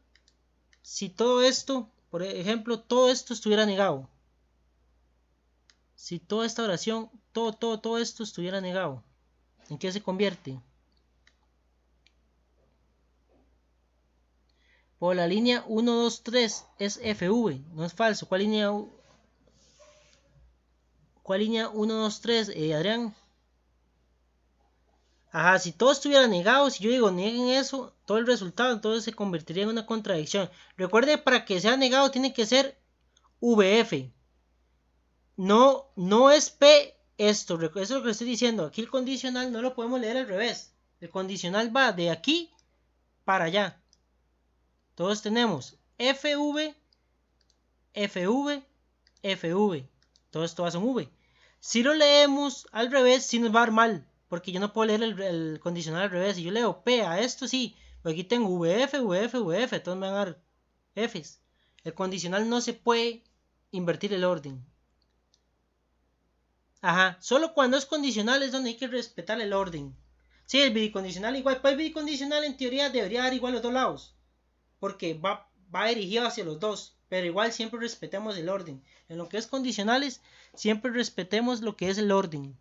si todo esto, por ejemplo, todo esto estuviera negado? Si toda esta oración, todo esto estuviera negado, ¿en qué se convierte? Por la línea 1, 2, 3 es FV, no es falso. ¿Cuál línea 1, 2, 3, Adrián? Ajá, si todo estuviera negado, si yo digo nieguen eso, todo el resultado entonces se convertiría en una contradicción. Recuerde, para que sea negado tiene que ser VF. No es P esto, eso es lo que estoy diciendo. Aquí el condicional no lo podemos leer al revés. El condicional va de aquí para allá. Todos tenemos FV, FV, FV. Todo esto va a ser V. Si lo leemos al revés, sí nos va a dar mal. Porque yo no puedo leer el condicional al revés. Si yo leo P a esto, sí. Pues aquí tengo VF, VF, VF, entonces me van a dar Fs. El condicional no se puede invertir el orden. Ajá, solo cuando es condicional es donde hay que respetar el orden. Sí, el bidicondicional igual, pues el bidicondicional en teoría debería dar igual a los dos lados, porque va dirigido hacia los dos, pero igual siempre respetemos el orden. En lo que es condicionales, siempre respetemos lo que es el orden.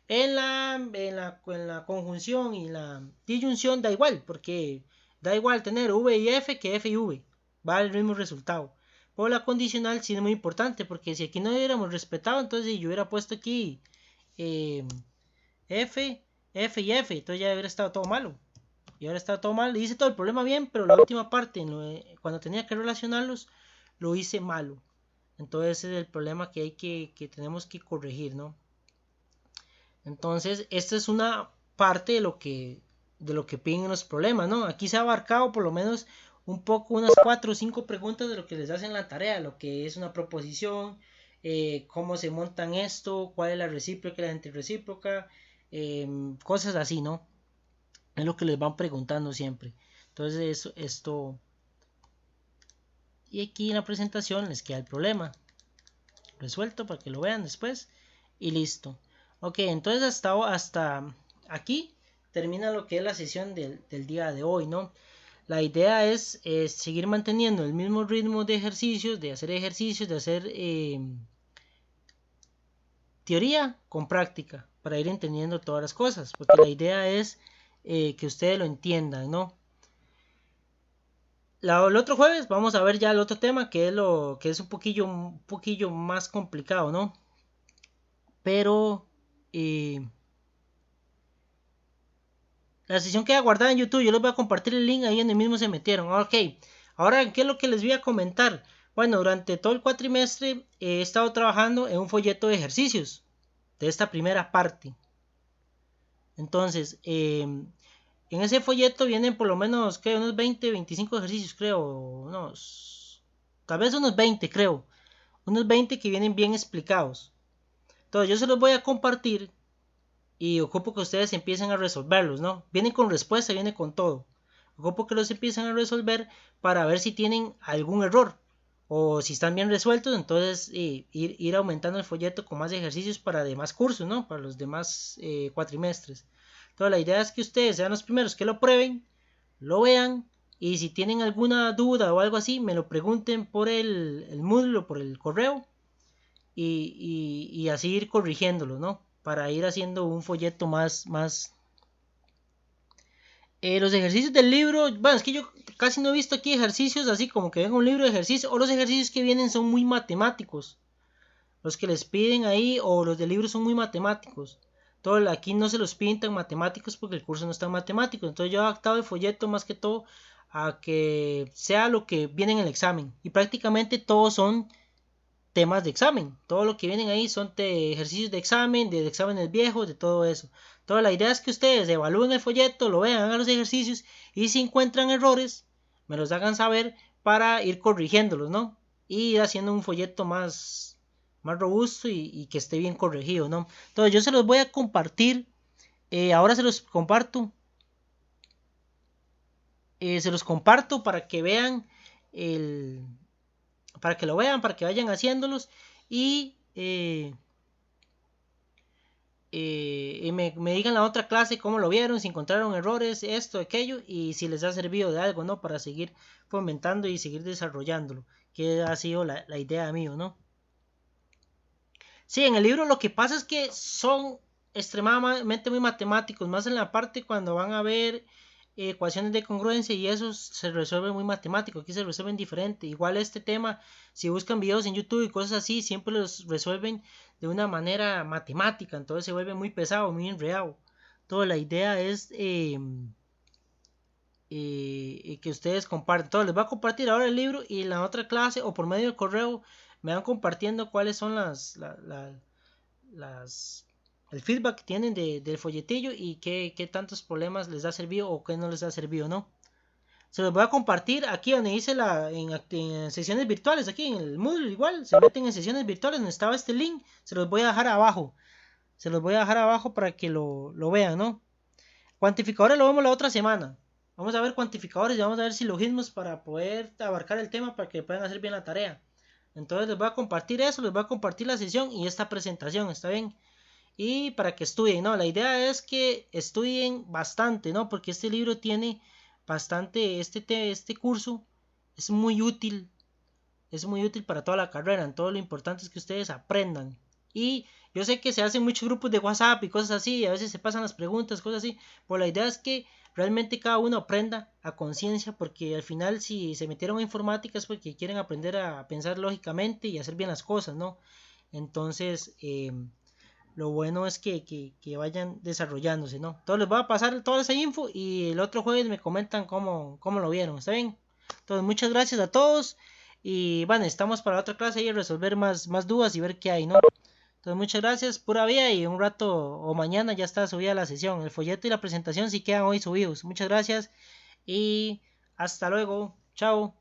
En la conjunción y la disyunción da igual, porque da igual tener V y F que F y V, va al mismo resultado. Por la condicional sí es muy importante, porque si aquí no hubiéramos respetado, entonces yo hubiera puesto aquí F, F y F, entonces ya hubiera estado todo malo. Y ahora está todo mal. Hice todo el problema bien, pero la última parte, cuando tenía que relacionarlos, lo hice malo. Entonces ese es el problema que tenemos que corregir, ¿no? Entonces, esta es una parte de lo que piden los problemas, ¿no? Aquí se ha abarcado por lo menos un poco, unas 4 o 5 preguntas de lo que les hacen la tarea, lo que es una proposición, cómo se montan esto, cuál es la recíproca y la antirrecíproca, cosas así, ¿no? Es lo que les van preguntando siempre. Entonces, esto. Y aquí en la presentación les queda el problema resuelto para que lo vean después. Y listo. Ok, entonces hasta aquí termina lo que es la sesión del día de hoy, ¿no? La idea es seguir manteniendo el mismo ritmo de ejercicios, de hacer teoría con práctica, para ir entendiendo todas las cosas, porque la idea es que ustedes lo entiendan, ¿no? El otro jueves vamos a ver ya el otro tema, que es un poquillo más complicado, ¿no? Pero la sesión queda guardada en YouTube. Yo les voy a compartir el link ahí donde mismo se metieron. Ok, ahora, ¿qué es lo que les voy a comentar? Bueno, durante todo el cuatrimestre he estado trabajando en un folleto de ejercicios de esta primera parte. Entonces, en ese folleto vienen por lo menos, ¿qué? Unos 20, 25 ejercicios, creo. Tal vez unos 20, creo. Unos 20 que vienen bien explicados. Entonces, yo se los voy a compartir y ocupo que ustedes empiecen a resolverlos, ¿no? Vienen con respuesta, viene con todo. Ocupo que los empiecen a resolver para ver si tienen algún error o si están bien resueltos, entonces ir aumentando el folleto con más ejercicios para demás cursos, ¿no? Para los demás cuatrimestres. Entonces la idea es que ustedes sean los primeros que lo prueben, lo vean y si tienen alguna duda o algo así, me lo pregunten por el Moodle o por el correo y así ir corrigiéndolo, ¿no? Para ir haciendo un folleto más. Los ejercicios del libro, bueno, es que yo casi no he visto aquí ejercicios así como que venga un libro de ejercicios, o los ejercicios que vienen son muy matemáticos, los que les piden ahí, o los del libro son muy matemáticos. Todo, aquí no se los piden tan matemáticos porque el curso no está en matemático, entonces yo he adaptado el folleto más que todo a que sea lo que viene en el examen, y prácticamente todos son temas de examen. Todo lo que vienen ahí son de ejercicios de examen, de exámenes viejos, de todo eso. Toda la idea es que ustedes evalúen el folleto, lo vean, hagan los ejercicios y si encuentran errores, me los hagan saber para ir corrigiéndolos, ¿no? Y ir haciendo un folleto más robusto y que esté bien corregido, ¿no? Entonces yo se los voy a compartir. Ahora se los comparto para que vean para que lo vean, para que vayan haciéndolos y me digan la otra clase cómo lo vieron, si encontraron errores, esto, aquello, y si les ha servido de algo, ¿no? Para seguir fomentando y seguir desarrollándolo, que ha sido la idea mío, ¿no? Sí, en el libro lo que pasa es que son extremadamente muy matemáticos, más en la parte cuando van a ver ecuaciones de congruencia y eso se resuelve muy matemático, aquí se resuelven diferente. Igual este tema, si buscan videos en YouTube y cosas así, siempre los resuelven de una manera matemática, entonces se vuelve muy pesado, muy enredado. Toda la idea es que ustedes compartan. Entonces les voy a compartir ahora el libro y en la otra clase o por medio del correo me van compartiendo cuáles son el feedback que tienen del folletillo y qué tantos problemas les ha servido o qué no les ha servido, ¿no? Se los voy a compartir aquí donde dice en sesiones virtuales, aquí en el Moodle igual, se meten en sesiones virtuales donde estaba este link, se los voy a dejar abajo. Se los voy a dejar abajo para que lo vean, ¿no? Cuantificadores lo vemos la otra semana. Vamos a ver cuantificadores y vamos a ver silogismos para poder abarcar el tema para que puedan hacer bien la tarea. Entonces les voy a compartir eso, les voy a compartir la sesión y esta presentación, ¿está bien? Y para que estudien, ¿no? La idea es que estudien bastante, ¿no? Porque este libro tiene bastante, este curso es muy útil para toda la carrera. En todo lo importante es que ustedes aprendan. Y yo sé que se hacen muchos grupos de WhatsApp y cosas así, y a veces se pasan las preguntas, cosas así, pero la idea es que realmente cada uno aprenda a conciencia, porque al final si se metieron a informática es porque quieren aprender a pensar lógicamente y hacer bien las cosas, ¿no? Entonces, lo bueno es que vayan desarrollándose, ¿no? Entonces les voy a pasar toda esa info y el otro jueves me comentan cómo lo vieron, ¿está bien? Entonces muchas gracias a todos y bueno, estamos para la otra clase y resolver más dudas y ver qué hay, ¿no? Entonces muchas gracias, pura vida y un rato o mañana ya está subida la sesión. El folleto y la presentación sí quedan hoy subidos. Muchas gracias y hasta luego. Chao.